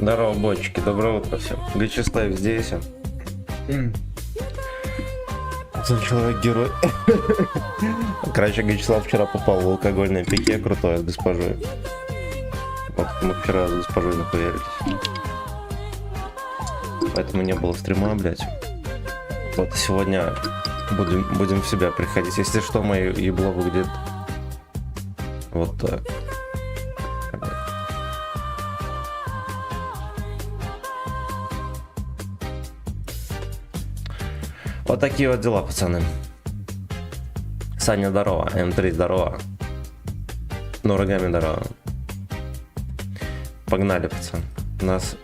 Здорово, бочки, доброе утро всем. Гачеслав здесь. Человек-герой. Короче, Гачеслав вчера попал в алкогольное пике крутое с госпожой. Вот мы вчера с госпожой нахуярились. Поэтому не было стрима, блять. Вот сегодня будем в себя приходить. Если что, мое ебло выглядит вот так. Вот такие вот дела, пацаны. Саня, здорово. М3, здорово. Нурагами, здорово. Погнали, пацан. У нас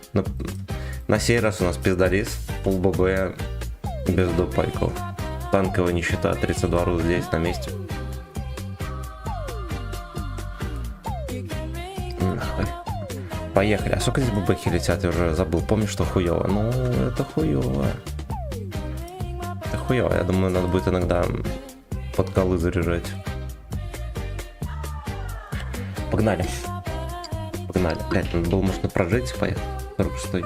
на сей раз у нас пиздалис, пул ББ, без допайков. Танковая нищета, 32 ру здесь, на месте. Нахуй. Поехали. А сколько здесь ББхи летят? Я уже забыл. Помню, что хуёво. Ну, это хуёво. Это хуёво. Я думаю, надо будет иногда под колы заряжать. Погнали. Погнали. Блять, надо было, может, на прожить поехать. 46-й.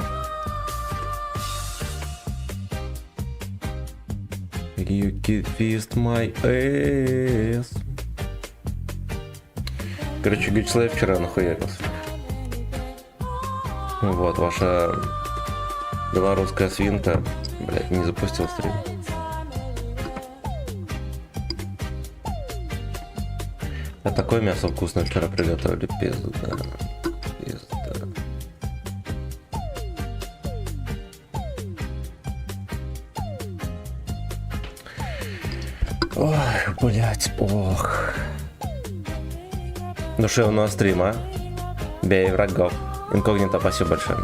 You kissed my ass. Короче, Гачеслав вчера нахуярился. Вот, ваша белорусская свинка, блять, не запустил стрим. А такое мясо вкусное вчера приготовили, пизда. Пизда. Ой, блять, ох. Душевного стрима. Бей врагов. Инкогнито, спасибо большое.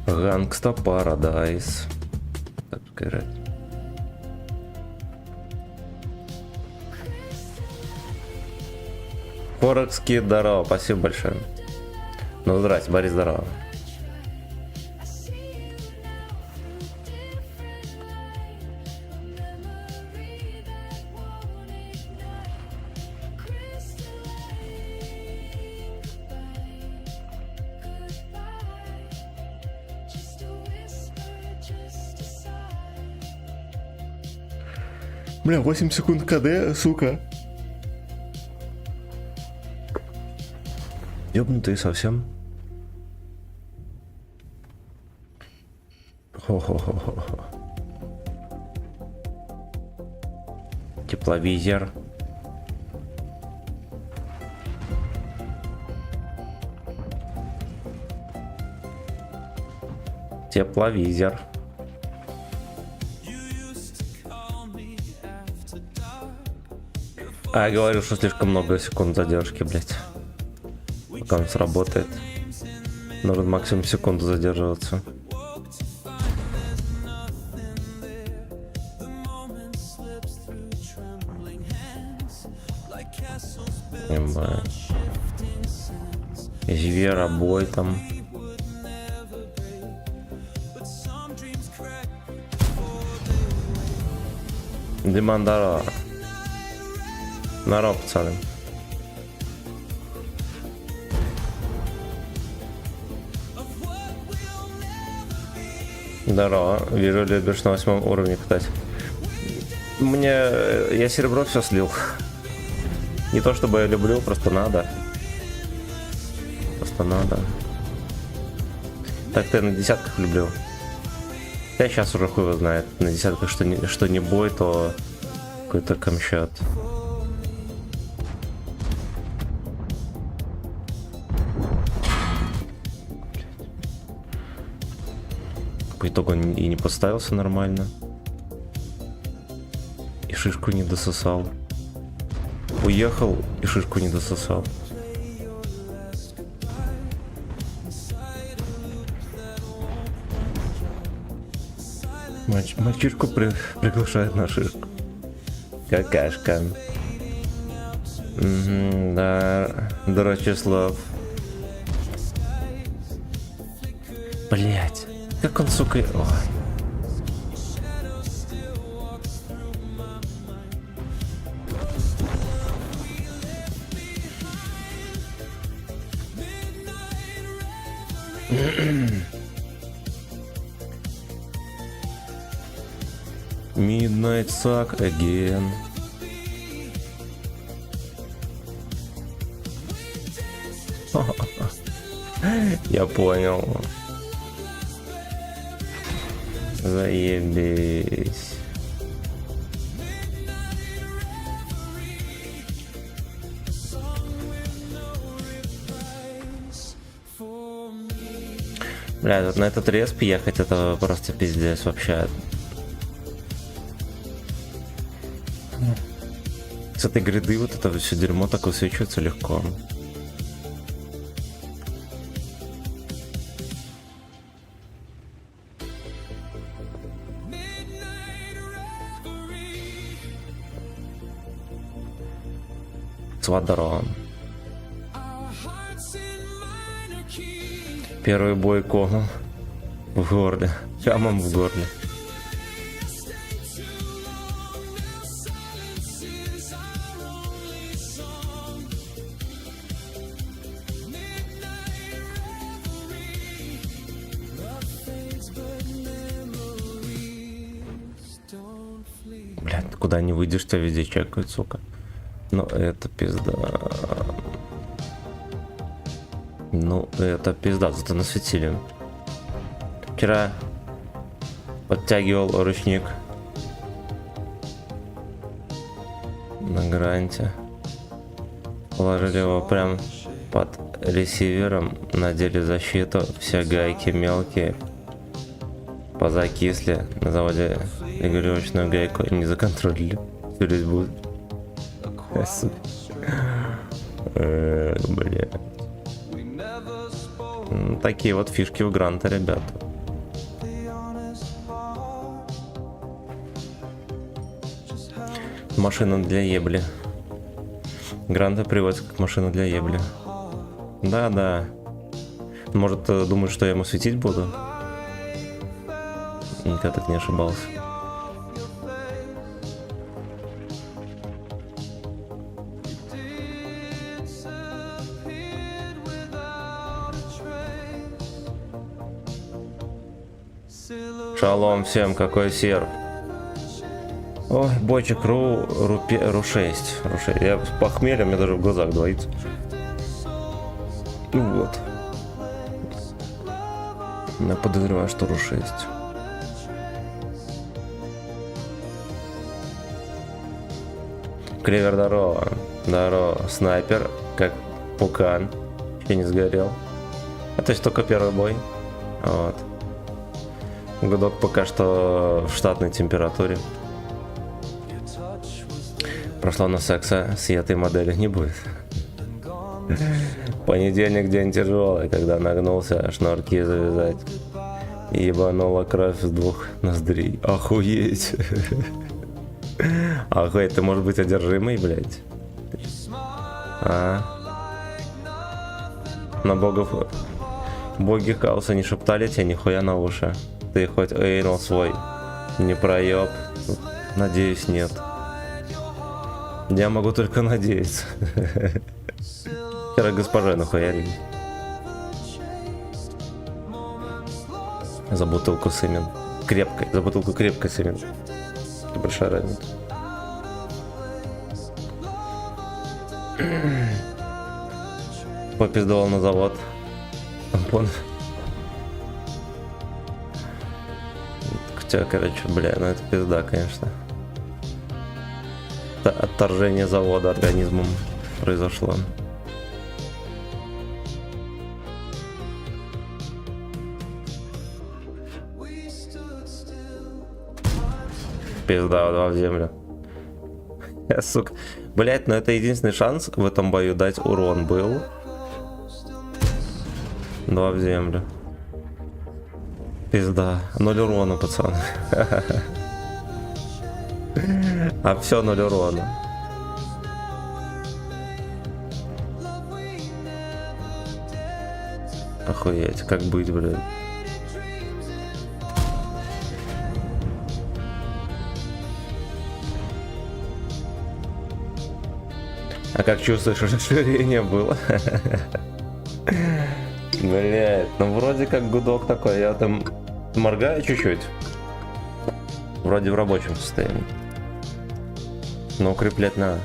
Гангста Парадайз. Так сказать. Форекски, здорово, спасибо большое. Ну, здрасте, Борис, здорово. Бля, 8 секунд КД, сука. Ёбнутые совсем. Хо-хо-хо-хо. Тепловизор. Тепловизор. А я говорю, что слишком много секунд задержки, блять. Пока он сработает. Нужно максимум секунду задерживаться. Звера, бой там. Диман, здорово. Здорово, пацаны. Здорово. Вижу, любишь на 8 уровне катать. Я серебро все слил. Не то чтобы я люблю, просто надо. Просто надо. Так-то я на десятках люблю. Я сейчас уже хуй его знает. На десятках что не бой, то какой-то камчат. По итогу он и не поставился нормально. И шишку не дососал. Уехал и шишку не дососал. Мальчишку приглашает на шишку. Какашка. Да, Дурачеслав. Блять. Как он, сука... Ой. Midnight suck again. Я понял. Заебись. Бля, вот на этот респ ехать, это просто пиздец вообще. С этой гряды вот это все дерьмо так высвечивается легко. Свадрон. Первый бой комом в горле. Камом в горле. Блядь, куда не выйдешь, тебя везде чекают, сука. Ну это пизда. Ну это пизда, зато насветили. Вчера подтягивал ручник на гранте. Положили его прям под ресивером, надели защиту, все гайки мелкие позакисли, на заводе регулировочную гайку не законтролили. Все будет. Бля. Такие вот фишки в гранте, ребята. Машина для ебли. Гранта приводит как машина для ебли. Да. Может, думаешь, что я ему светить буду? Никогда так не ошибался. Шалом всем, какой серв. Ой, бойчик Ру6. Я с похмелья, мне даже в глазах двоится. Ну вот. Я подозреваю, что Ру6. Клевер, здорово. Здорово. Снайпер, как пукан. Еще не сгорел. А то есть только первый бой. Вот. Гудок пока что в штатной температуре. Прошло на секса с этой модели не будет. Понедельник день тяжелый, когда нагнулся шнурки завязать. Ебанула кровь с двух ноздрей. Охуеть. Охуеть, ты может быть одержимый, блядь? А? На богов... Боги хаоса не шептали тебе нихуя на уши. Ты хоть эйнал свой не проеб? Надеюсь, нет. Я могу только надеяться. Вчера госпожа нахуярили. За бутылку сымен. Крепкой. За бутылку крепкой сымен. Это большая разница. Попиздовал на завод. Тампон. Хотя, короче, бля, ну это пизда, конечно. Отторжение завода организмом произошло. Пизда, два в землю. Я, сука. Блять, но это единственный шанс в этом бою дать урон был. Два в землю. Пизда. 0 урона, пацаны. А все 0 урона. Охуеть, как быть, блядь. А как чувствуешь, расширение было? Блять, ну вроде как гудок такой, я там моргаю чуть-чуть. Вроде в рабочем состоянии. Но укреплять надо.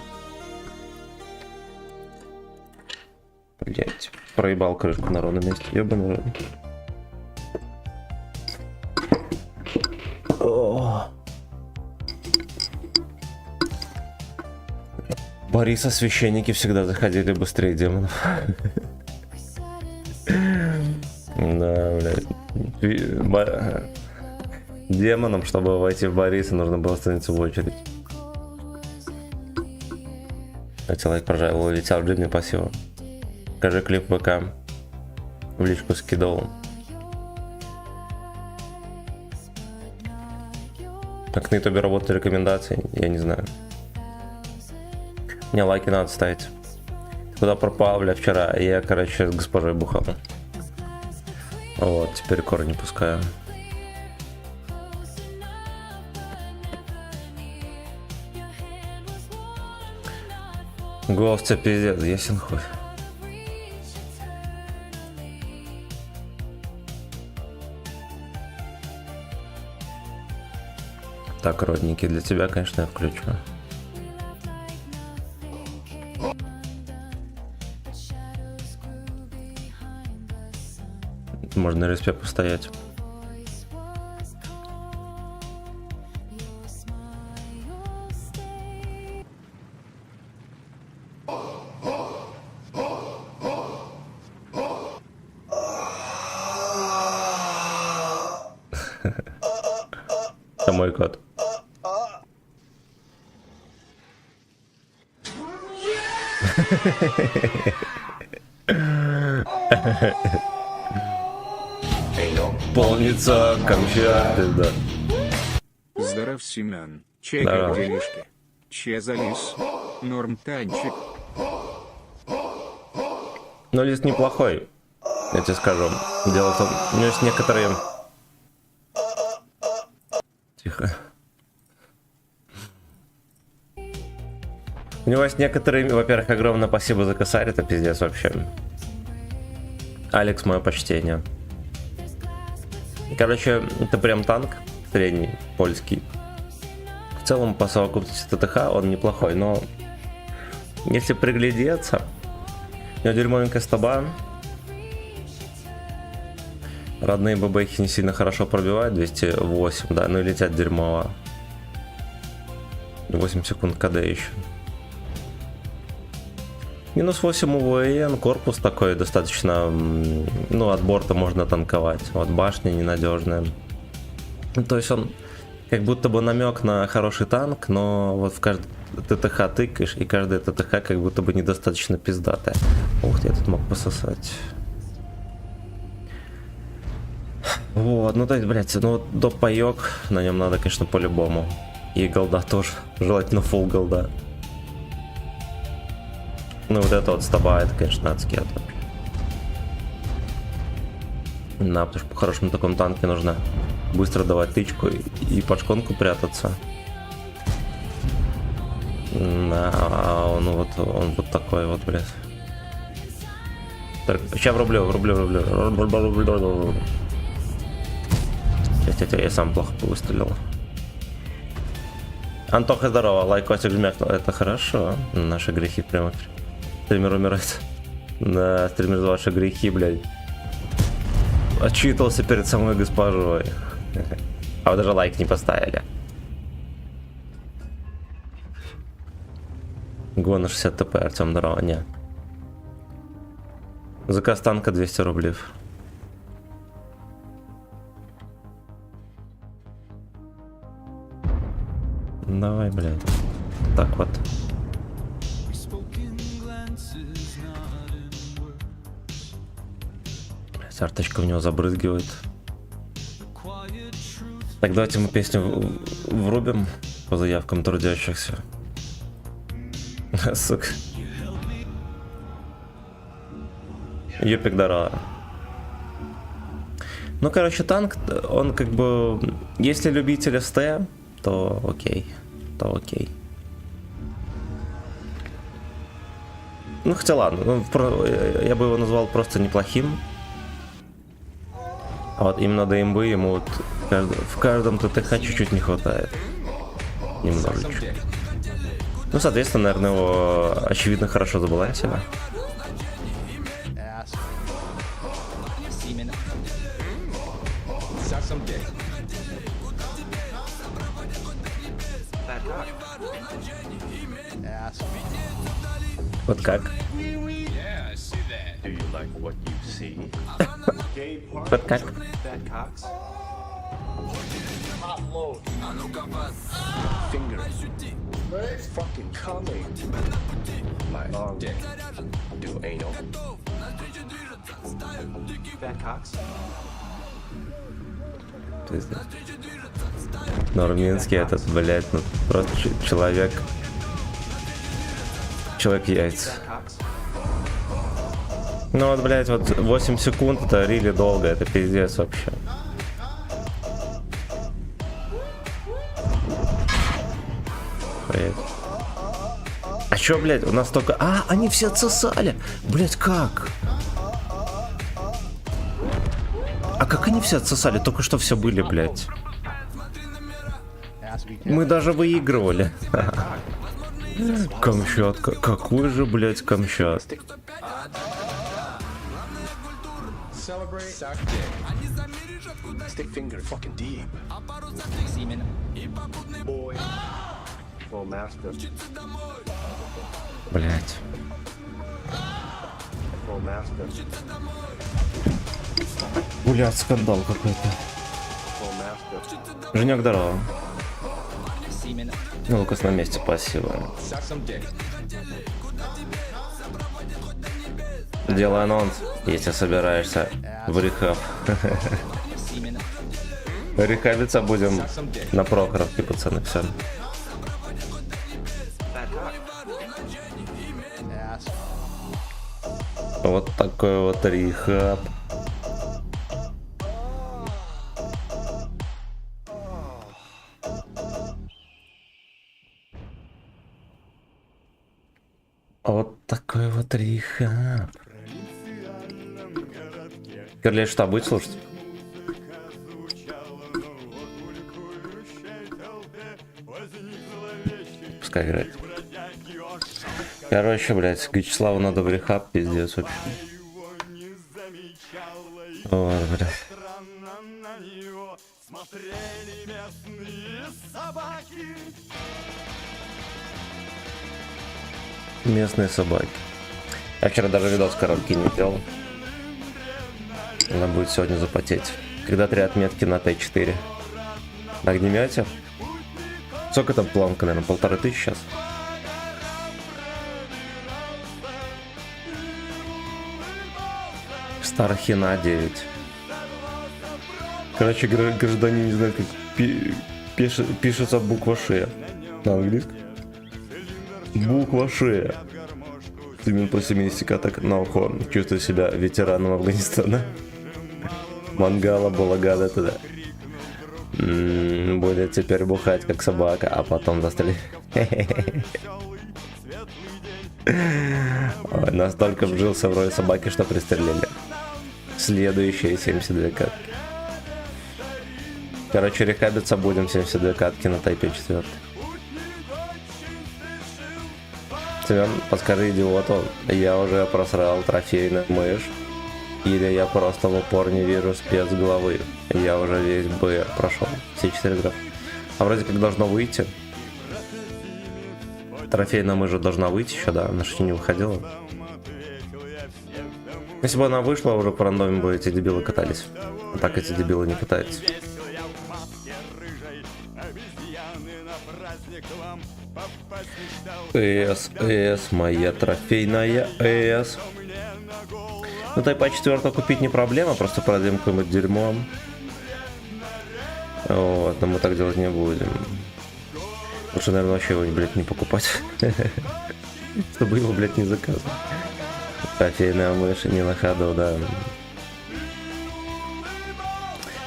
Блять, проебал крышку на ровном месте, ёбаный рот. Бориса священники всегда заходили быстрее демонов. Да, блядь. Демонам, чтобы войти в Бориса, нужно было становиться в очередь. Человек пожаловал, летел в Джимми пассиву. Покажи клип ВК. В личку скидывал. Как на ютубе работают рекомендации, я не знаю. Мне лайки надо ставить. Куда пропал, бля, вчера? Я, короче, с госпожой бухал. Вот, теперь корни пускаю. Голос тебе пиздец, ясен хуй. Так, родненький, для тебя, конечно, я включу. Можно на респе постоять. Это мой кот. Полнится Камчатка, да. Здоров, Семен. Че, как делишки? Че залез? Норм танчик. Ну, лист неплохой, я тебе скажу. Дело в том, у него есть некоторые... Тихо. У него есть некоторые... Во-первых, огромное спасибо за косарь, это пиздец вообще. Алекс, мое почтение. Короче, это прям танк средний, польский. В целом, по совокупности ТТХ он неплохой, но если приглядеться, у него дерьмовенькая стаба. Родные ББХи не сильно хорошо пробивают, 208, да, ну и летят дерьмово. 8 секунд КД еще. Минус 8 УВН, корпус такой достаточно, ну, от борта можно танковать. Вот башня ненадежная. То есть он как будто бы намек на хороший танк, но вот в каждый ТТХ тыкаешь, и каждая ТТХ как будто бы недостаточно пиздатая. Ух ты, я тут мог пососать. Вот, ну то есть, блядь, ну вот доп-паёк, на нем надо, конечно, по-любому. И голда тоже, желательно фулл голда. Ну вот это вот стаба, это, конечно, адский атак. Да, потому что по хорошему такому танке нужно быстро давать тычку и под шконку прятаться. Да, а он вот такой вот, блядь. Сейчас врублю. Я сам плохо выстрелил. Антоха, здорово, лайкосик жмякнул. Это хорошо. Наши грехи прямо. Стример умирает. Да, стример за ваши грехи, блядь. Отчитывался перед самой госпожой. А вы даже лайк не поставили. Гон на 60 ТП, Артем, здорово, не. Заказ танка 200 рублей. Давай, блядь. Так вот. Арточка в него забрызгивает. Так, давайте мы песню врубим по заявкам трудящихся. Сука. Юпик здорово. Ну, короче, танк, он как бы... Если любитель СТ, то окей. То окей. Ну, хотя ладно, я бы его назвал просто неплохим. А вот именно до имбы ему вот в каждом ТТХ чуть-чуть не хватает. Немножечко. Ну, соответственно, наверное, его очевидно хорошо забалансили. Вот как? Вот как? Fucking coming. My long dick. Do anal. Fat cocks. Норминский этот, блять, ну просто человек. Человек яйца. Ну вот, блять, вот 8 секунд это рили долго, это пиздец вообще. Блять. А чё, блять, у нас только... А, они все отсосали! Блять, как? А как они все отсосали? Только что все были, блять. Мы даже выигрывали. Камчатка. Какой же, блять, Камчат? Stick finger fucking deep. Semen. Boy. Full master. Блять. Full master. Блять, скандал какой-то. Full master. Женек, здорово. Ну, Лукас на месте, спасибо. Делай анонс, если собираешься в рехаб. Рехабиться будем на Прохоровке, пацаны, все. Вот такой вот рехаб. Вот такой вот рехаб. Кирлей, что будет слушать? Пускай играет. Короче, блядь, Вячеславу надо в рехаб, пиздец вообще. Вот, блядь. Местные собаки. Я вчера даже видос коробки не делал. Она будет сегодня запотеть. Когда 3 отметки на Т4. На огнемете? Сколько там планка, наверное, 1500 сейчас. Стархина 9. Короче, гражданин не знает, как пишется буква Ш. На английском. Буква Ш. Именно после 70 каток на ухо. Чувствую себя ветераном Афганистана. Мангала, Балагада туда. Будет теперь бухать как собака, а потом застрелить. Настолько вжился в роль собаки, что пристрелили. Следующие 72 катки. Короче, рехабиться будем 72 катки на Тайпе 4. Семен, подскажи идиоту, я уже просрал трофейную мышь. Или я просто в упор не вижу спецглавы. Я уже весь БР прошел. Все 4 графа. А вроде как должно выйти. Трофейная мышь должна выйти еще, да? Она же не выходила. Если бы она вышла, уже по рандоме бы эти дебилы катались. А так эти дебилы не катаются. ЭС, моя трофейная ЭС. Ну, Тайпа 4 купить не проблема, просто продадим какое-нибудь дерьмо. Вот, но мы так делать не будем. Лучше, наверное, вообще его, блядь, не покупать. Чтобы его, блядь, не заказывать. Трофейная мышь не на ходу, да.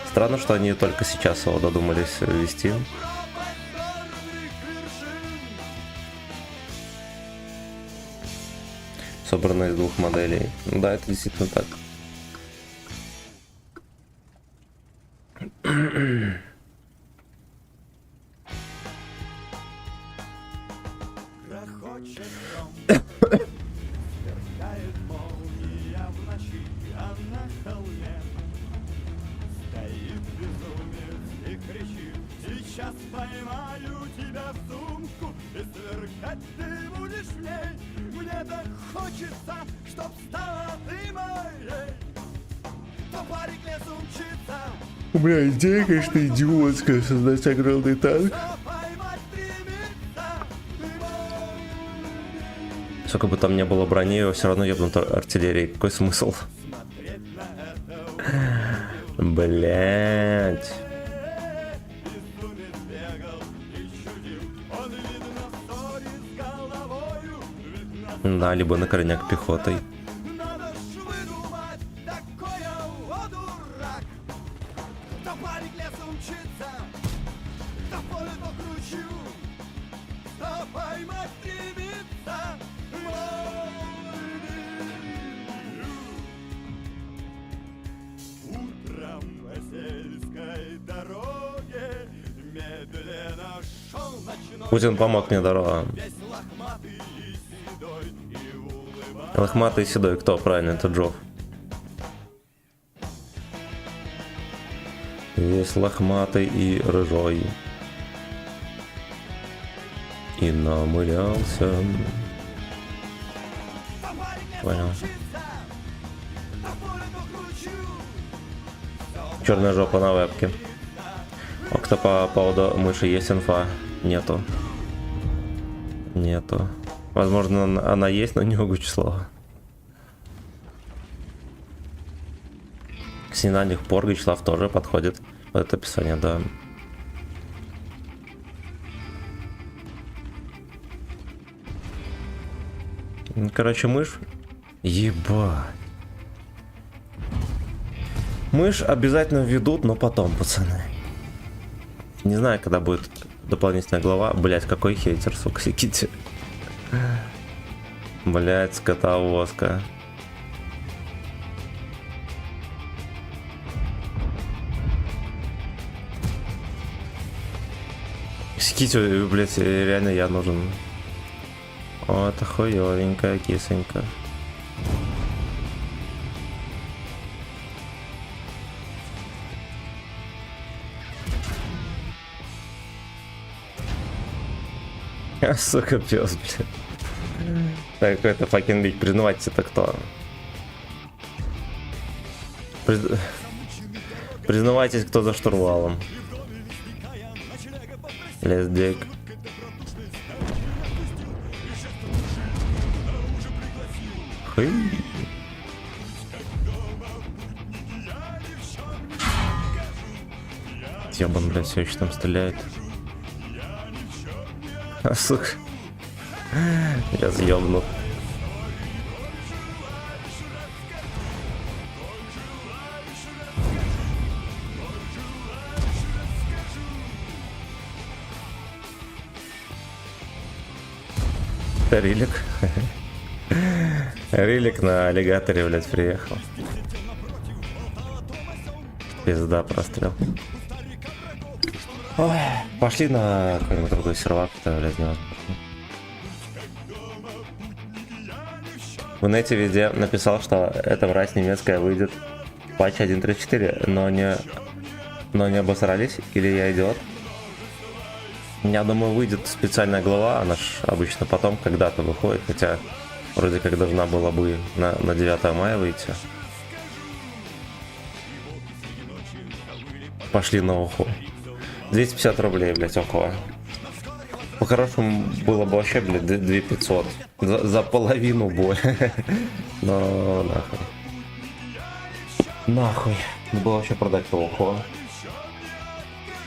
Странно, что они только сейчас его додумались ввести. собрана из двух моделей. Ну да, это действительно так. Сейчас поймаю тебя в сумку, и сверкать ты будешь в ней. Мне так хочется, чтоб стала ты моей. Топорик лесу мчится, Бля, идея, конечно, идиотская, создать огромный танк. а поймать стремится ты мой. Сколько бы там не было брони, его все равно ебнут артиллерией. Какой смысл? Блять. Да, либо на корняк пехотой. Надо ж выдумать такое, о дурак. Топорик лесу мчится, да поле покручу, да поймать стремится мой. Утром по сельской дороге медленно шел ночной Путин помог мне, дорога. весь лохматый и седой, и улыбался. Лохматый седой, кто? Правильно, это Джов. Весь лохматый и рыжой. И намылялся. Понял. Черная жопа на вебке. А кто по поводу мыши есть инфа? Нету. Нету. Возможно, она есть, но не Гучеслава. Сненаних пор Гучеслав тоже подходит в это описание, да. Короче, мышь. Ебать. Мышь обязательно введут, но потом, пацаны. Не знаю, когда будет дополнительная глава. Блять, какой хейтер, сука, сиките. Блять, скотовозка. Сиките, блять, реально я нужен. О, это хуёвенькая кисонька. Сука, пес, блядь. Так, это fucking бить. Признавайтесь, это кто? Признавайтесь, кто за штурвалом. Лездик. Хы. Ебан, блядь, все еще там стреляет. А, сука. Я съебну. Рилик. Рилик на аллигаторе, блядь, приехал. Пизда, прострел. Ой, пошли на какой-нибудь другой сервак, это, блядь, невозможно. В нете везде написал, что эта мразь немецкая выйдет в патч 1.3.4, но не обосрались, или я идиот? Я думаю, выйдет специальная глава, она ж обычно потом когда-то выходит, хотя вроде как должна была бы на 9 мая выйти. Пошли на уху. 250 рублей, блять, около. По-хорошему было бы вообще, блядь, 2500. За половину боль. Но нахуй. Нахуй. Надо было вообще продать по уху.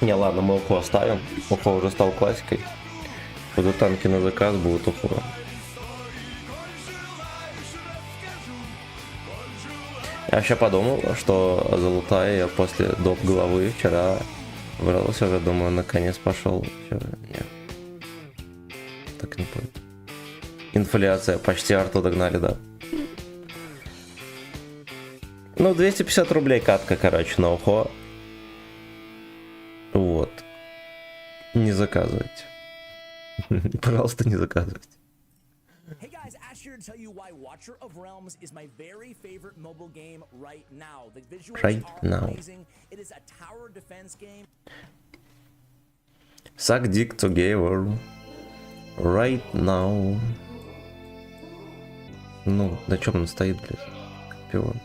Не, ладно, мы уху оставим. Уху уже стал классикой. Будут танки на заказ, будут уху. Я вообще подумал, что золотая после доп головы вчера выбрался уже, думаю, наконец пошел. Нет. Так не будет. Инфляция, почти арту догнали, да. Ну, 250 рублей катка, короче, на ухо. Вот. Не заказывайте. Пожалуйста, не заказывайте. Hey guys, Ash here to tell you why Watcher of Realms is my very favorite mobile game right now. The visuals Right are now. amazing. It is a tower defense game. Suck dick together. Right now. Ну, на чем он стоит, блядь? Скорпион.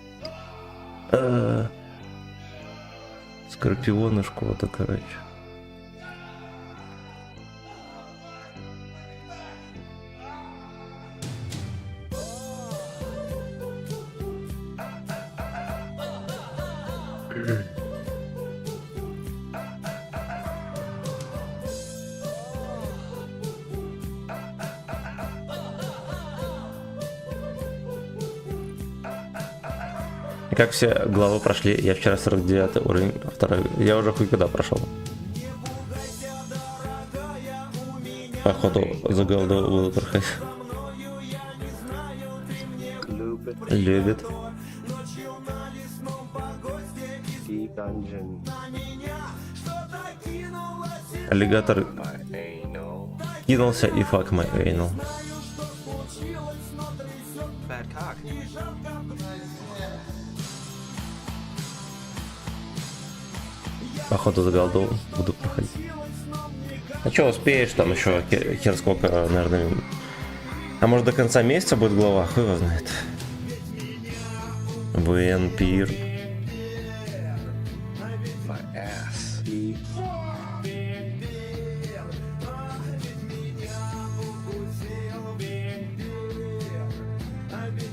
Скорпионышку, вот, короче. И как все главы прошли, я вчера 49 уровень, второй, я уже хуй когда прошел. Походу за голду буду проходить. Любит. Deep dungeon. Аллигатор My anal. кинулся и fuck my anal. Bad cock. Походу за голду буду проходить. А чё, успеешь, там еще хер сколько, наверное. А может до конца месяца будет глава, хуй его знает. Вампир. My ass. Deep.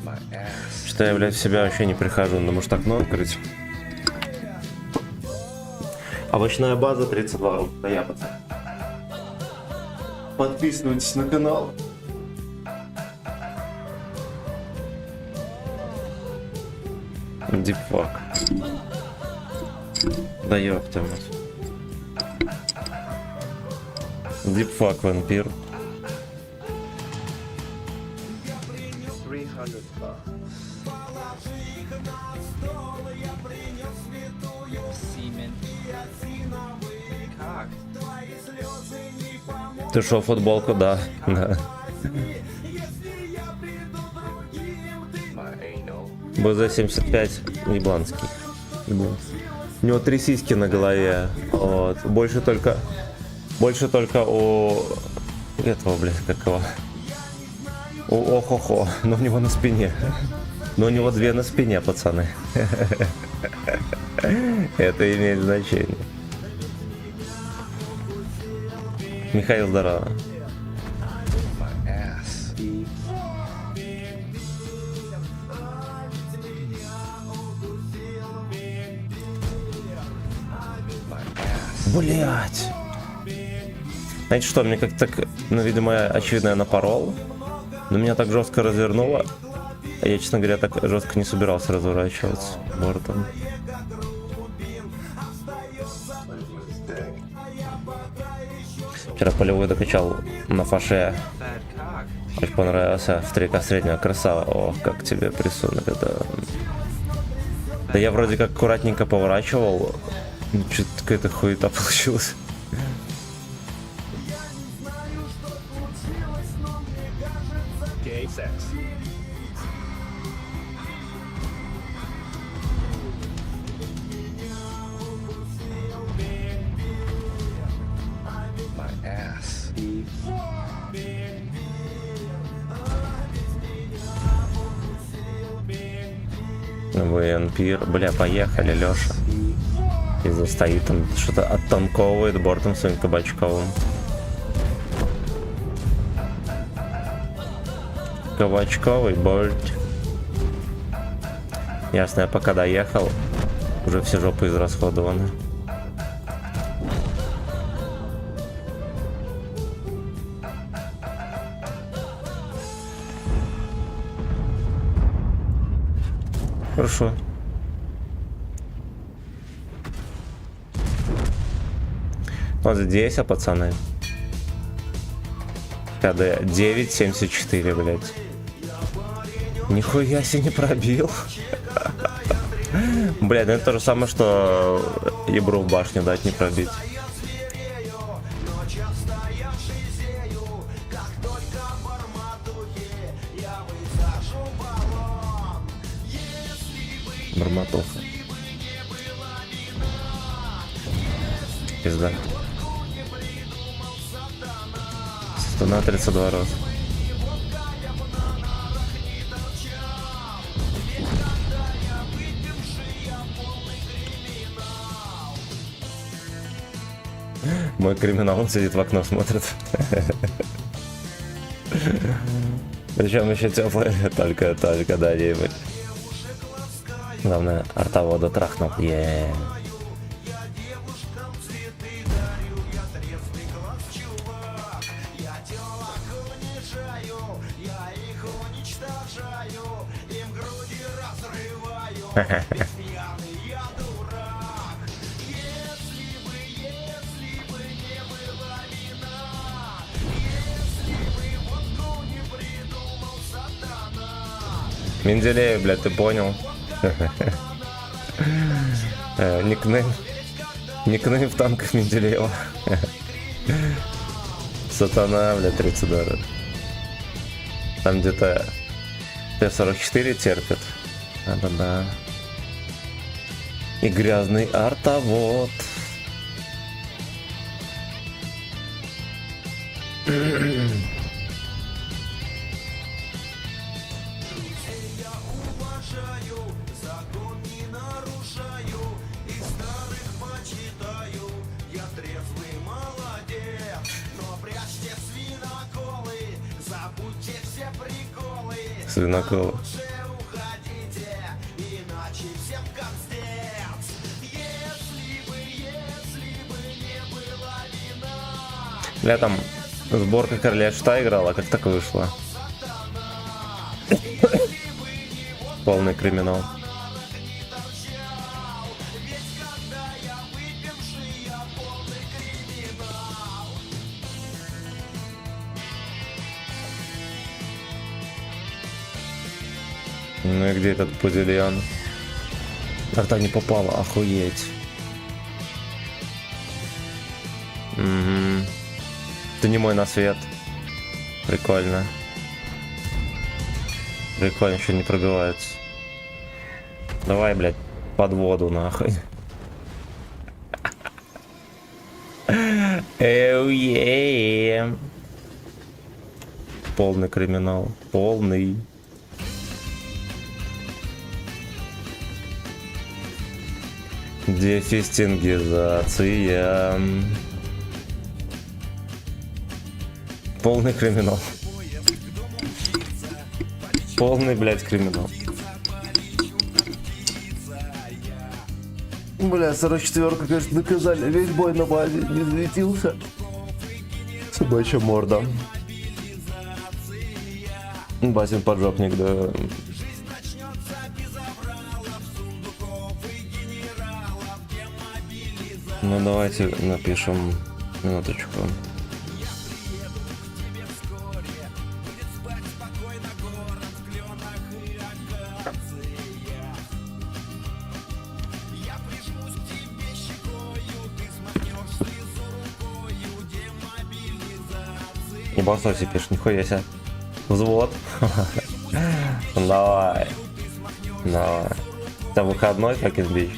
My ass. Что я, блядь, в себя вообще не прихожу, но может окно открыть. Овощная база 32 рубля. Да я, пацан. Подписывайтесь на канал. Дипфак. Да ёпта мать. Дипфак вампир. 300 bucks. Semen. Cock. Ты шо, футболку? Да. Да. My anal. БЗ-75 ебланский. У него 3 сиськи на голове. Вот. Больше только у этого, блядь, как его. У Охохо, но у него на спине. Но у него 2 на спине, пацаны. Это имеет значение. Михаил, здорово. My ass. Deep. My ass. Блять. Знаете что, мне как-то так, ну, видимо, очевидно, я напорол. Но меня так жестко развернуло. А я, честно говоря, так жестко не собирался разворачиваться бортом. Вчера полевой докачал на фаше. Bad cock. Очень понравился. В 3К среднего, красава. Ох, как тебе рисунок. Это... Да я вроде как аккуратненько поворачивал. Что-то какая-то хуета получилась. Gay sex. My ass. Deep. Вампир. Бля, поехали, Леша. И застоит там, что-то оттанковывает бортом своим кабачковым. Кабачковый борт. Ясно, я пока доехал, уже все жопы израсходованы. Хорошо. Вот здесь, пацаны. КД 9.74, блядь. Нихуя себе не пробил. Блядь, ну это то же самое, что ебру в башню дать не пробить. Барматуха. Пизда. Стена 32 раза. Мой криминал, он сидит в окно, смотрит. Причем еще теплое, только да, ебать. Главное, артовода трахнул. Yeah. Менделеев, блядь, ты понял? Никнейм в танках Менделеева. Сатана, блядь, 30 долларов. Там где-то Т-44 терпит. Да-да-да. И грязный артовод. Свиноколы. Бля, там сборка Короля Шута играла, как так вышло? Полный криминал. Ну и где этот Пузельян? Арта не попала, охуеть. Угу. Ты не мой на свет. Прикольно. Прикольно, еще не пробивается. Давай, блядь, под воду нахуй. Эуе. Полный криминал. Полный. Дефистингизация. Полный криминал. Полный, блядь, криминал. Бля, 44-ка, конечно, наказали. Весь бой на базе не светился. Собачья морда. Басин поджопник, да. Ну давайте напишем минуточку. Не басоси пишешь, нихуя себе. Взвод. Давай. Давай. Это выходной, как избить.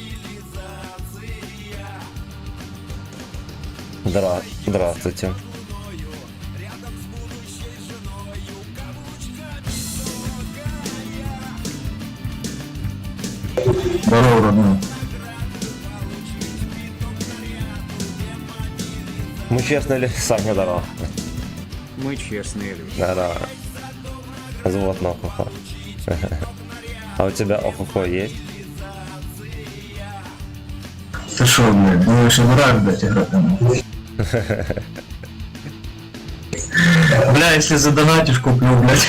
Здравствуйте. Здорово, родной. Мы честные люди, Саня, здорово. Мы честные люди. Да. Взвод на охухо. А у тебя охухо есть? Ты шо, блядь, думаешь, я дурак, блядь, играть там? Бля, если задонатишь, куплю, блядь.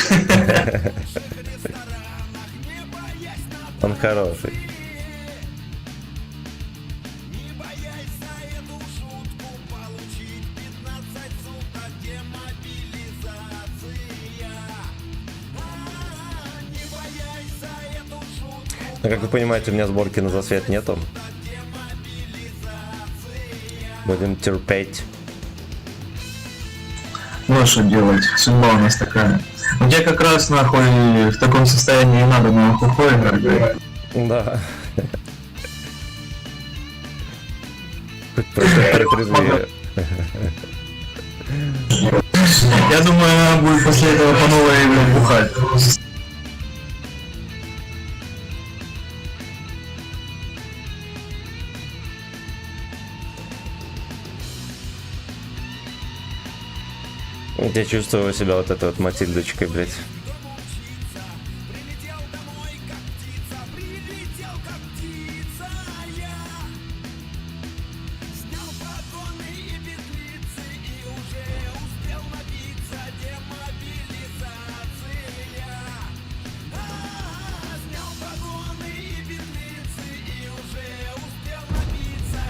Он хороший. Но, как вы понимаете, у меня сборки на засвет нету. Будем терпеть. Ну а что делать? Судьба у нас такая. У тебя как раз нахуй в таком состоянии не надо на хухой играть, блядь. Да. Хоть просто протрезвее. Я думаю, она будет после этого по новой, блядь, бухать. Я чувствую себя вот этой вот Матильдочкой, блядь.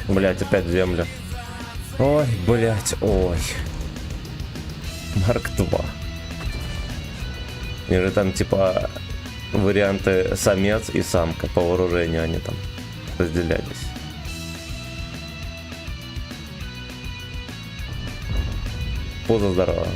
Блять, опять в землю. Ой, блять, ой. Марк 2. Или там типа варианты самец и самка по вооружению они там разделялись. Поза здорова.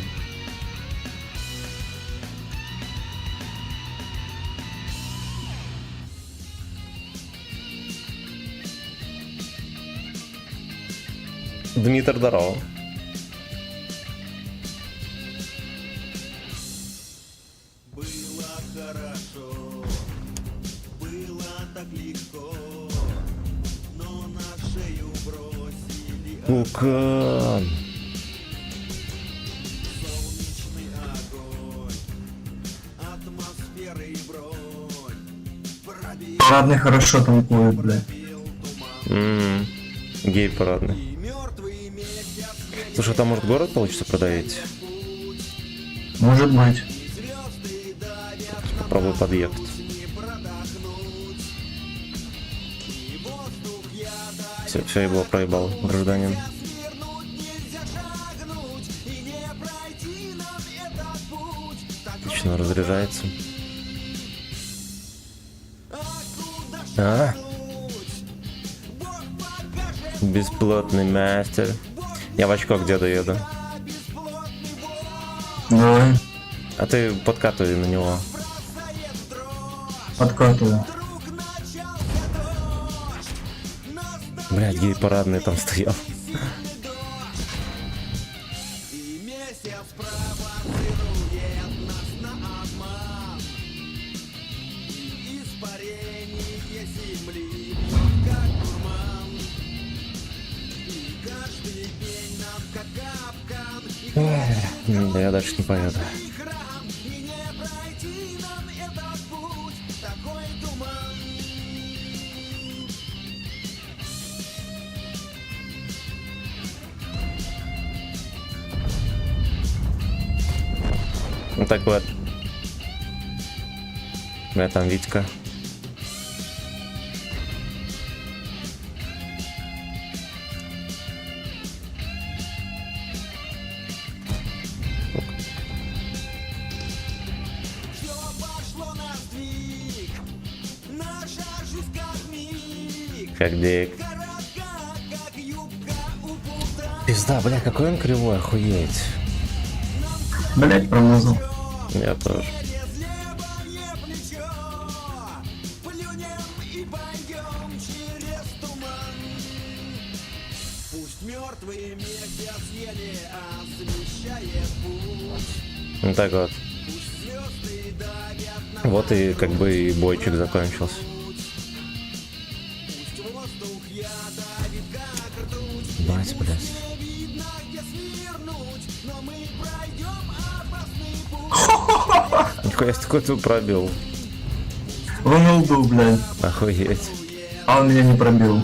Дмитр, здорово. Было хорошо, было так легко, но на шею бросили Лукан. солнечный огонь, атмосферы бронь, пробил Ладно, хорошо танкует, блядь. М-м. Гей парадный. мертвый месяц, Слушай, там может город получится продавить? Может быть. звезды давят, Попробую подъехать. не продохнуть, и воздух я Все его проебал, гражданин. свернуть нельзя шагнуть, и не пройти нам этот путь. Отлично разряжается. А? Бесплотный мастер. Я в очко к деду еду. Давай, А ты подкатывай на него. подкатываю. Блядь, гей парадный там стоял. И месяц провоцирует нас на обман. И испарение земли бьет как дурман. И каждый день нам как капкан. И Да я дальше не поеду. храм. И не пройти нам этот путь. Такой туман. Ну так вот. Бля, там Витька. Все пошло на сдвиг. Наша жизнь как миг. Как дик. Коротка, как юбка у пута. Пизда, бля, какой он кривой, охуеть. Блять, промазал. Я тоже. Через левое плечо. Плюнем и пойдем через туман. Пусть мертвый месяц еле освещает путь. Ну так вот. Пусть звезды давят на Вот и как бы и бойчик закончился. пусть воздух я давит как ртуть. Бать, блядь. Не видно, где свернуть, но мы пройдем опасный путь. Нихуя себе такой тут пробил. Роналду, блядь. Охуеть. А он меня не пробил.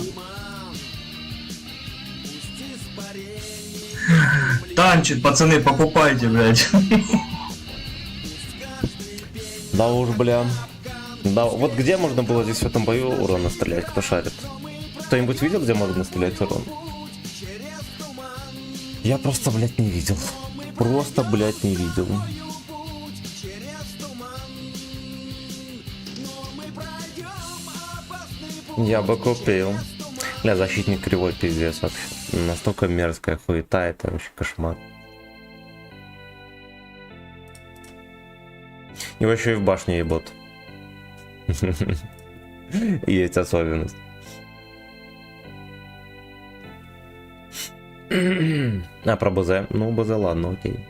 Танчит, пацаны, покупайте, блядь. Да уж, бля. Да, вот где можно было здесь в этом бою урона стрелять, кто шарит? Кто-нибудь видел, где можно стрелять урон? Я просто, блядь, не видел. Просто, блядь, не видел. Через туман, но мы пройдем Я бы купил. Бля, защитник кривой пиздец вообще. Настолько мерзкая хуета, это вообще кошмар. Его еще и в башне ебут. Есть особенность. А про БЗ? Ну, БЗ, ладно, окей.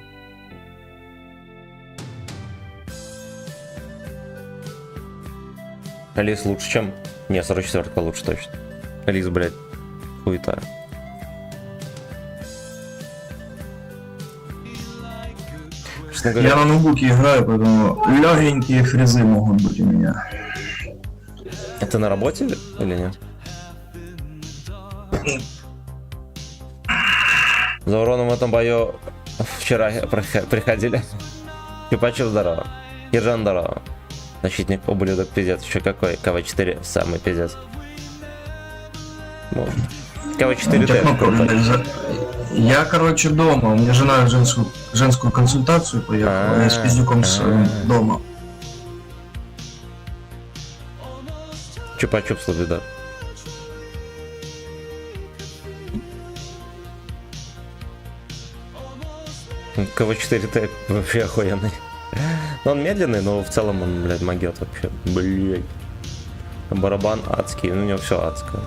Алис лучше, чем... Не, 44-ка лучше точно. Алис, блядь, хуета. Честно говоря... Я на ноутбуке играю, поэтому легенькие фрезы могут быть у меня. Это на работе или нет? За уроном в этом бою вчера приходили. Чупачу здорово. Ержан здорово. Защитник ублюдок пиздец. Еще какой? КВ-4 самый пиздец. Вот. КВ-4 Я, короче, дома. У меня жена женскую консультацию поехала. Я с пиздюком с дома. Чупа-чуп слушай, да. КВ-4Т вообще охуенный. Но он медленный, но в целом он, блядь, магет вообще. Блядь. Барабан адский, ну у него все адское.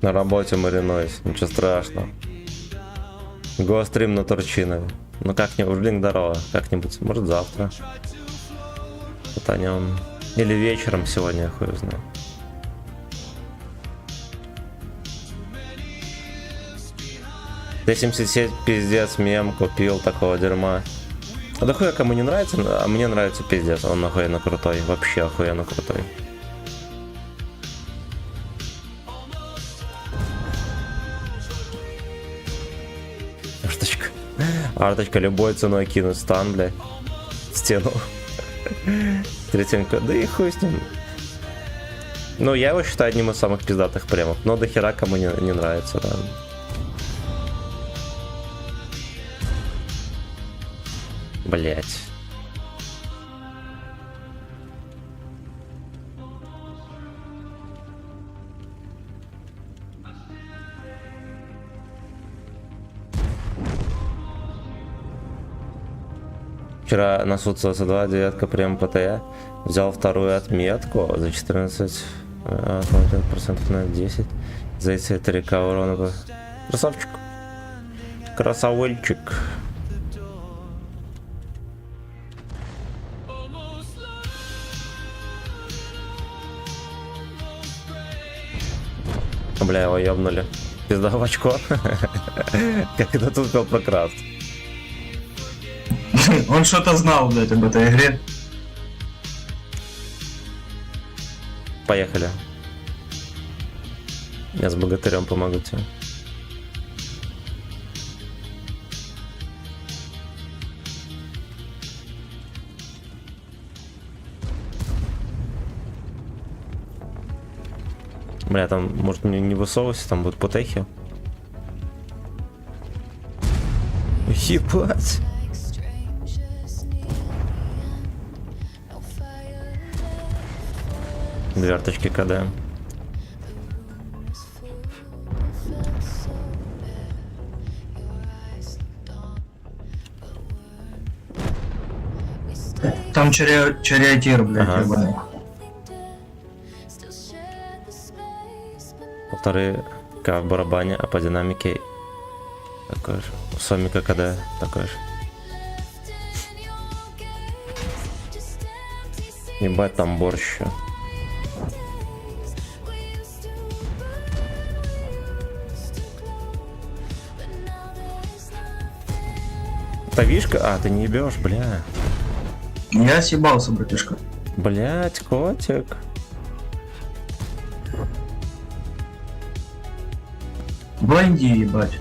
На работе маринуюсь, ничего страшного. Гострим на Турчинове. Ну как-нибудь, блин, здорово. Как-нибудь, может завтра. Вот о нем. Или вечером сегодня, я хуй знаю. Т-77 пиздец, мем, купил такого дерьма. А да хуя кому не нравится, а мне нравится пиздец, он охуенно крутой, вообще охуенно крутой. Арточка любой ценой кинуть стан, блядь. Стену. Третенька, да и хуй с ним. Ну, я его считаю одним из самых пиздатых премов. Но до хера кому не нравится, да. Блять. Вчера на суд СС2 девятка прям ПТЯ. Взял вторую отметку за 14% на 10. За эти 3К урона. Красавчик. Красавельчик. Бля, его ёбнули. Пизда в очко. Как это тут был прокрафт. Он что-то знал, блядь, об этой игре. Поехали. Я с богатырем помогу тебе. Бля, там, может, не высовывайся, там будут потехи. Ебать. Дверточки КД. Там чариатир, блядь, Ага. ебаный. Полторы К в барабане, а по динамике такой же. Сомика КД такой же. Ебать, там борщ. Тавишка? А, ты не ебешь, бля. Я съебался, братишка. Блять, котик. Блонди, ебать.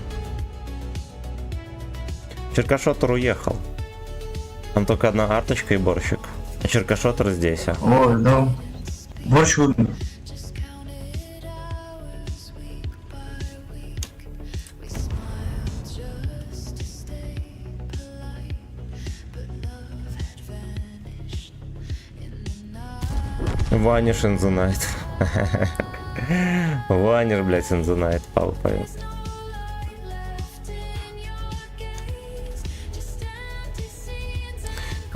Черкашотер уехал. Там только одна арточка и борщик. А Черкашотер здесь, а. Ой, да. Борщ выбил. Ваниш in the night. Ваниш, блядь, in the night. Пал поет.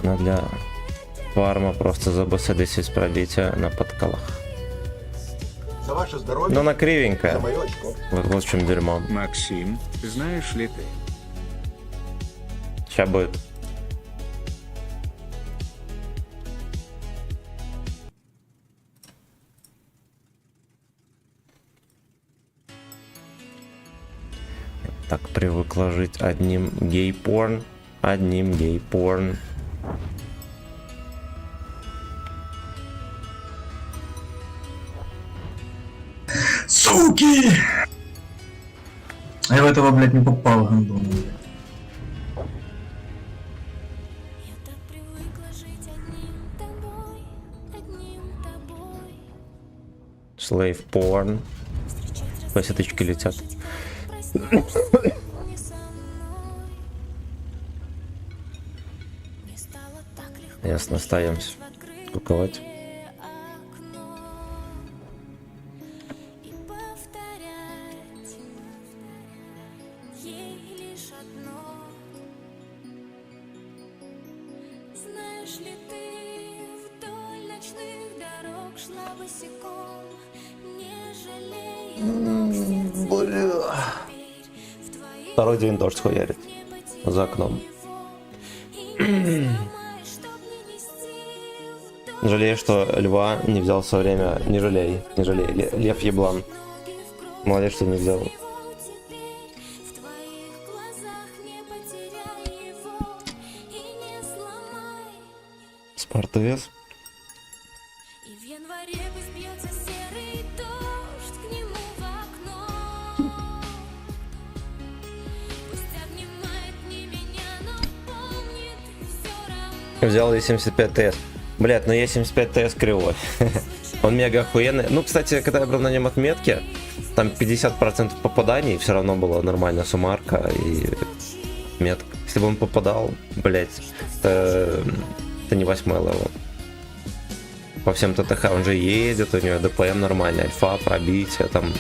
Она для фарма просто забысадись пробития на подколах. За ваше здоровье, Но она за кривенькая. мое очко. Вот в чем дерьмо. Максим, знаешь ли ты? Сейчас будет. Так привыкла жить одним гей-порн. Одним гей-порн. Суки! А я в этого, блядь, не попал, гандон. Я так привыкла жить одним тобой, одним тобой. Slave porn. Встречать Посеточки летят. рассветы, не со мной. Мне стало так легко Ясно, остаемся. в открытое Куковать. окно и повторять ей лишь одно. Знаешь ли ты, вдоль ночных дорог шла босиком, не жалея ног, сердце его теперь в твоих Второй день дождь хуярит. не потеряла За окном. его. И не сломай, чтоб не нести вдоль Жалею, что льва не взял все время. Не жалей, не жалей. Лев еблан. ноги в кровь. Молодец, что не взял. Его теперь в твоих глазах не потеряй его и не сломай. Спартес. И в январе пусть бьется серый дождь к нему в окно. Пусть обнимает не меня, но помнит все равно. Взял E75 TS. Блять, но E75 TS кривой. Он мега охуенный. Ну, кстати, когда я брал на нем отметки, там 50% попаданий, все равно была нормальная суммарка и метка. Если бы он попадал, блять, это не 8 левел. По всем ТТХ он же едет, у него ДПМ нормальный, альфа, пробитие, там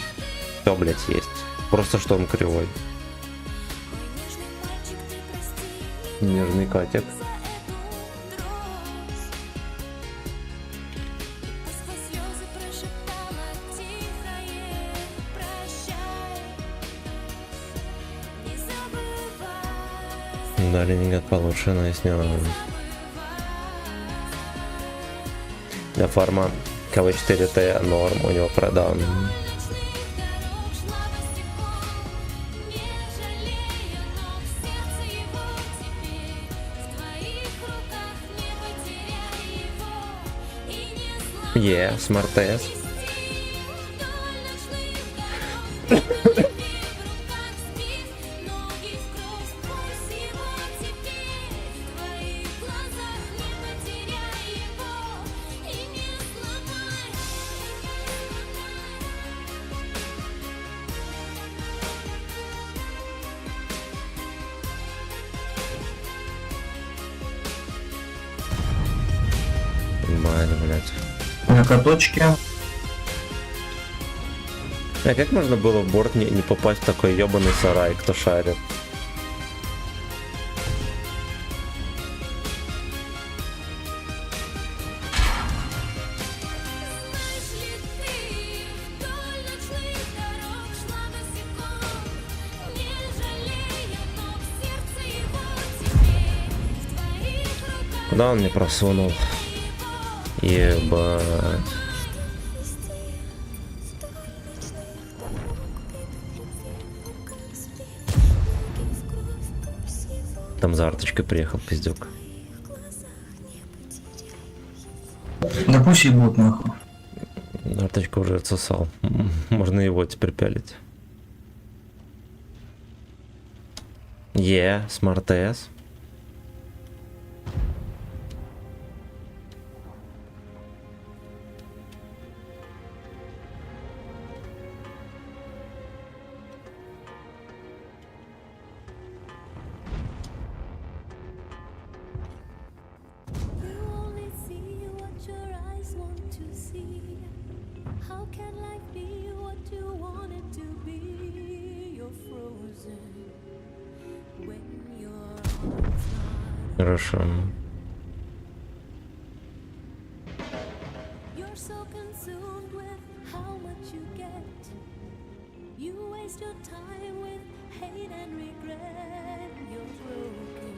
все, блять, есть. Просто что он кривой. Мой нежный мальчик, ты прости меня Нежный котик. за эту дрожь. И сквозь слезы прошептала тихое прощай. Не забывай, Да, Ленинград получше, но если для фарма КВ4Т норм, у него продан. ночных дорог шла босиком, не жалея ног, сердце его теперь в твоих руках, не потеряй его и не сломай. Смартес. Вдоль ночных дорог, в руках спит, ноги в кровь, пульс его теперь в твоих глазах, не потеряй его и не сломай. Ебать, блядь. На каточке. А как можно было в борт не попасть в такой ебаный сарай, кто шарит? Знаешь ли ты, вдоль ночных дорог шла босиком, не жалея ног, сердце его теперь в твоих руках. Куда он мне просунул? Ебать. Там за арточкой приехал, пиздюк. Да пусть ебут нахуй. Арточка уже отсосал. Можно его теперь пялить. Смартес. can life be what you want it to be? You're frozen when your heart's not. Хорошо. You're so consumed with how much you get. You waste your time with hate and regret. You're broken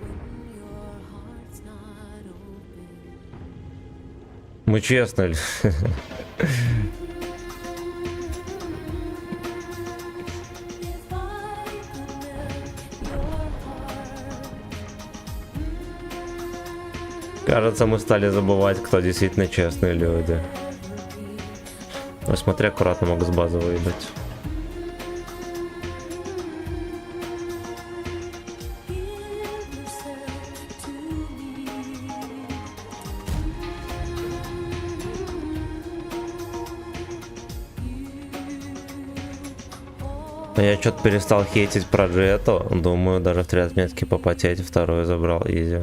when your heart's not open. Мы честно. If I could melt your heart, Кажется, мы стали забывать, кто действительно честные люди. Ой, смотри, аккуратно могу с базы выебать. give yourself to me. Я что-то перестал хейтить про Джету. Думаю, даже в 3 отметки попотеть, вторую забрал, изи.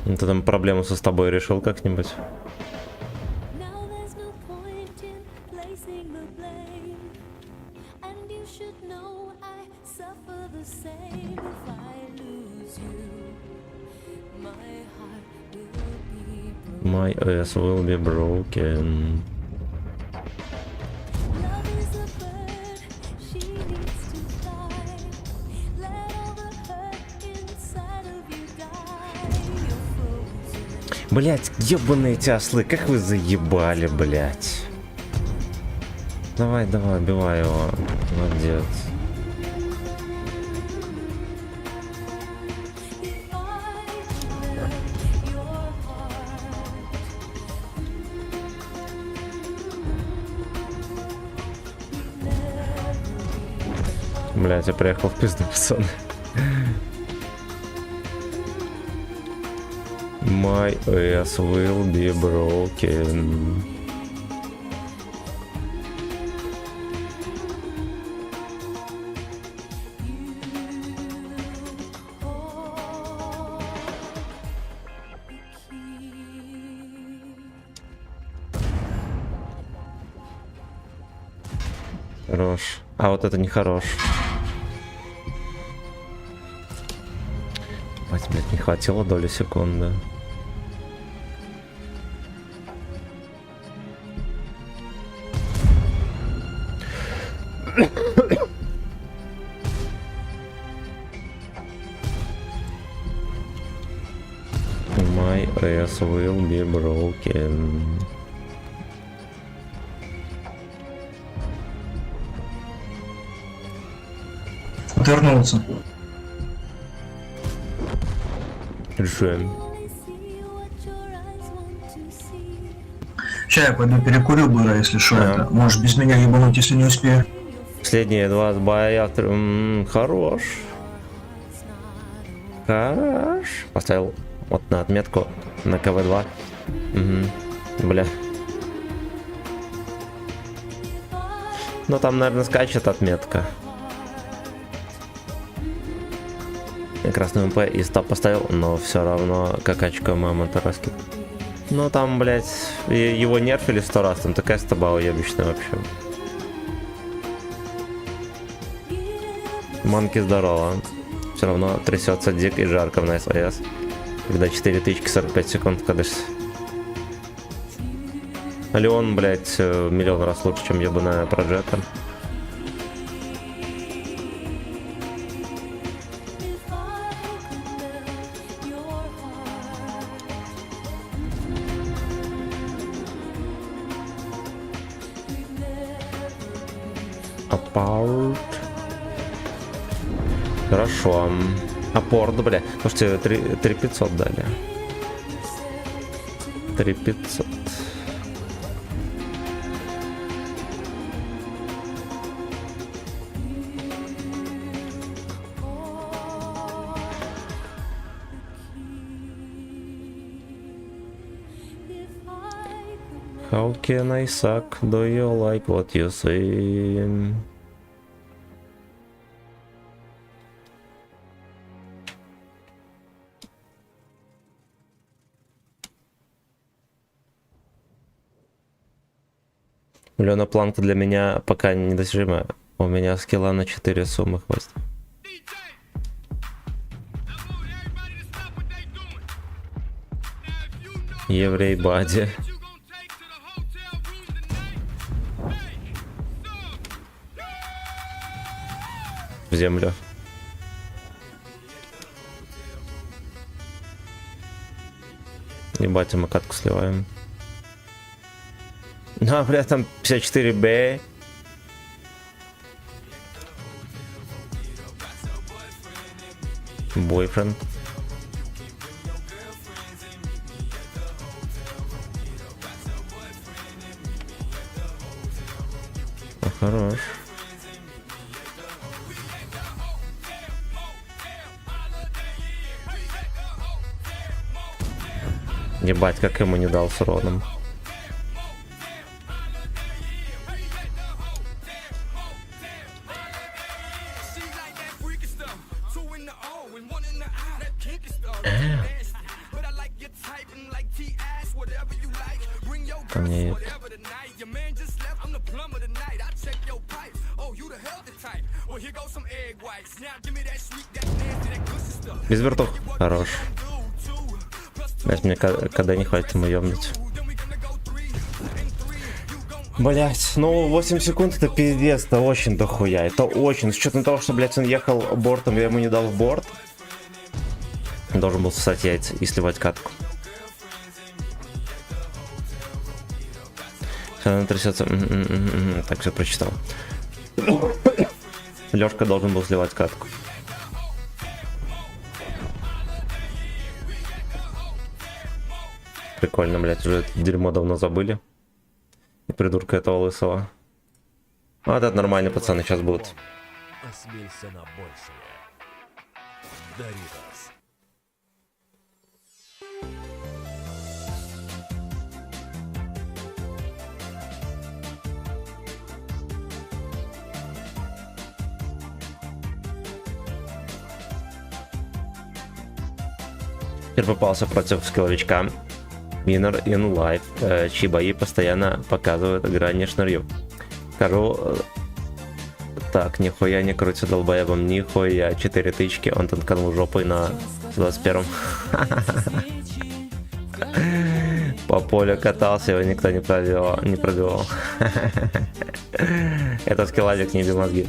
Ты там проблему с тобой решил как-нибудь? Now there's no point in placing the blame. And you should know I suffer the same. If I lose you, my heart will be broken. My ass will be broken. Love is a bird, she needs to fly. Let all the hurt inside of you die. You're frozen. Блять, ебаные эти ослы, как вы заебали, блять. Давай, давай, убивай его. Молодец. If I could melt your heart, Блять, я приехал в пизду, пацаны. My ass will be broken. Хорош. А вот это не хорош. Ебать, блядь, не хватило доли секунды. My ass will be broken. Отвернулся. Решаем. only see what your eyes want to see. Ща я пойду перекурю, Быра, если что Да. это. Можешь без меня ебануть, если не успею. Последние 2 боя. Хорош. Хорош. Поставил вот на отметку на КВ-2. Угу. Бля. Ну там, наверное, скачет отметка. Я красный МП и стоп поставил, но все равно какачка мама тараски. Ну там, блять, его нерфили 100 раз, там такая стаба уебищная вообще. Манки здорово. Все равно трясется дико и жарко на СВС. Когда 4 тычки 45 секунд кадышься. Леон, блять, миллион раз лучше, чем ебаная проджета. If I could melt your heart, we'd never be. Apart. Хорошо. Апорт, бля. Слушайте, 3500 дали. 3500. If I could How can I suck? Do you like what you see? Миллиона планка для меня пока недостижимая. У меня скилла на 4 суммы хватит. Еврей Бади. В землю. Ебать, мы катку сливаем. А, бля, там 54Б. Бойфренд. Хорош. Ебать, как ему не дал с уроном. Ко мне это. Без вертух. Хорош. Блять, мне когда не хватит ему ёбнуть. Блять, ну 8 секунд это пиздец, это очень дохуя, это очень. С учетом того, что, блять, он ехал бортом, я ему не дал в борт. Должен был сосать яйца и сливать катку. Она трясется. Так, все прочитал. Лёшка должен был сливать катку. Прикольно, блять, уже это дерьмо давно забыли. И придурка этого лысого. Вот это нормальные пацаны сейчас будут. Осмелься на большее. Доритос. Теперь попался против скилловичка Winner in Life, чьи бои постоянно показывают грани шнырью. Скажу так, нихуя не крутится долбоебом, нихуя, 4 тычки, он танканул жопой на 21-м. По полю катался, его никто не пробивал. Этот скилловик не бил мозги.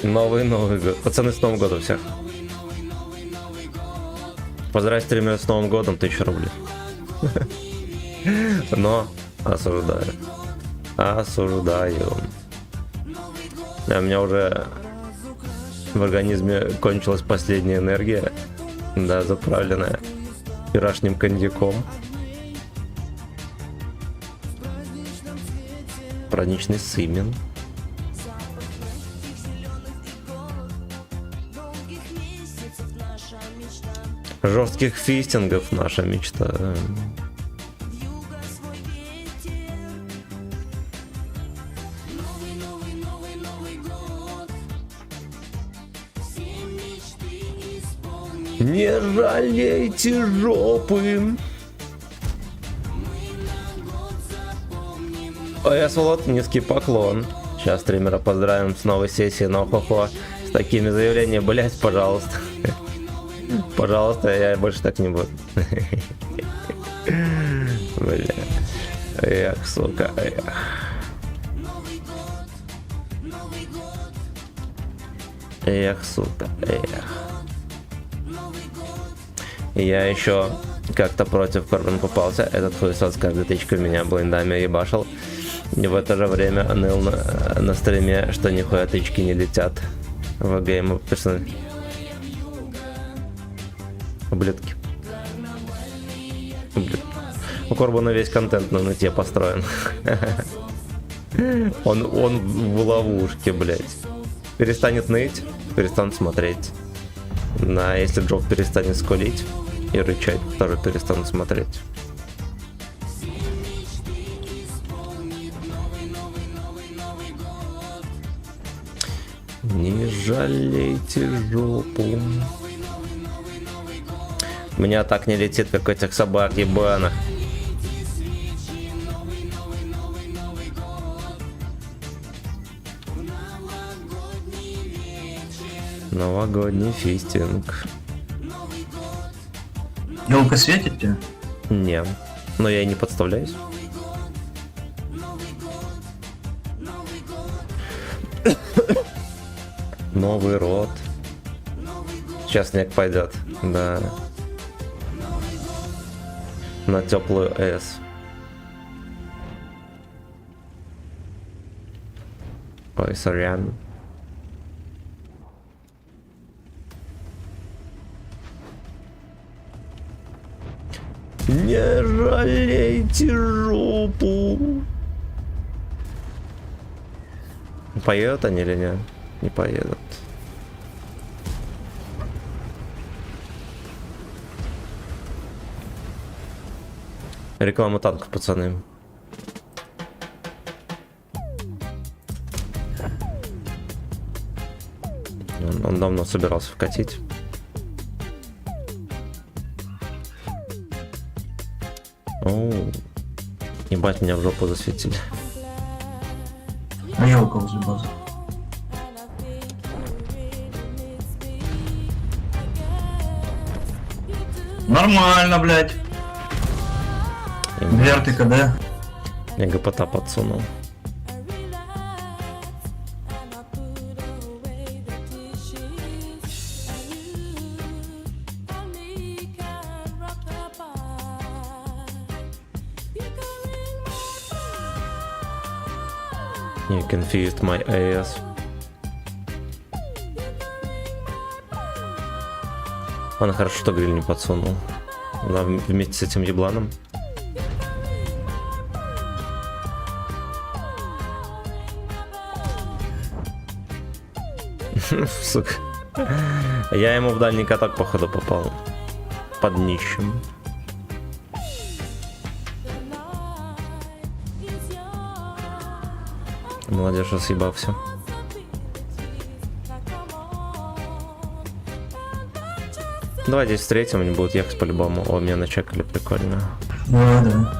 Новый год. Пацаны, с Новым годом всех. Поздравь стримера с Новым годом, 1000 рублей. Но осуждаю. Осуждаю. У меня уже в организме кончилась последняя энергия. Да, заправленная вчерашним коньяком. Праничный сымен. Жестких фистингов наша мечта. Не жалейте жопы. Ой, Асволот, низкий поклон. Сейчас стримера поздравим с новой сессией на Охохо. С такими заявлениями, блять, пожалуйста. Пожалуйста, я больше так не буду. Бля. Эх, сука, эх. Эх, сука, эх. Я еще как-то против Корбан попался. Этот хуесос каждой тычкой меня блиндами ебашил. И в это же время ныл на стриме, что нихуя тычки не летят в гейму персонально. Ублюдки. У Корбана весь контент на нете построен. Он в ловушке, блядь. Перестанет ныть, перестанет смотреть. Да, если Джоб перестанет скулить и рычать, тоже перестанут смотреть. Не жалейте жопу. У меня так не летит, как у этих собак ебаных. Новогодний фистинг. Елка светит тебе? Не, но я и не подставляюсь. Новый рот. Сейчас снег пойдет, да. На теплую С. Ой, сорян. Не жалейте жопу. Поедут они или нет? Не поедут. Реклама танков, пацаны. Он давно собирался вкатить. Оу. Ебать, меня в жопу засветили. А елка возле базы. Нормально, блядь. Дверь КД. Я ГПТ подсунул. You confused my ass. Ладно, хорошо, что гриль не подсунул. Да, вместе с этим ебланом. Сука. Я ему в дальний каток, походу, попал. Под днищем. Молодежь съебался. Давай здесь встретим, они будут ехать по-любому. О, меня начекали, прикольно. Да, да.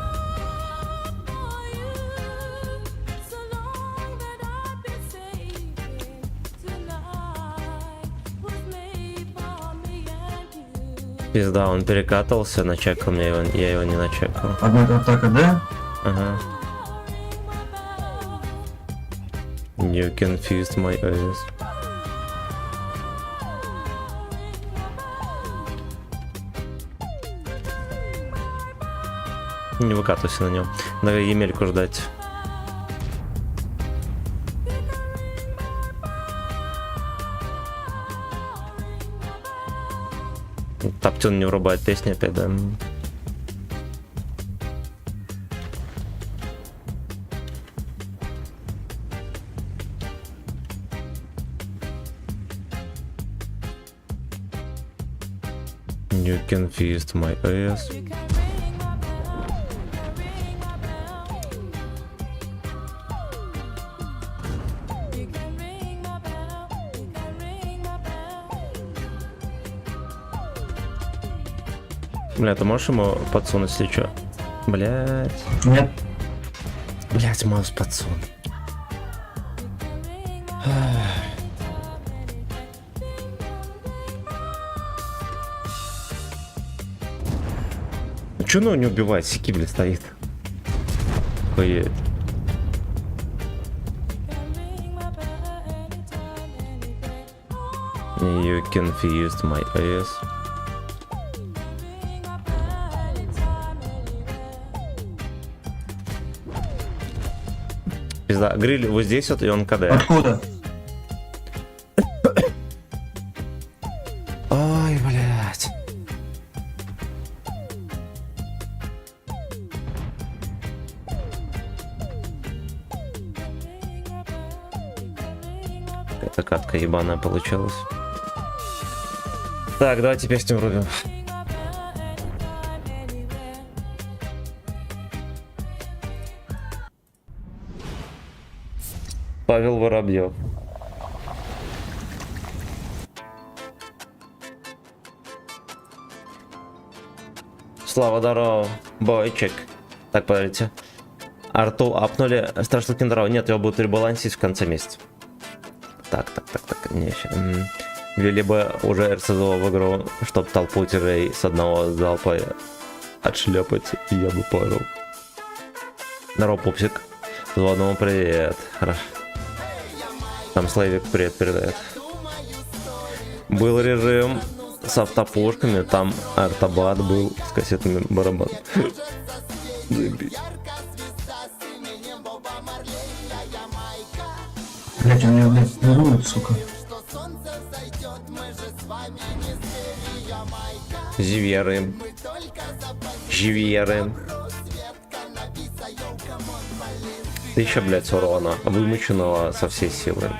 Пизда, он перекатывался, начекал меня, я его не начекал. Одна атака, да? Ага. You confused my eyes. Не выкатывайся на нем. Надо Емельку ждать. Топтюн не врубает песни опять, да? You confused my ass. Бля, ты можешь ему подсунуть, если чё? Блять. Нет. Блять, маус подсун. Чё ну не убивает? Сики, блядь, стоит. Охуеть. You confused my ass. Пизда, гриль вот здесь вот, и он КД. Откуда? Ой, блядь. Эта катка ебаная получилась. Так, давайте песню врубим. Павел Воробьев. Слава, здорово, бойчик. Так, подождите. Арту апнули, страшно киндеров. Нет, его будут ребалансить в конце месяца. Так. Не, ввели бы уже РСЗО в игру, чтоб толпу тиражей с одного залпа отшлепать, и я бы понял. Здорово, пупсик. Звонок, привет. Хорошо. Там Славик привет передает. Был режим с автопушками, там артобат был с кассетами барабанами. Заебись. Блять, он меня, блядь, ворует, сука. Живеры. Живеры. 1000, блядь, урона, вымученного со всей силы.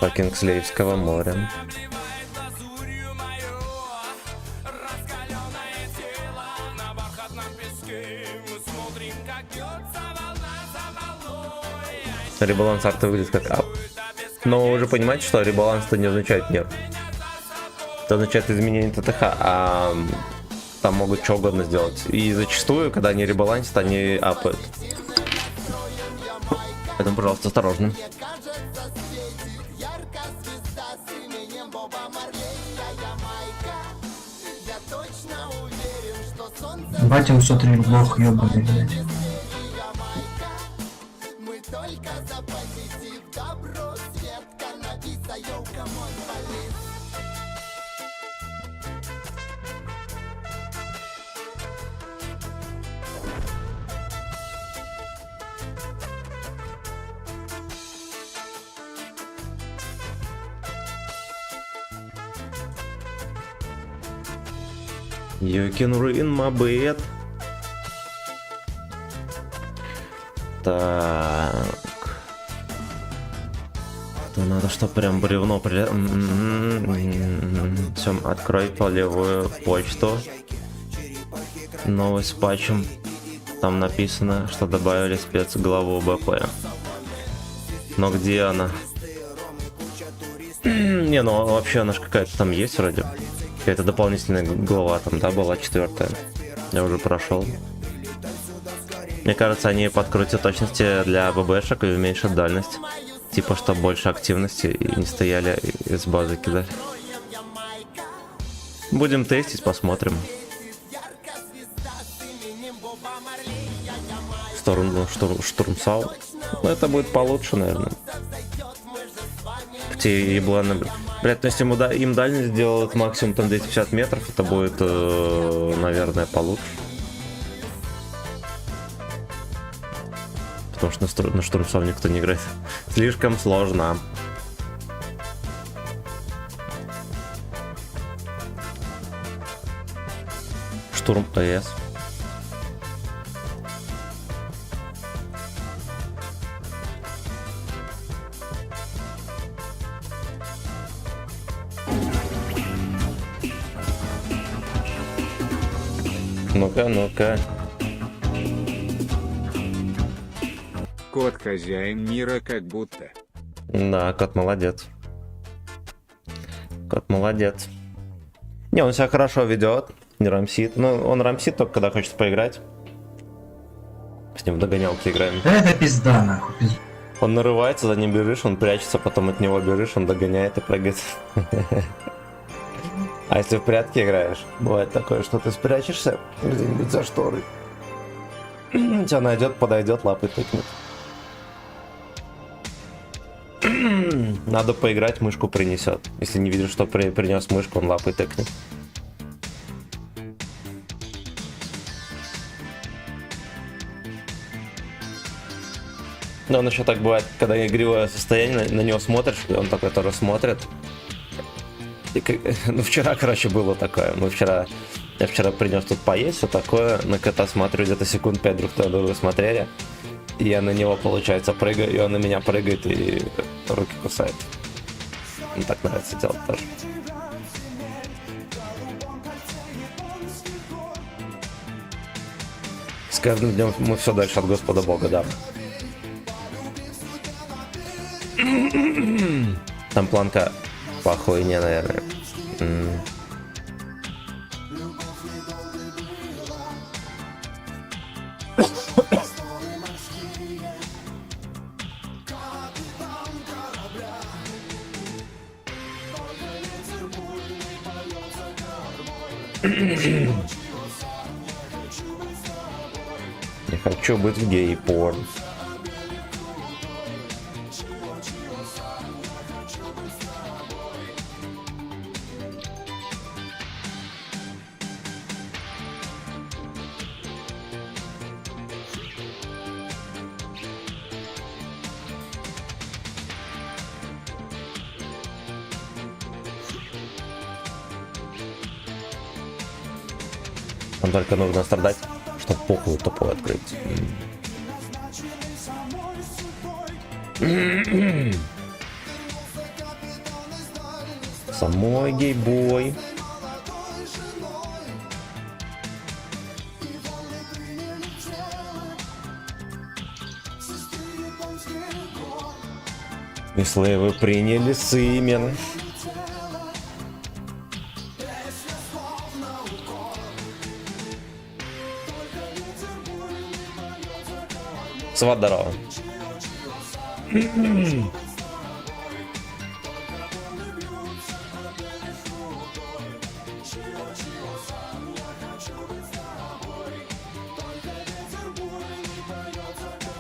По Кингслейвского моря. Ребаланс арты выглядит как ап. Но вы уже понимаете, что ребаланс-то не означает нет. Это означает изменение ТТХ, а там могут что угодно сделать. И зачастую, когда они ребалансят, они апают. Поэтому, пожалуйста, осторожно. Батя усмотрел бог, ёбаный, блядь. You can ruin my bed. Так. То надо, что прям бревно Всем, открой полевую почту. Новость с патчем. Там написано, что добавили спецглаву БП. Но где она? Не, ну вообще она же какая-то там есть вроде. Какая-то дополнительная глава там, да, была 4-я. Я уже прошел. Мне кажется, они подкрутят точности для ББшек и уменьшат дальность. Типа, что больше активности и не стояли из базы кидать. Будем тестить, посмотрим. Штурмсал. Ну, это будет получше, наверное. Те ебланы, блядь, ну если им дальность сделают максимум там 250 метров, это будет, наверное, получше. Потому что на штурмсов никто не играет. Слишком сложно. Штурм ПС. Ну-ка. Кот хозяин мира как будто. Да, кот молодец. Кот молодец. Не, он себя хорошо ведет, не рамсит. Ну, он рамсит только когда хочет поиграть. С ним в догонялки играем. Это пизда, нахуй, пизда. Он нарывается, за ним бежишь, он прячется, потом от него бежишь, он догоняет и прыгает. А если в прятки играешь, бывает такое, что ты спрячешься где-нибудь за шторой. Тебя найдет, подойдет, лапой тыкнет. Надо поиграть, мышку принесет. Если не видишь, что принес мышку, он лапой тыкнет. Но он еще так бывает, когда игривое состояние, на него смотришь, и он такой тоже смотрит. И, ну, вчера, короче, было такое. Я вчера принес тут поесть, все такое. На кота смотрю, где-то секунд 5 друг на друга смотрели. Я на него, получается, прыгаю, и он на меня прыгает и руки кусает. Мне так нравится делать тоже. С каждым днем мы все дальше от Господа Бога, да. Там планка по хуйне, наверное. Не хочу быть в гей-порн. Нам только нужно страдать, чтобы похуй тупой открыть. Самой гей-бой. Если вы приняли сымен. Сват, здорово.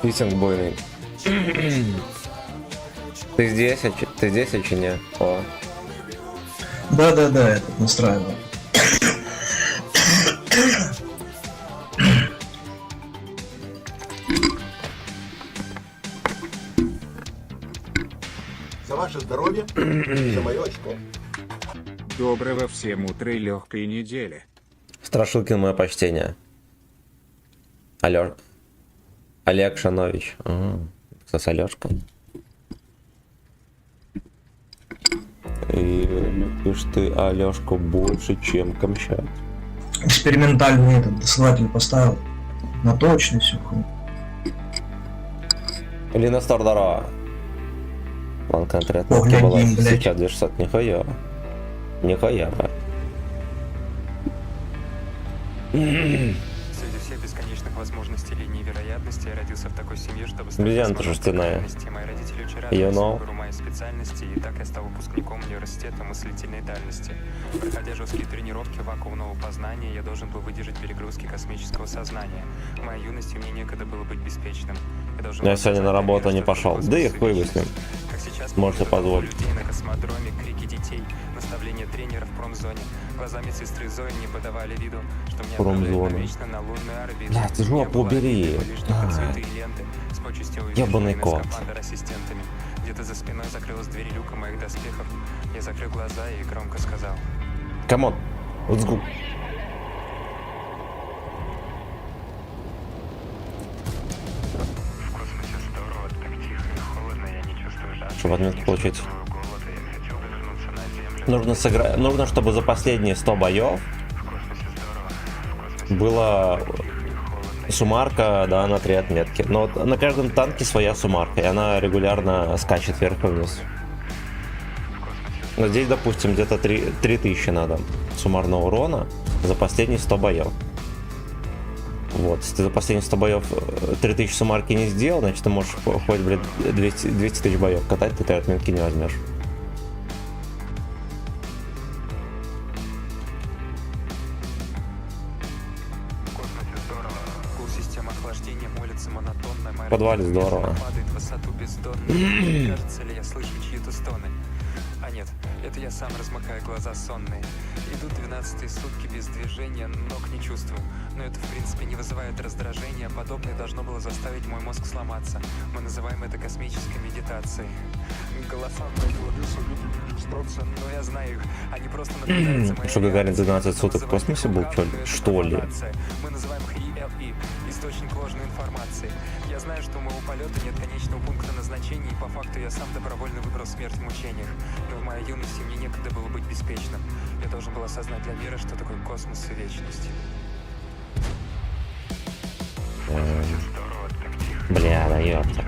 Писинг бойный. Ты здесь, ты здесь, или нет? О. Да, я тут настраиваю. За ваше здоровье и за мое очко. Доброго всем утра и легкой недели. Страшилкин, мое почтение. Олег Шанович. Кто с Алёшкой? И любишь ты Алёшку больше, чем Камчат. Экспериментальный этот досылатель поставил. На точно все. Лина Стор, здорово. План конкретно Поглядим, была блядь. сейчас 200. Нихуя. Нихуя. Среди всех бесконечных возможностей линий вероятности я родился в такой семье, чтобы Обезьяна-то шерстяная. Мои родители очень You рады know. выбору моей специальности, и так я стал выпускником университета мыслительной дальности. Проходя жесткие тренировки вакуумного познания, я должен был выдержать перегрузки космического сознания. В моей юности мне некогда было быть беспечным. Я должен Я был сегодня на создать работу мир, не чтобы пошел. был Да и космос хуй бы с ним. как сейчас Можете помню толпу позволить. людей на космодроме, крики детей, наставления тренеров в промзоне. Глаза медсестры Зои не подавали виду, что мне Промзона. отправляют навечно на лунную орбиту. Блядь, Я жопу была убери. лишь только цветы и ленты с почестью Ёбаный увешанными кот. скафандр-ассистентами. Где-то за спиной закрылась дверь люка моих доспехов. Я закрыл глаза и громко сказал: Come on. Let's go. в космосе здорово, так тихо и холодно, я не чувствую жажды. Чтобы отметку не получить. чувствую голода, я хотел вернуться на Землю. Нужно сыграть. Нужно, чтобы за последние 100 боев В космосе здорово, в космосе была тихо и холодно. суммарка, да, на 3 отметки. Но вот на каждом танке своя суммарка, и она регулярно скачет вверх и вниз. Но здесь, допустим, где-то 3000 надо суммарного урона за последние 100 боев. Вот, если ты за последние 100 боев 3000 суммарки не сделал, значит ты можешь хоть, блядь, 200 тысяч боев катать, ты 3 отметки не возьмешь. В космосе здорово. Гул системы охлаждения молится монотонно. Моя В подвале радиация здорово. падает в высоту бездонную. Кажется ли, я слышу чьи-то стоны? А нет, это я сам размыкаю глаза сонные. Идут 12-е сутки без движения, ног не чувствую. Но это в принципе не вызывает раздражения. Подобное должно было заставить мой мозг сломаться. Мы называем это космической медитацией. Голоса в моей голове советуют иллюстрация, но я знаю их. Они просто наблюдают за моей Что Гагарин реакцией. 12 суток в космосе был, что ли? Мы называем их и источник ложной информации. Я знаю, что у моего полета нет конечного пункта назначения, и по факту я сам добровольно выбрал смерть в мучениях. Но в моей юности мне некогда было быть беспечным. Я должен был осознать для мира, что такое космос и вечность. Бля, да ёпта.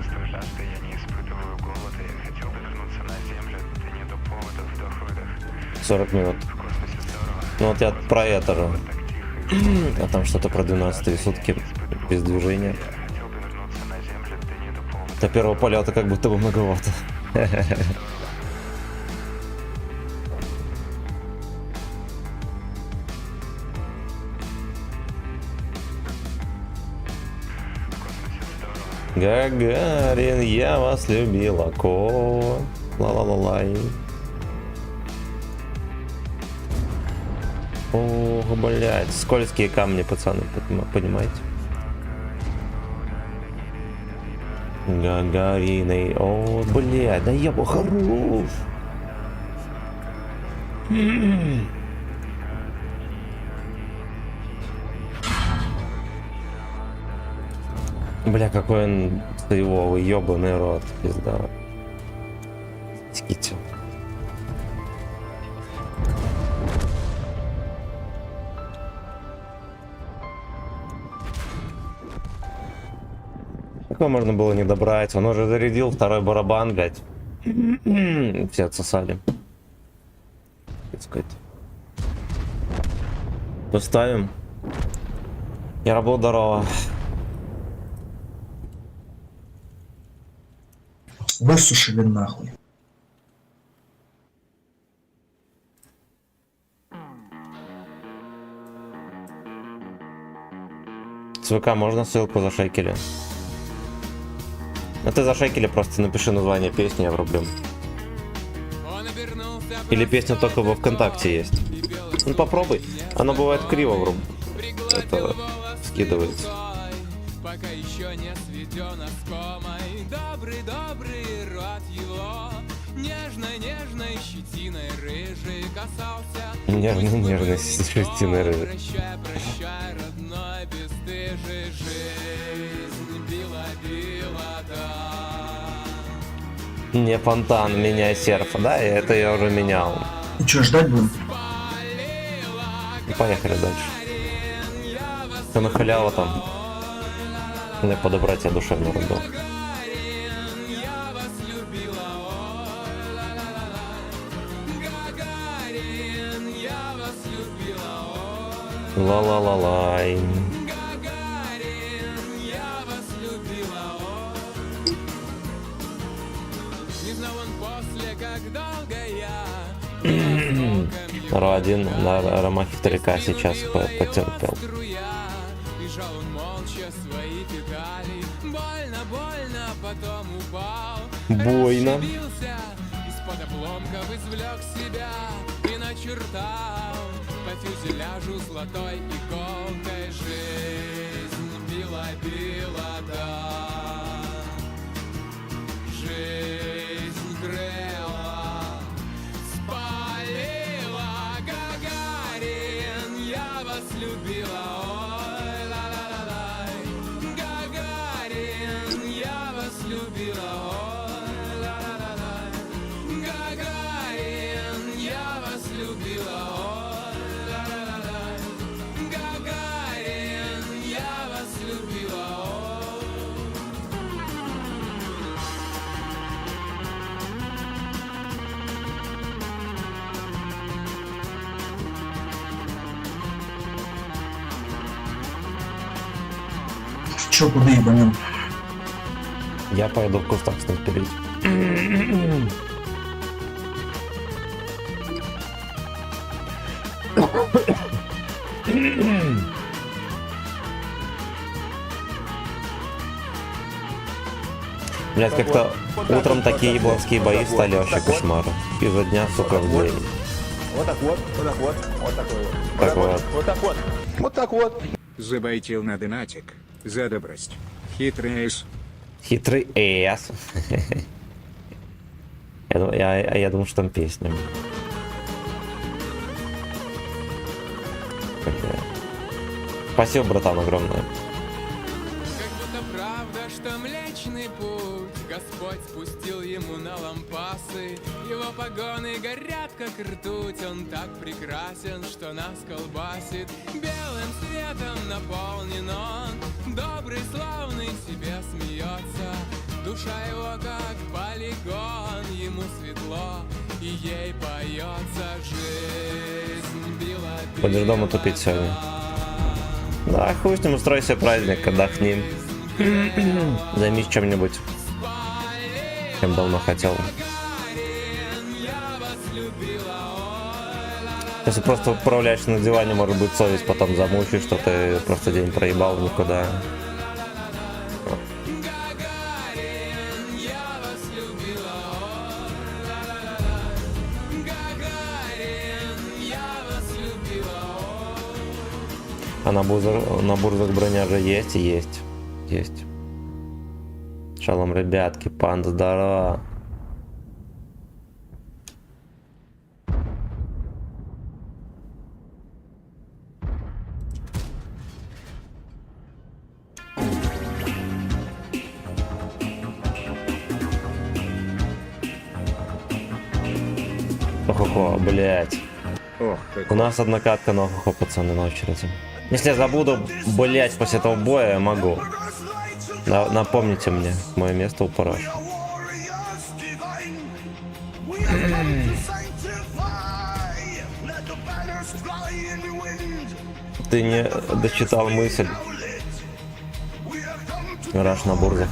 40 минут. Ну вот я про это же. А там что-то про 12 сутки без движения. До первого полета как будто бы многовато. Гагарин, я вас любила, ла-ла-ла-лай. Ох, блядь, скользкие камни, пацаны, понимаете? Гагариной, о, блядь, да ебу, хорош. Бля, какой он его ебаный рот, пизда. Скитил. Какого можно было не добрать? Он уже зарядил второй барабан, блядь. Все отсосали. Так сказать. Поставим. Я работал здорово. Высушили нахуй. С ВК можно ссылку за шекели? А ты за шекели просто напиши название песни, я врублю. Или песня только во ВКонтакте есть. Ну попробуй. Она бывает криво вруб. Это скидывается. Пока еще не сведен оскомой, добрый рот его нежной щетиной рыжий касался. Нежной щетиной рыжий. Прощай, родной, бесстыжий, жизнь била, да. Не фонтан, меняй серфа, да? Это я уже менял. И что, ждать будем? И поехали дальше. Что на халяву там? Мне подобрать я душевную руку. Ла-ла-ла-лай. Ро-1 на Ромахе 3К сейчас потерпел. Больно. Из-под обломков извлек себя и начертал по фюзеляжу золотой иголкой жизнь била, да. Жизнь грела, спалила. Гагарин, я вас любила, ой, ла-ла-ла-лай. Гагарин, я вас любила, ой, ла-ла-ла-лай. Гагарин, я вас любила, ой, ла-ла-ла-лай. Гагарин, я вас любила, ой. Чё, куда ебанем? Я пойду в кустах снайперить. Блять, как-то утром такие ебловские бои стали вообще кошмары. Изо дня, сука, в день. Вот так вот, вот так вот, вот такой вот. Так вот. Вот так вот. Вот так вот. Забайтил на донатик. За добрость. Хитрый эйс. Хитрый эс. Я думал, что там песня. Бля. Спасибо, братан, огромное. Млечный путь Господь спустил ему на лампасы. Его погоны горят, как ртуть. Он так прекрасен, что нас колбасит. Белым светом наполнен он, добрый, славный, себе смеется. Душа его как полигон, ему светло, и ей поется жизнь. Била Будешь дома тупить сегодня. Да, хуй с ним, устрой себе праздник, отдохни. Займись чем-нибудь, чем давно хотел. Если просто управляешься на диване, может быть, совесть потом замучишь, что ты просто день проебал в никуда. А на бурзах броня же есть и есть. Есть. Шалом, ребятки, панда, здорово. Охо-хо, блять. Ох, как У нас одна катка на охо, пацаны, на очереди. Если я забуду, блять, после этого боя, я могу. Напомните мне, мое место у параш. Ты не дочитал мысль. Раш на бурзах.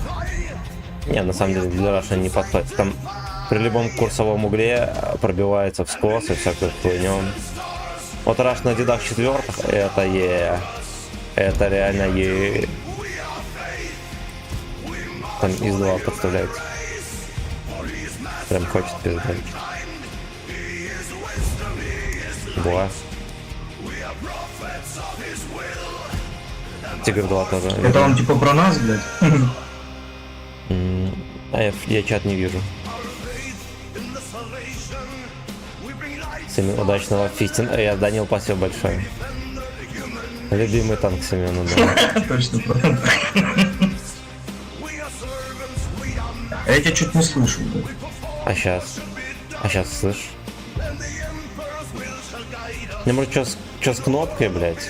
Не, на самом деле для Раша не подходит. Там при любом курсовом угле пробивается в скос и всякую хуйню. Вот Раш на дедах четвертых, это это реально Там из 2 подставляется. Прям хочет пиздать. Буа. Тигр 2 тоже. Это он типа про нас, блядь? А я чат не вижу. Семен, удачного фистин. Я Данил, спасибо большое. Любимый танк Семена, да. Точно, правда. Я тебя чуть не слышу, блядь. А сейчас слышь. Не может что с кнопкой, блядь?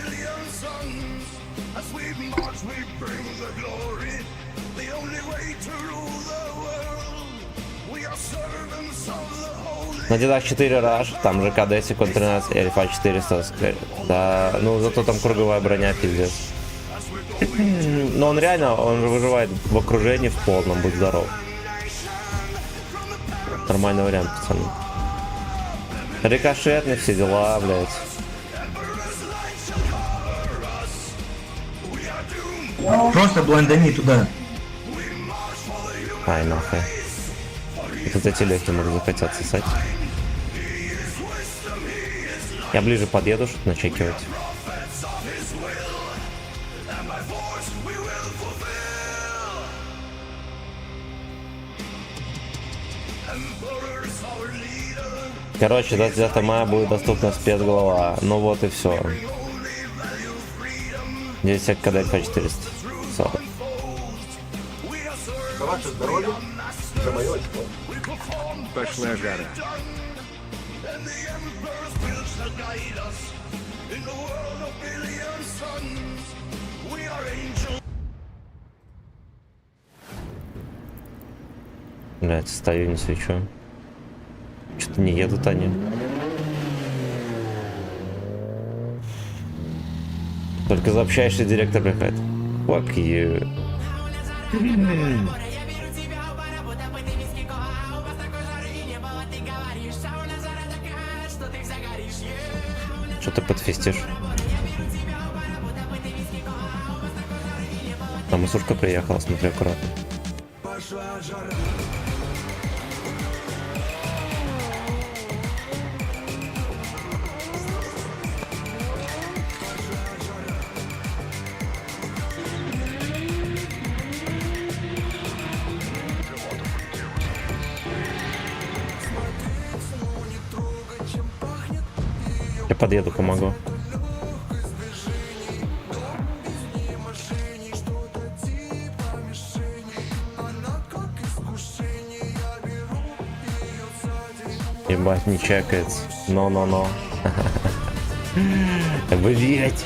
На дедах 4 раш, там же КД секунд 13, Альфа 400, да, ну зато там круговая броня, пиздец. Но он реально, он же выживает в окружении в полном, будь здоров. Нормальный вариант, пацаны. Рикошетный, все дела, блядь. Просто блондани туда. Ай, нахуй. Вот эти легкие могут захотят сосать. Я ближе подъеду, чтобы начекивать. Короче, до 9 мая будет доступна спецглава. Ну вот и все. Здесь всех КД по 400. Все. За ваше здоровье, за мое очко. пошла жара. Блять, стою, не свечу. Что-то не едут они. Только заобщаешься, директор приходит. Fuck you. Что ты подфистишь? Там Исушка приехала, смотри аккуратно. Я подъеду, помогу. Ебать, не чекается. Но. Блять.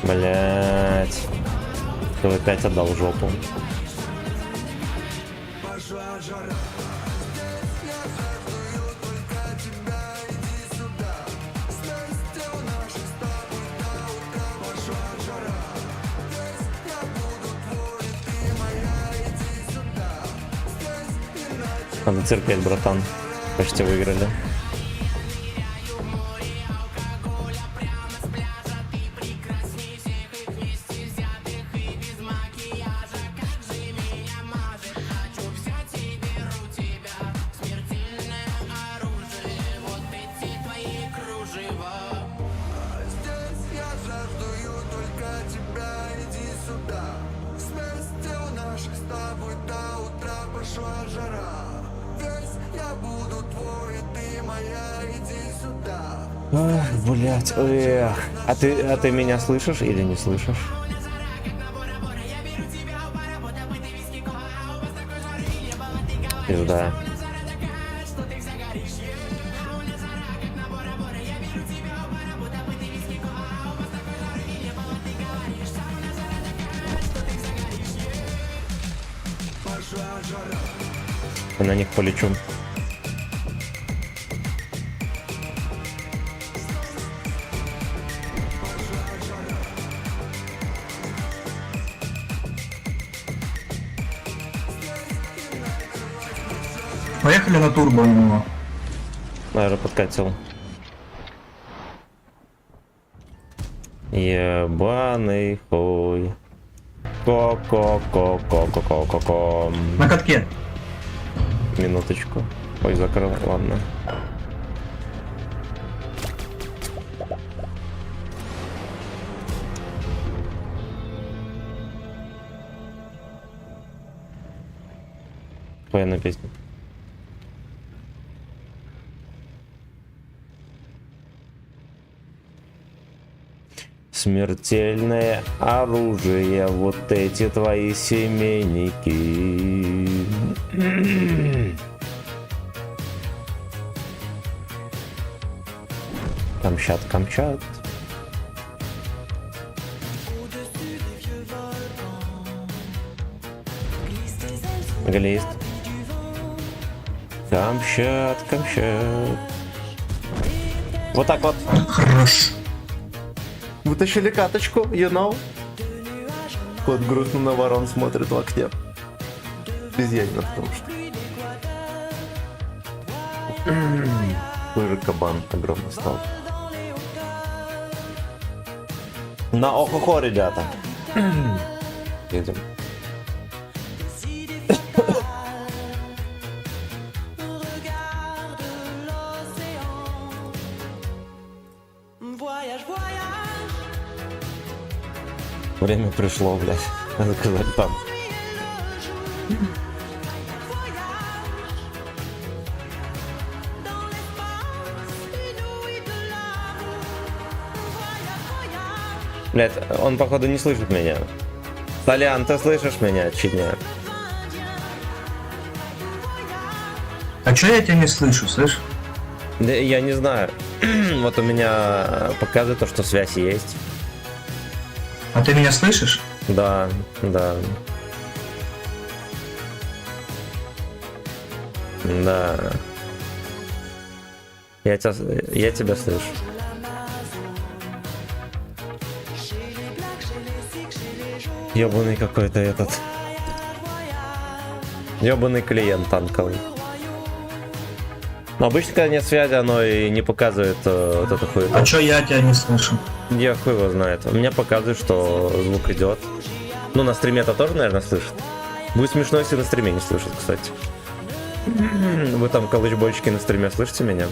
Блять. Кто опять отдал жопу. Надо терпеть, братан. Почти выиграли. Ах, блять, эх. А ты меня слышишь или не слышишь? Пизда. Я на них полечу. Поехали на турбо у него. Наверное, подкатил. Ебаный хуй. Ко-ко-ко-ко-ко-ко-ко. На катке. Минуточку. Ой, закрыл, ладно. Военная песня. Смертельное оружие, вот эти твои семейники. Камчат. Глист. Камчат. Вот так вот. Хорош. Вытащили каточку, you know? Кот грустно на ворон смотрит в окне. Безъядно, потому что. Какой же кабан огромный стал. На охо-хо, ребята. Едем. Время пришло, блядь. Надо сказать там. Блядь, он походу не слышит меня. Толян, ты слышишь меня, читня? А чё я тебя не слышу, слышь? Да я не знаю. Вот у меня показывает то, что связь есть. А ты меня слышишь? Да. Да. Я тебя слышу. Ёбаный какой-то этот. Ёбаный клиент танковый. Но обычно, когда нет связи, оно и не показывает вот эту хуету. А чё я тебя не слышу? Я хуй его знает. У меня показывает, что звук идет. Ну, на стриме это тоже, наверное, слышит. Будет смешно, если на стриме не слышит, кстати. Вы там, калычбойчики, на стриме слышите меня?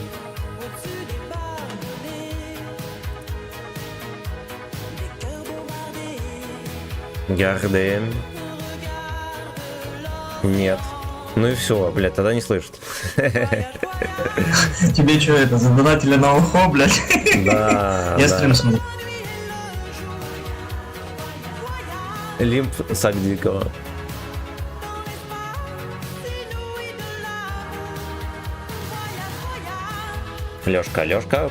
Гардем. Нет. Ну и все, блядь, тогда не слышит. Тебе что это, задонатили на ухо, блядь? Да. Я стрим смотрю. Лимп Сагдикова. Лёшка.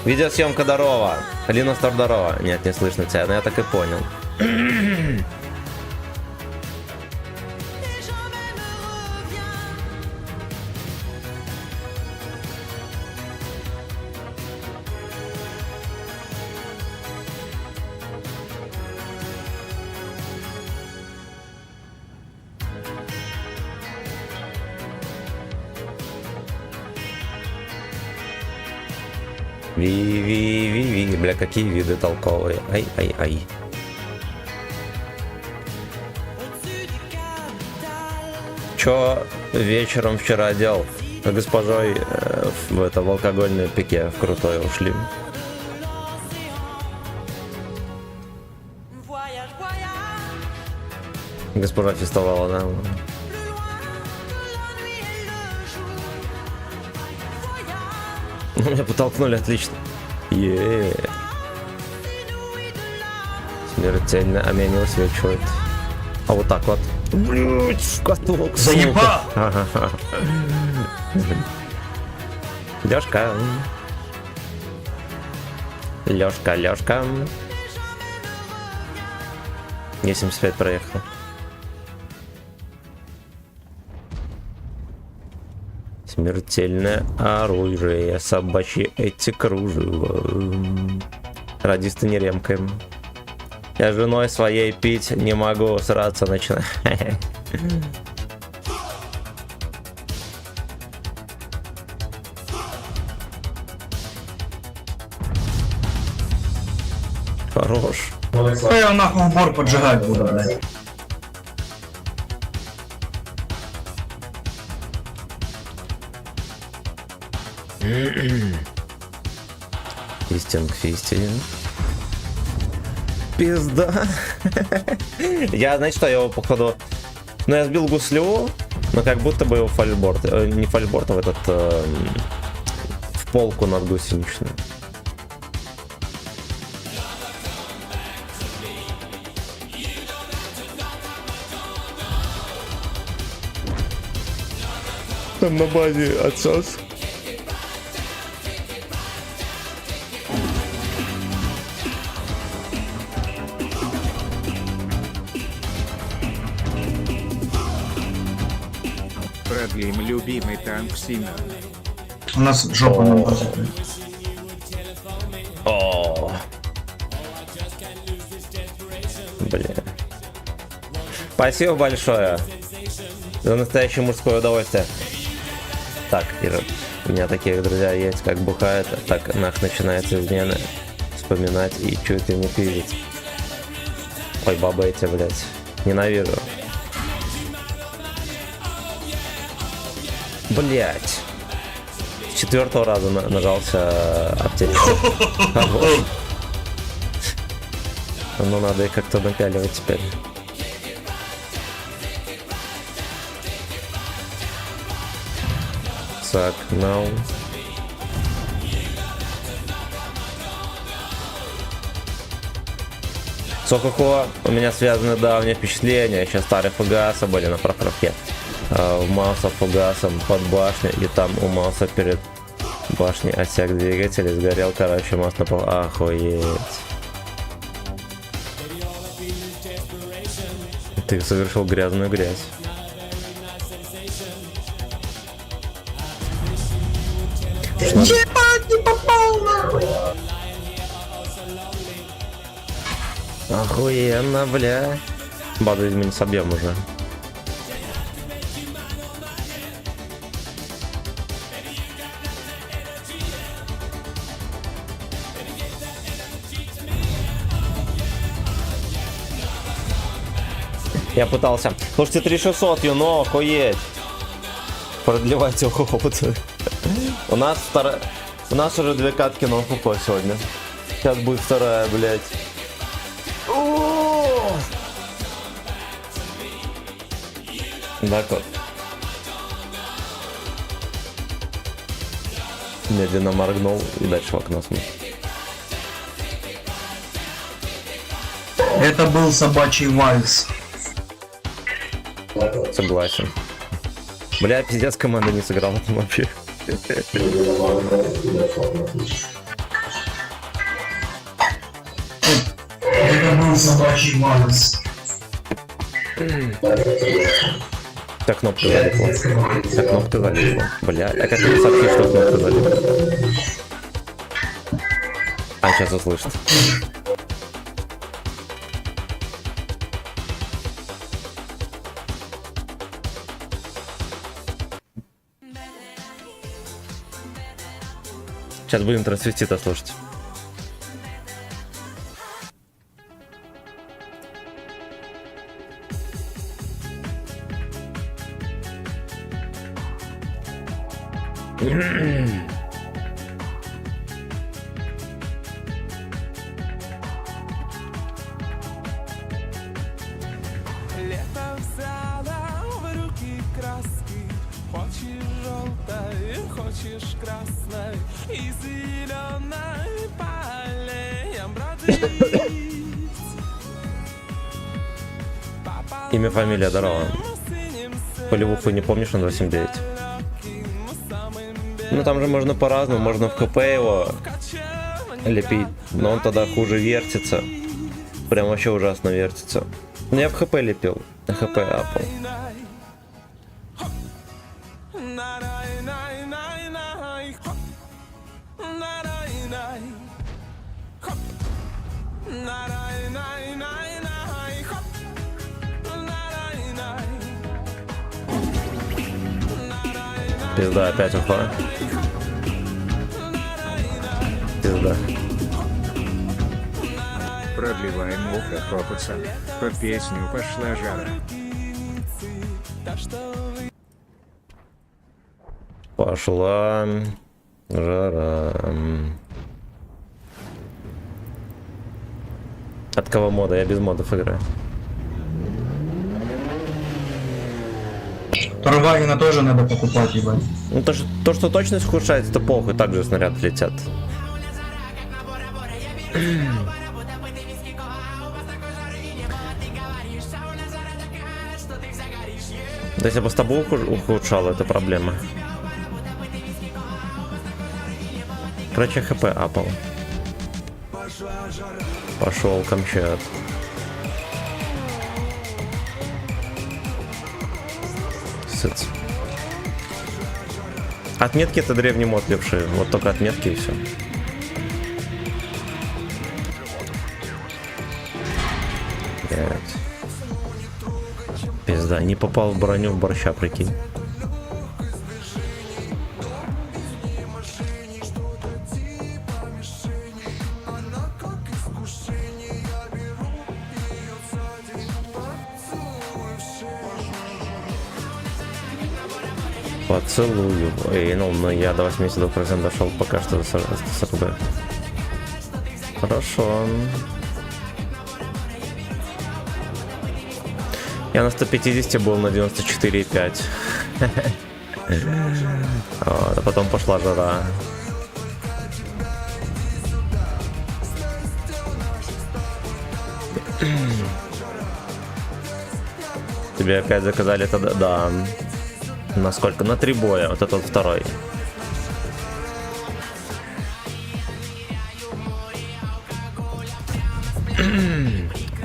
Видеосъемка здорова. Алина Стор здорова. Нет, не слышно тебя, но я так и понял. Ви, бля, какие виды толковые. Ай. Чё вечером вчера делал? С госпожой в это в алкогольное пике в крутое ушли. Госпожа фестовала, да? Меня потолкнули, отлично. Смертельно, а меня не высвечивает. А вот так вот. Блять, в каток. Заебал! Лёшка. Лёшка. Я 75 проехал. Смертельное оружие, собачьи эти кружева. Радисты не ремкаем. Я с женой своей пить не могу, сраться начинаю. Хорош. Я его нахуй в бор поджигать буду, блядь. Фистинг. Пизда. Я, знаете что, я его походу... Ну, я сбил гуслю, но как будто бы его фальборд. Не фальборд, а в этот... в полку над гусеничную. Там на базе отсос. Продлим любимый танк Сина. У нас жопа на базе. О, бля. Спасибо большое за настоящее мужское удовольствие. Так, Ира, у меня такие друзья есть, как бухает, так нах начинается измена. Вспоминать и чуть и не пиздить. Ой, баба эти, блядь, ненавижу. Блять. С 4-го раза нажался аптечку. Ну надо их как-то напяливать теперь. Так, now. Сокохо, у меня связаны давние впечатления, еще старые фугасы были на прокровке. В Мауса фугасом под башней, и там у Мауса перед башней отсек двигателя, сгорел, короче, мост на пол. Охуеть. Ты совершил грязную грязь. Ебать, не попал нахуй! Охуенно, бля. Баду измени собьем уже. Я пытался. Слушайте, 3600, юно, охуеть. Продлевайте опыт. У нас вторая... У нас уже 2 катки на охуко сегодня. Сейчас будет вторая, блядь. Так вот. Медленно моргнул и дальше в окно смотрит. Это был собачий вальс. Согласен. Бля, пиздец, команда не сыграла там вообще. Это был собачий вальс. Так кнопка залипла. Так кнопка залипла. Бля, а как ты сообщишь, что кнопка залипла? А, сейчас услышит. Сейчас будем трансвестита слушать. Лето взяло в руки краски. Хочешь желтой, хочешь красной и зеленой по аллеям бродить. Имя, фамилия, здорово. Полевуху не помнишь на 279? Ну там же можно по-разному, можно в ХП его лепить, но он тогда хуже вертится. Прям вообще ужасно вертится. Ну я в ХП лепил, на ХП апал. Пизда, опять уфа. Пизда. Продлеваем ухо хлопаться. Под песню пошла жара. Пошла жара. От кого мода? Я без модов играю. Турвагина тоже надо покупать, ебать. Ну то, что точность ухудшается, то похуй, так же снаряды летят. Да если бы с тобой ухудшало, это проблема. Короче, ХП апал. Пошел Камчат. Сыц. Отметки это древний мод левший. Вот только отметки и все. Пизда, не попал в броню в борща, прикинь. Поцелую. Эй, ну я до 82% дошел, пока что с РБ. Хорошо. Я на 150 был на 94,5. Вот, а потом пошла жара. Тебе опять заказали это? Да. На сколько? На 3 боя. Вот этот второй.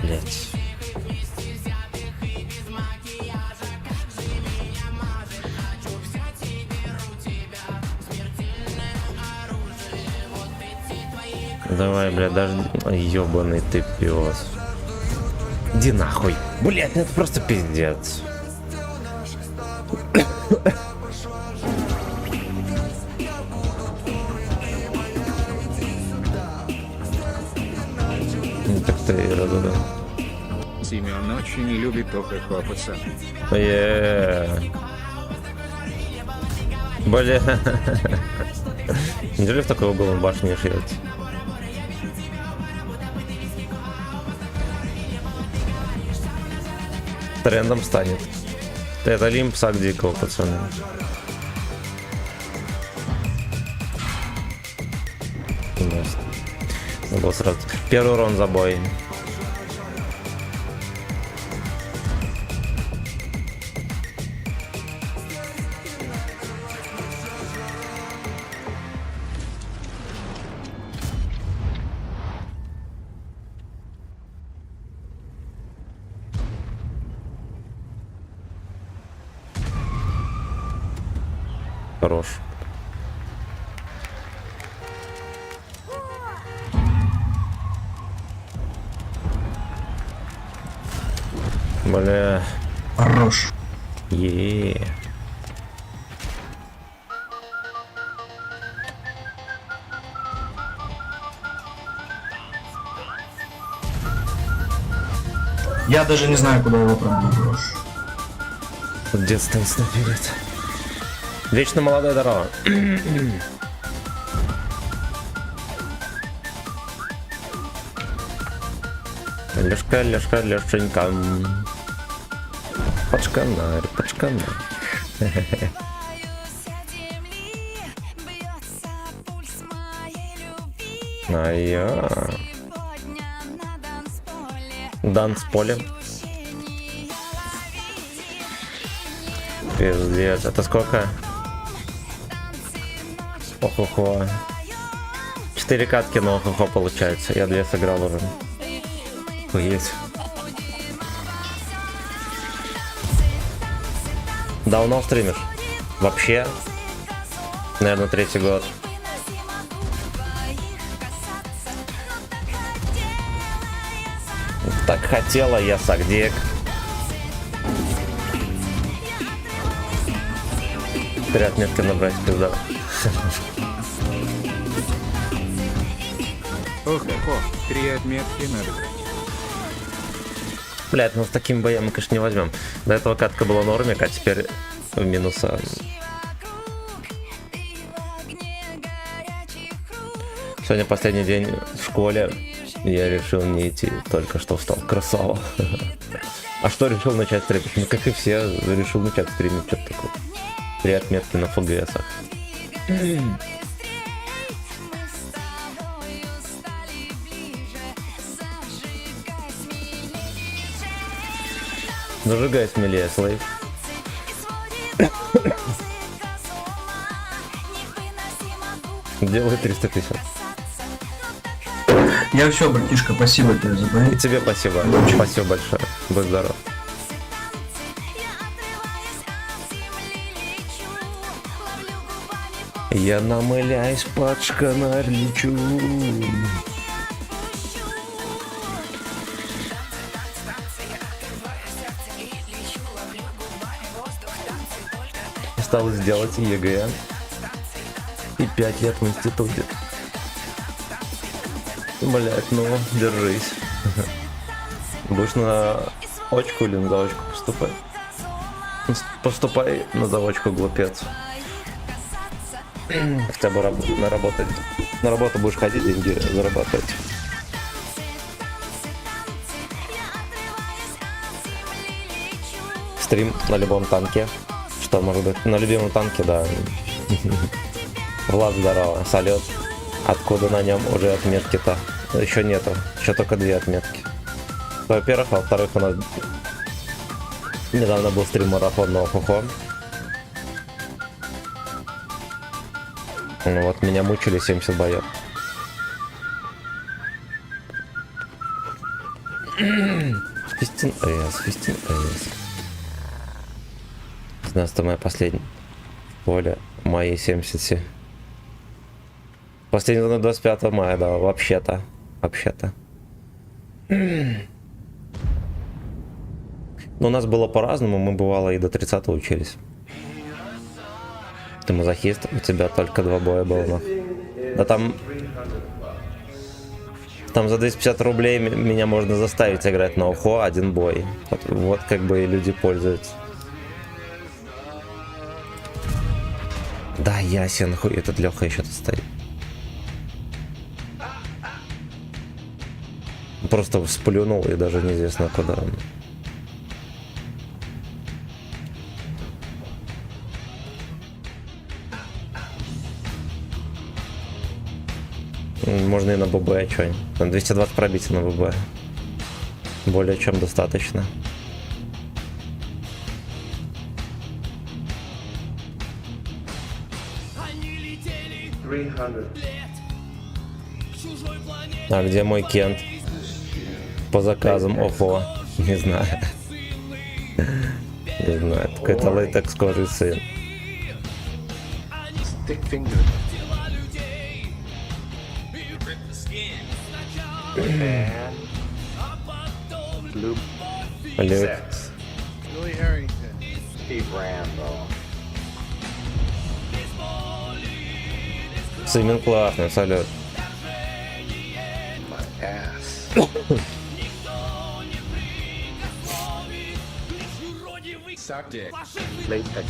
Блять. Давай, блядь, даже... Ёбаный ты пёс. Иди нахуй. Блядь, ну это просто пиздец. Так ты разуда. Семен очень любит только хлопаться. Бля. Неужели в такой угол он башни шьет? Трендом станет. Это лимп сак дикого, пацаны. Надо было сразу. Первый урон за бой. хорош. Бля. Хорош. Е. Я даже не знаю, куда его пробить. Детство наперед. Вечно молодая дорога. Лёшка, Лёшка, Лёшенька. Почканарь, почканарь. А я... Данс-поле. Пиздец, это сколько? Охо-хо. 4 катки на охо-хо получается. Я 2 сыграл уже. Охуеть. Давно стримишь? Вообще? Наверное, 3-й год. Так хотела я, Сагдик. 3 отметки набрать, пизда. Ох, ох, 3 отметки надо брать. Блядь, ну с такими боями мы, конечно, не возьмем. До этого катка была нормик, а теперь в минуса. Сегодня последний день в школе. Я решил не идти, только что встал. Красава. А что решил начать стримить? Ну, как и все, решил начать стримить. Что-то такое. 3 отметки на ФГСах. Зажигай смелее, Слейв. Делай 350. Я все, братишка, спасибо тебе за бой. И тебе спасибо. Спасибо большое. Будь здоров. Я намыляюсь, под шканарь лечу. Осталось сделать ЕГЭ и 5 лет в институте. Блять, ну, держись. Будешь на очку или на заочку поступать? Поступай на заочку, глупец. Хотя бы наработать. На работу будешь ходить, деньги зарабатывать. Стрим на любом танке. Что может быть? На любимом танке, да. Влад, здорово. Салют. Откуда на нем уже отметки-то? Еще нету. Еще только 2 отметки. Во-первых, а во-вторых, у нас недавно был стрим марафон на охо-хо. Ну вот, меня мучили 70 боев. Фистин АЭС, Фистин АЭС. 15 мая последний. Поле моей 70. Последний на 25 мая, да, вообще-то. Вообще-то. Но у нас было по-разному, мы бывало и до 30-го учились. Ты мазохист, у тебя только 2 боя было, но... Да там за 250 рублей меня можно заставить играть на охо 1 бой. Вот как бы и люди пользуются. Да, ясен, хуй, этот Леха еще тут стоит. Просто сплюнул и даже неизвестно куда он. Можно и на ББ что-нибудь. На 220 пробить на ББ. Более чем достаточно. А где мой Кент? По заказам охо. Не знаю. Не знаю. Какой-то лейтекс кожи сын. Stick finger. And Luke. Люк. Billy Harrington. Steve Rambo. Симин классный, салют. My ass. Suck dick. Latex.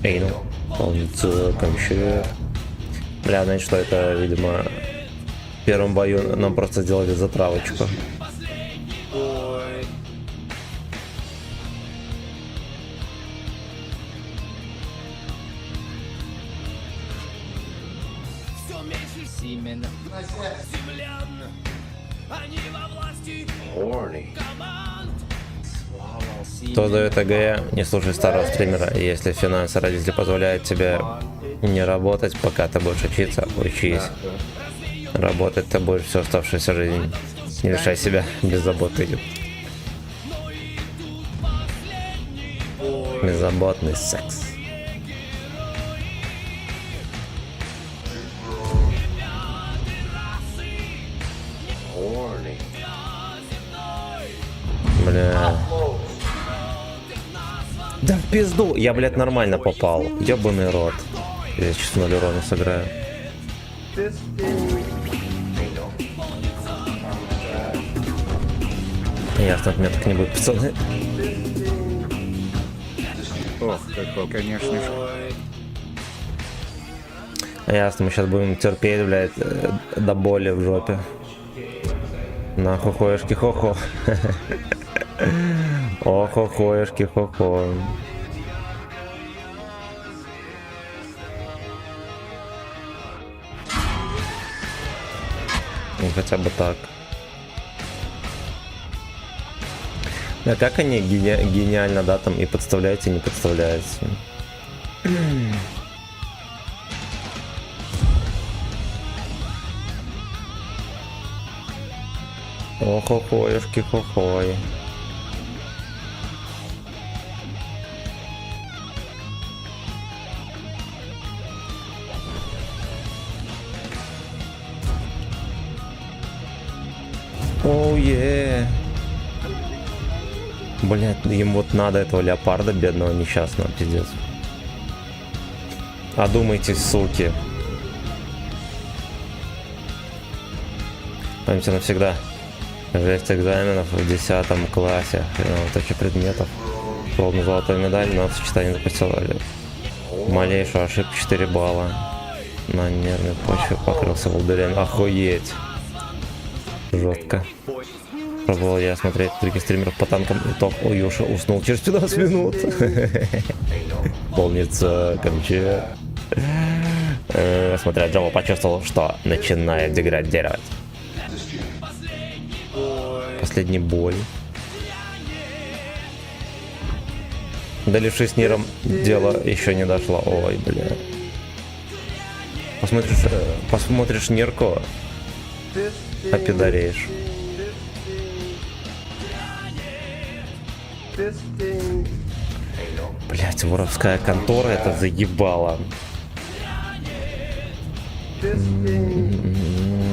Эй, ну, полнится кончает. Бля, знаете что, это, видимо, в первом бою нам просто сделали затравочку. Horny. Кто дает АГ, не слушай старого стримера. Если финансы родители позволяют тебе не работать, пока ты будешь учиться, учись. Работать ты будешь всю оставшуюся жизнь. Не лишай себя беззаботы. Беззаботный секс. Horny. Бля. Да в пизду! Я, блядь, нормально попал. Ёбаный рот. Я сейчас 0 урона сыграю. Ясно, от меня так не будет, пацаны. Ох, какой, конечно же. Ясно, мы сейчас будем терпеть, блядь, до боли в жопе. На хохоешки хохо. О, хохоешки хохо. Ну, хотя бы так. А как они гениально, да, там и подставляются, и не подставляются. О, хохоешки хохой. Оу, е. Блять, им вот надо этого леопарда бедного несчастного, пиздец. Одумайтесь, суки. Помните навсегда. Жесть экзаменов в 10 классе. Таких предметов. Ровно золотой медаль, но в сочетании допустили малейшую ошибку 4 балла. На нервной почве покрылся волдырями. Охуеть. Жестко. Пробовал я смотреть трики стримеров по танкам. Итог, ой, Юша уснул через 15 минут. Полнится конче. Смотря Джома почувствовал, что начинает деградировать. Последний бой. До левши с Ниром дело еще не дошло. Ой, бля. Посмотришь Нирку, опидареешь. Блять, воровская контора, это заебало.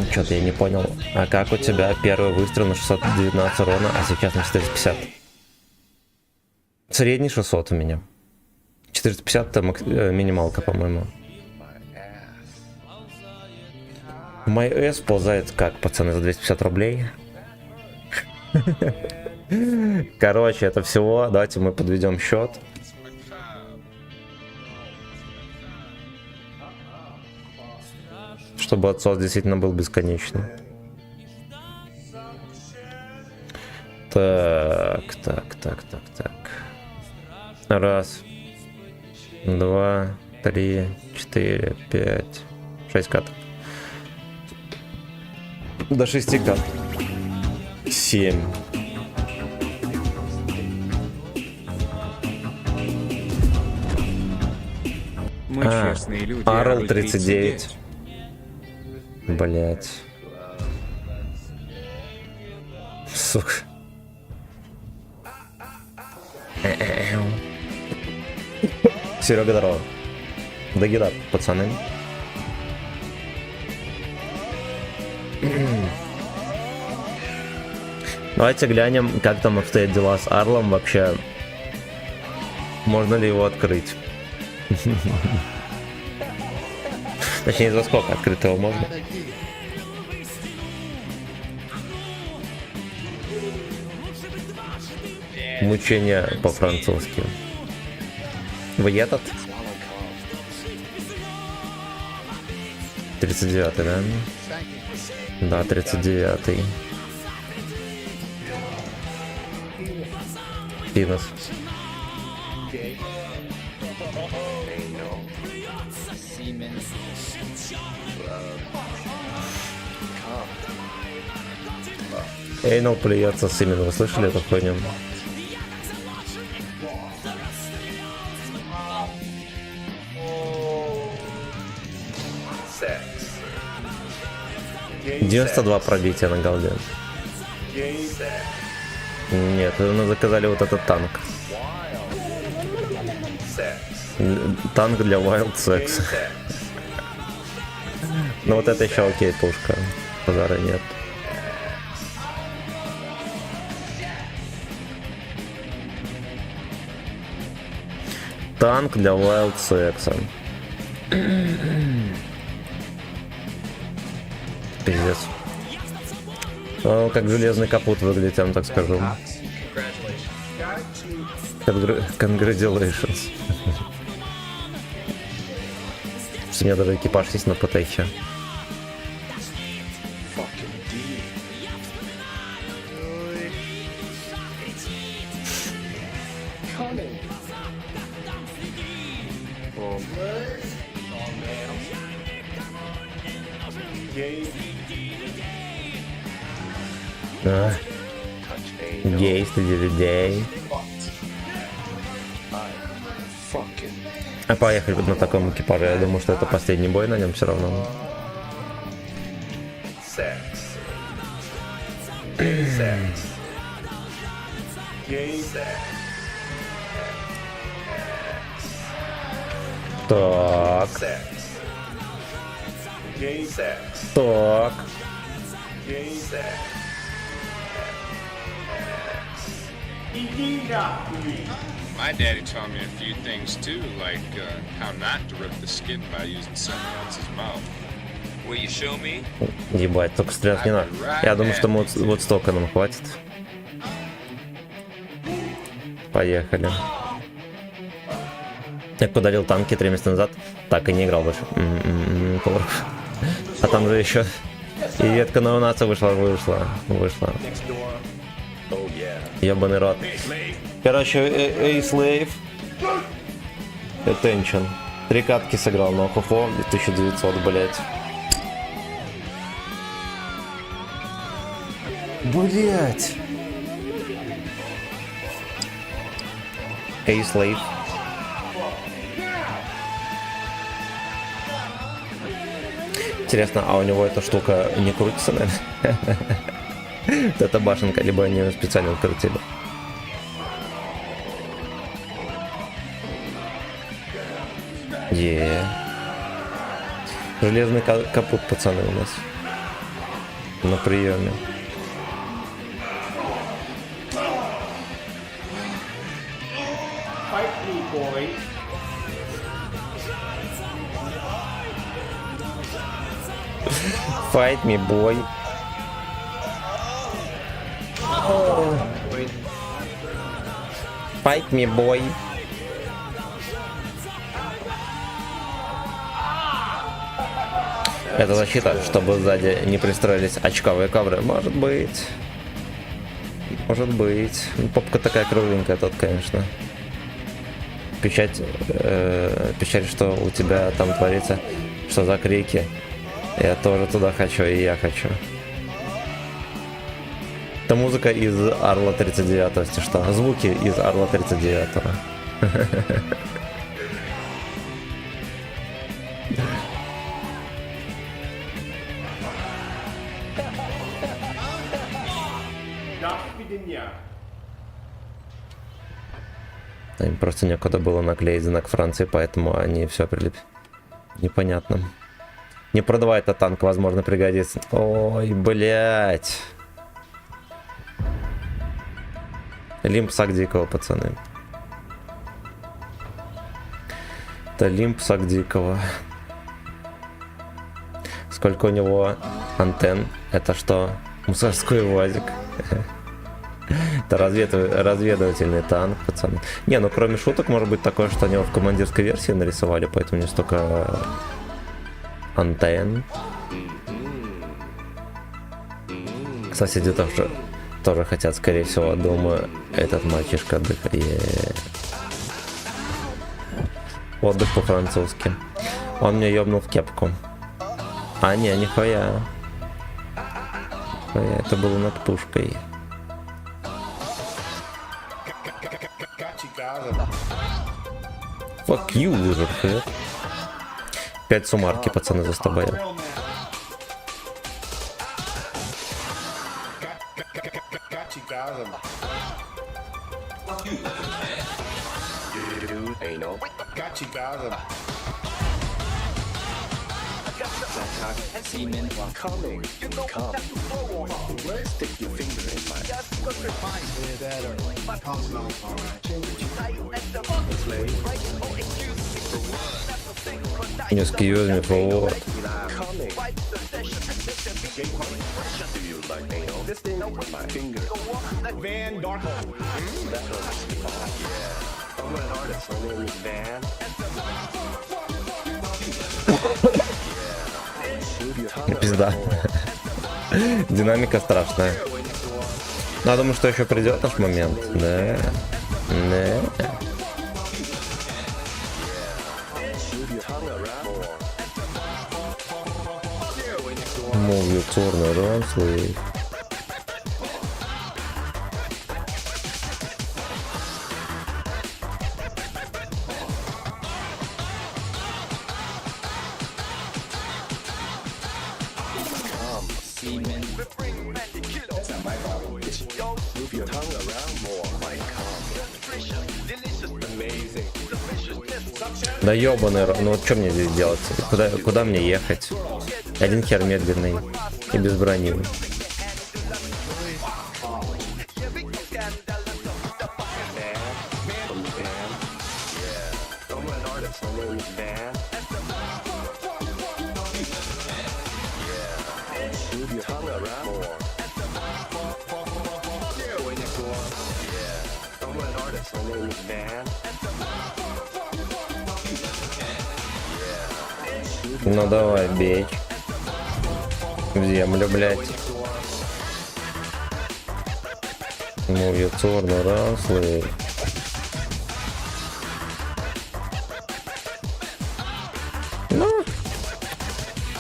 Что-то я не понял. А как у тебя первый выстрел на 619 урона, а сейчас на 450? Средний 600 у меня. 450 это минималка, по-моему. Мой S ползает как, пацаны, за 250 рублей. Короче, это всего. Давайте мы подведем счет. Чтобы отсос действительно был бесконечный. Так. Раз, 2, 3, 4, 5, 6 кат. До 6 кат. 7. Мы честные люди. Арл 39. Блять. Сука. Серега, здорово. Дагидат, пацаны. Давайте глянем, как там обстоят дела с Арлом вообще. Можно ли его открыть? Точнее, за сколько открыть его можно? Мучение по-французски. Вы этот? 39-й, да? Да, 39-й. Пинус. Эйнол плюется с именем. Вы слышали эту хуйню? Sex. 92 пробития на голде. Нет, мы заказали вот этот танк. Танк для Wild Sex. Ну вот это еще окей, пушка. Пожара нет. Танк для Wild Sex. Пиздец. Ну, как железный капут выглядит, я вам так скажу. Congratulations. У меня даже экипаж есть на ПТХе. Гей, среди людей. А поехали на таком экипаже. Я думаю, что это последний бой на нем все равно. Так. Так. My daddy taught me a few things too, like how not to rip the skin by using someone else's mouth. Will you show me? Ебать, только стрелять не надо. Я думаю, что вот столько нам хватит. Поехали. Я удалил танки 3 месяца назад, так и не играл больше. А там же еще и ветка на нация вышла. Ебаный рот. Короче, A-Slave. Attention. 3 катки сыграл, но хухо 1900, блять. Блять. A-Slave. Интересно, а у него эта штука не крутится, наверное? Это башенка, либо они ее специально открутили. Железный капут, пацаны, у нас на приеме. Fight me, boy. Fight me, boy. Это защита, чтобы сзади не пристроились очковые ковры. Может быть. Может быть. Попка такая кругленькая тут, конечно. Печать, что у тебя там творится. Что за крики. Я тоже туда хочу, и я хочу. Это музыка из Арла 39, если что. Звуки из Арла 39. Им просто некуда было наклеить знак Франции, поэтому они все прилепили. Непонятно. Не продавай этот танк, возможно, пригодится. Ой, блять. Лимпсак дикого, пацаны. Это лимпсак дикого. Сколько у него антенн? Это что? Мусорской УАЗик. Это разведывательный танк, пацаны. Не, ну кроме шуток, может быть такое, что они его в командирской версии нарисовали, поэтому не столько антенн. Соседи тоже хотят, скорее всего, думаю, этот мальчишка отдыхает. Отдых по-французски. Он мне ёбнул в кепку. А не, нихуя. Это было над пушкой. Fuck you, loserhead. 5 сумарки, пацаны, за 100 боев. Semen coming. Come. Stick your finger in my Excuse me for what? coming. Do you like anal? This thing with my finger. Van Darkhold. That was yeah. I'm an artist. My name is Van. Пизда. Динамика страшная. Но я думаю, что еще придет наш момент. Да. Да. Move your corner around, slave. Move your tongue around more, my amazing. Да ёбаный, ну вот что мне здесь делать? Куда мне ехать? Один хер медленный и без брони. Ну давай, бей. В землю, блядь. Move your turn around, slave. Ну.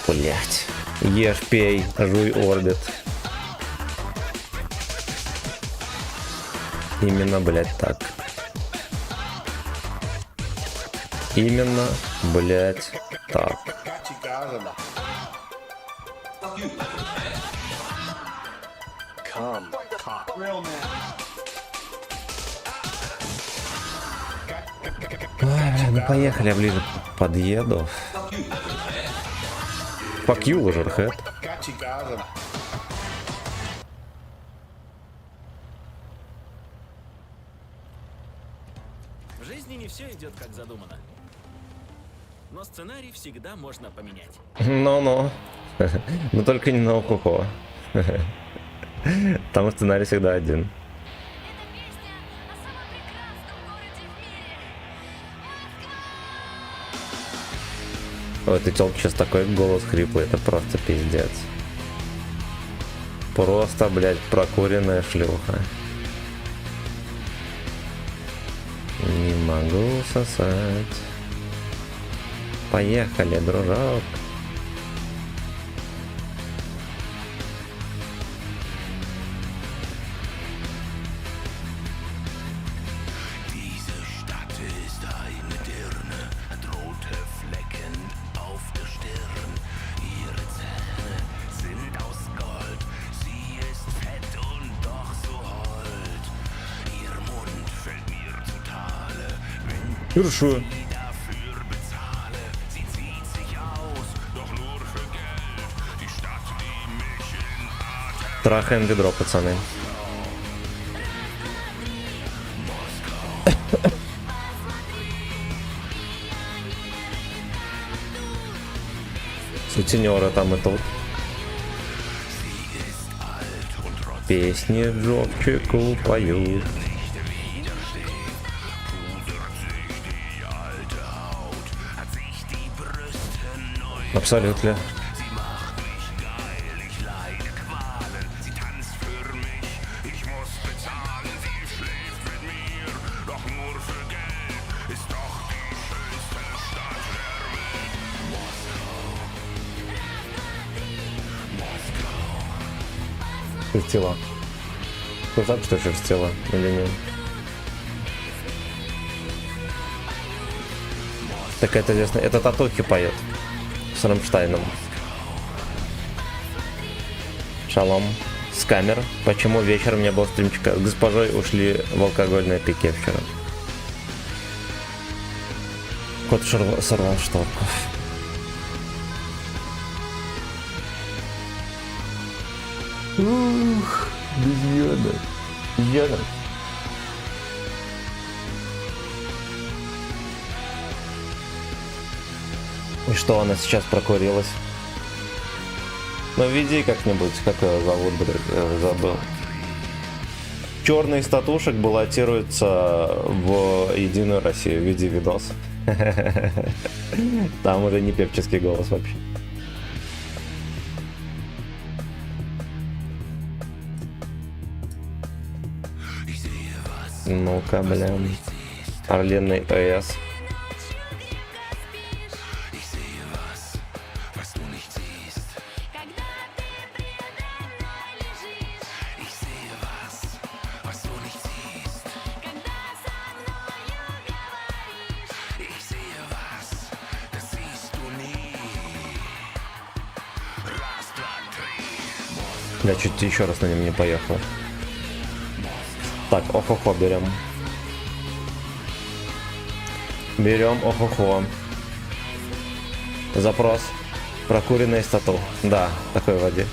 Блядь. Ешь, пей, жуй орбит. Именно, блядь, так. Именно, блядь, так. Come. Ой, ну поехали, я ближе подъеду. Fuck you, loserhead. В жизни не все идет как задумано. Но сценарий всегда можно поменять. Ну-ну. Но только не на Окухо. Там сценарий всегда один. У этой тёлки сейчас такой голос хриплый, это просто пиздец. Просто, блядь, прокуренная шлюха. Не могу сосать. Поехали, дружок. Хорошо. Трахаем ведро, пацаны. Сутенеры там и тут. Песни Джобчику поют. Абсолютно. Шерстила. Кузак, что шерстила или нет? Так это известно. Это Татухи поет с Рамштайном. Шалом. С камер. Почему вечером не было стримчика? С госпожой ушли в алкогольное пике вчера. Кот сорвал шторку. Ух, без йода. Йода. И что, она сейчас прокурилась? Ну, веди как-нибудь, как ее зовут, блядь, забыл. Черный из татушек баллотируется в Единую Россию. Веди видос. Там уже не певческий голос вообще. Ну-ка, блин. Орленный ЭС. Я чуть еще раз на нем не поехал. Так, охо-хо берем. Берем охо-хо. Запрос. Прокуренный стату. Да, такой воде.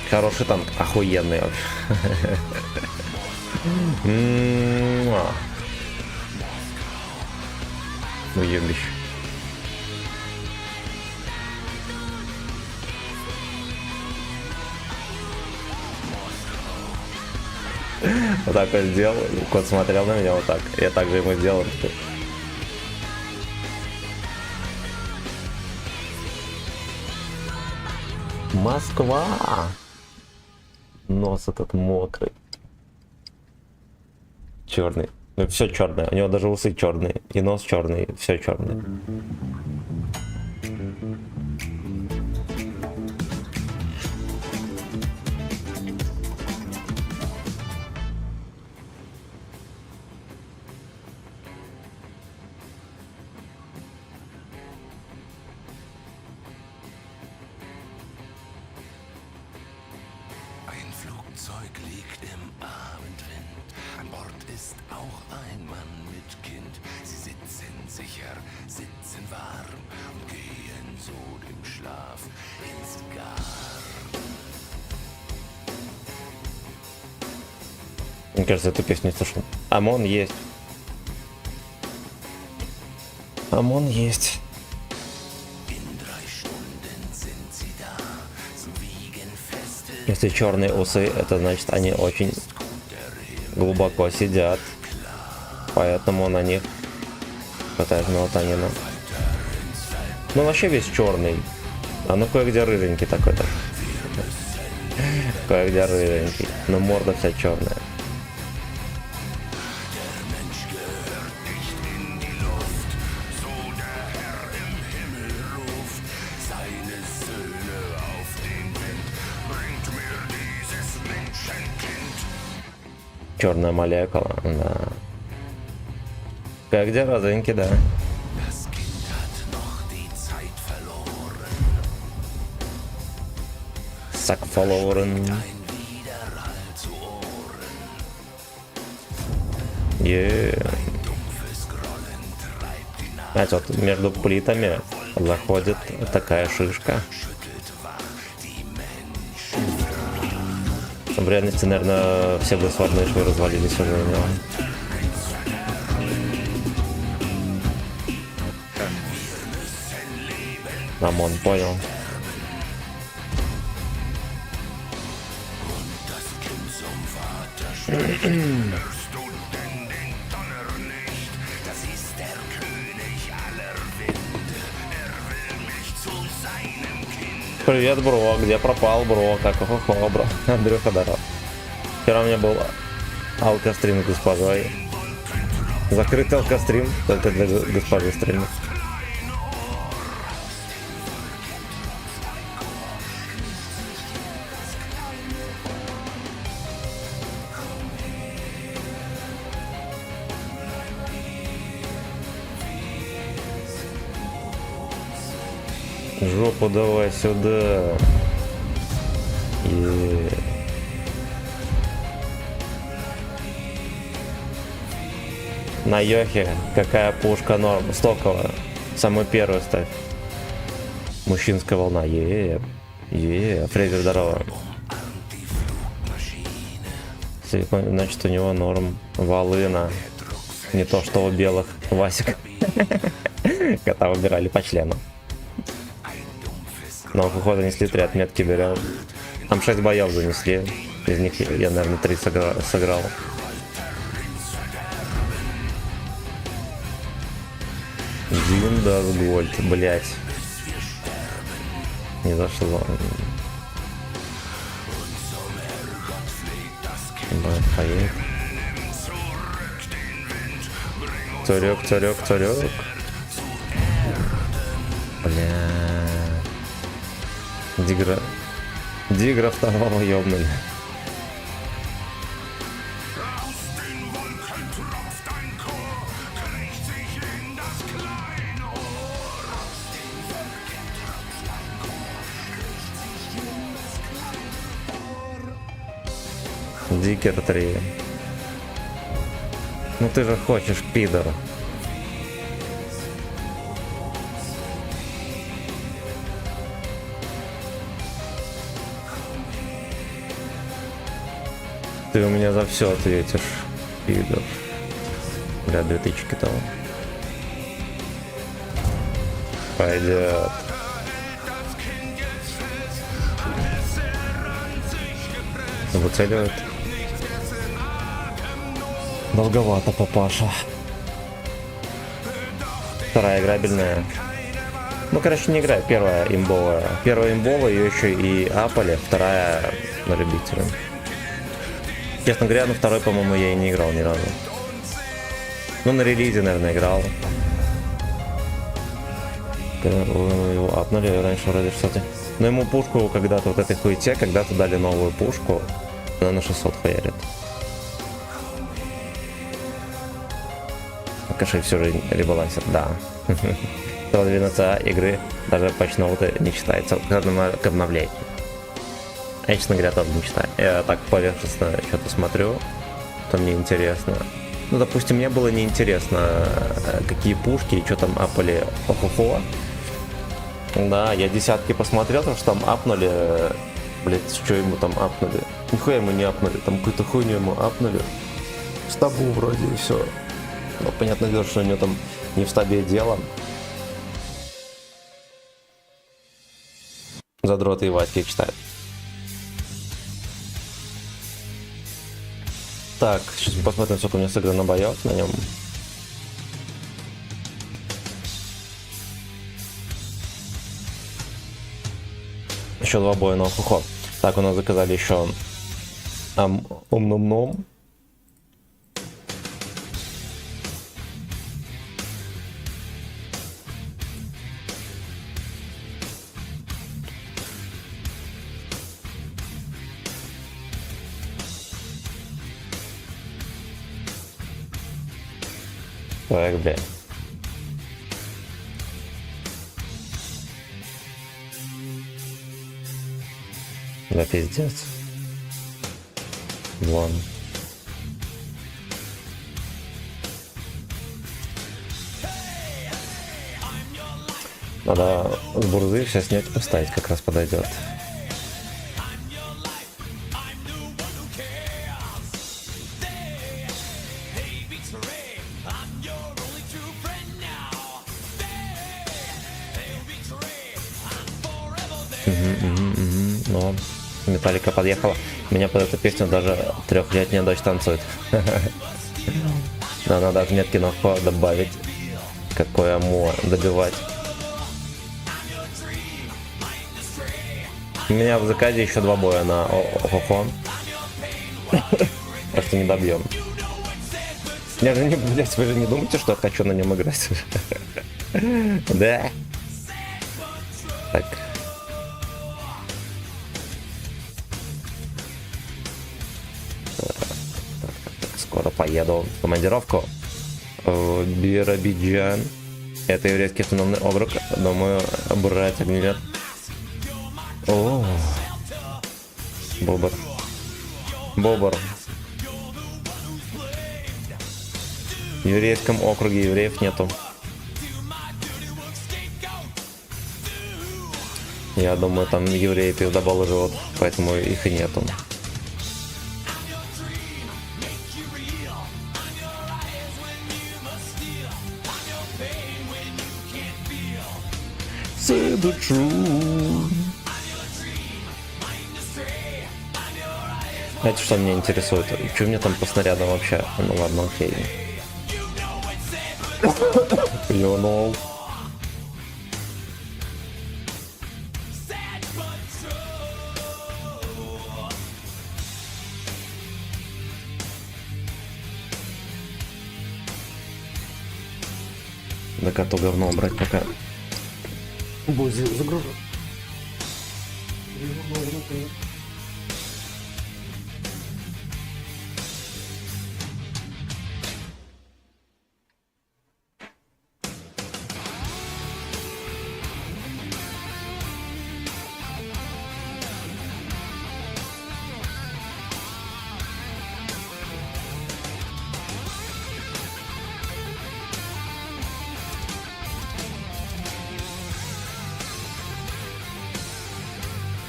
Хороший танк. Охуенный вообще. Уебище. Вот так вот сделал. Кот смотрел на меня вот так. Я также ему сделал. Москва. Нос этот мокрый. Черный. Ну, все черное. У него даже усы черные. И нос черный. Все черное. Мне кажется, эту песню не слышал. ОМОН есть. ОМОН есть. Если черные усы, это значит, они очень глубоко сидят. Поэтому на них хватает мелатонина. Ну вообще весь черный. А ну кое-где рыженький такой-то. Кое-где рыженький. Но морда вся черная. Черная молекула, да. Как где розынки, да. Zack verloren. Знаете, вот между плитами заходит такая шишка. В реальности, наверное, все бы сводные швы развалились уже у него. Намон, понял. Привет, бро, где пропал, бро? Как хо-хо, бро? Андрюха, здоров. Вчера у меня был алкострим с госпожой. Закрытый алкострим, только для госпожи стрима. Жопу давай сюда. На Йохе какая пушка норм? Стоковая. Самую первую ставь. Мужчинская волна. Фрейзер, здорово. Значит, у него норм. Волына. Не то, что у белых. Васик. Кота выбирали по члену. Но походу занесли 3 отметки, берем. Там 6 боев занесли. Из них я, наверное, 3 сыграл. Виндасгольд, блять. Не зашло. Поедет. Царек. Бля. Дигра второго ёбнули. Дикер 3. Ну ты же хочешь, пидор. Ты у меня за все ответишь, пидор. Бля, 2000 того. Пойдет. Выцеливает. Долговато, папаша. Вторая играбельная. Ну, короче, не играю. Первая имбовая. Первая имбовая, ее еще и апали. Вторая на любителя. Честно говоря, на второй, по-моему, я и не играл ни разу. Ну, на релизе, наверное, играл. Его апнули раньше вроде, кстати. Но ему пушку когда-то, вот этой хуйте, когда-то дали новую пушку. Она на 600 хуярит. Каши все же ребалансер, да. 112 игры, даже патчноуты не читается к обновлению. Я, честно говоря, тоже не читаю. Я так поверхностно что-то смотрю, что мне интересно. Ну, допустим, мне было неинтересно, какие пушки и что там апали охохо. Да, я десятки посмотрел, что там апнули. Блять, что ему там апнули? Нихуя ему не апнули, там какую-то хуйню ему апнули. В стабу вроде и все. Но понятное дело, что у него там не в стабе дело. Задроты и Васьки читают. Так, сейчас мы посмотрим, сколько у меня сыграно боев на нем. Еще 2 боя на охухо. Так, у нас заказали еще ум-ном-ном. Так, бля. Да пиздец. Вон. Надо с бурзы все снять, поставить, как раз подойдет. Но Металлика подъехала. Меня под эту песню даже 3-летняя дочь танцует. Да, надо отметки на хо добавить. Какое амо добивать. У меня в заказе еще 2 боя на охо. Так что не добьем. Я же не, блять, вы же не думаете, что я хочу на нем играть? Да. Так. Скоро поеду в командировку в Биробиджан. Это еврейский автономный округ. Думаю, брать огнемет. О, Бобр. Бобр. В еврейском округе евреев нету. Я думаю, там евреи пиздоболы живут, поэтому их и нету. Say the truth. Знаете, что меня интересует? Что мне там по снарядам вообще? Ну ладно, окей. You know. Да коту говно брать пока. Бузи загружу.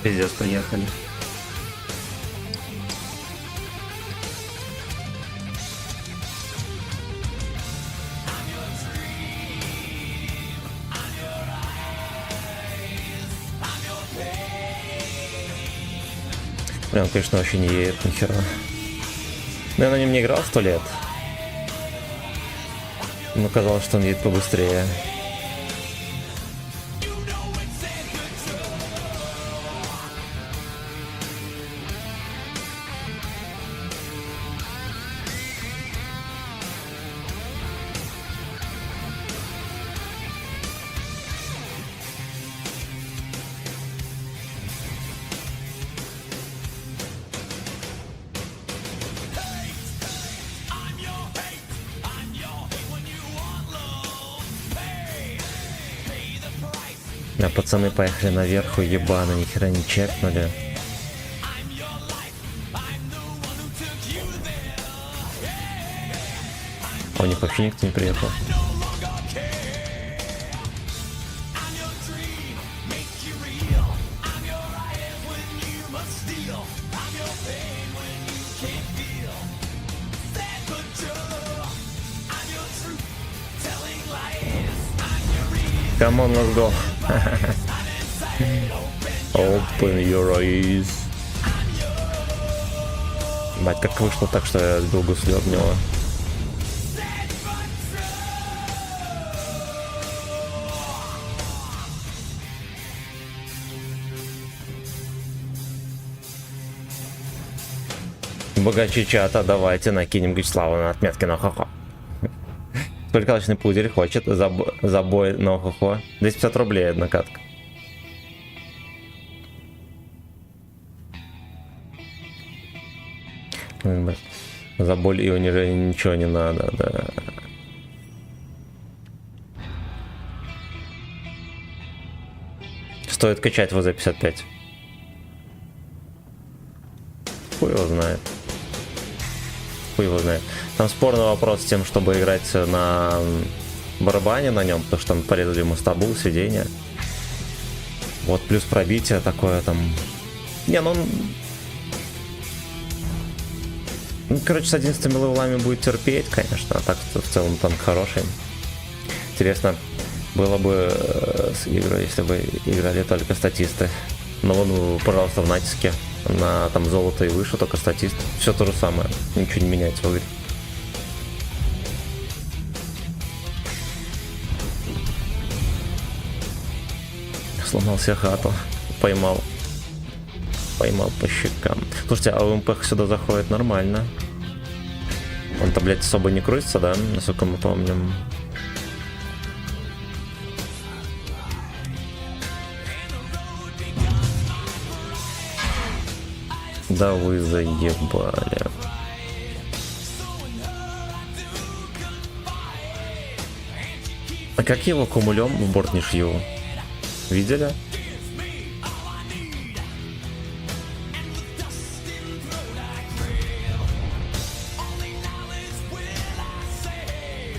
Пиздец, поехали. Прям, конечно, вообще не едет нихера. Но я на нем не играл 100 лет. Но казалось, что он едет побыстрее. А пацаны поехали наверху, ебано, нихера не чекнули. У них вообще никто не приехал. Come on, let's go. Open your eyes. Бать, как вышло так, что я сбил гусли от него. Богачи чата, давайте накинем Гучслава на отметки на хохо. Приколочный пузырь хочет забой на хохо. 250 рублей одна катка. За боль и унижение ничего не надо, да. Стоит качать ВЗ-55. хуй его знает. Хуй его знает. Там спорный вопрос с тем, чтобы играть на барабане на нем, потому что там порезали ему стабул, сиденье. Вот плюс пробитие такое там. Не, ну он... Ну, короче, с 11 левелами будет терпеть, конечно, а так в целом танк хороший. Интересно было бы с игрой, если бы играли только статисты. Но вон, пожалуйста, в натиске на там золото и выше, только статист. Все то же самое, ничего не меняется в игре. Сломал себе хату, поймал по щекам. Слушайте, а УМП сюда заходит нормально. Он-то, блядь, особо не крутится, да, насколько мы помним. Да вы заебали. А как его кумулем в борт не шью? Видели?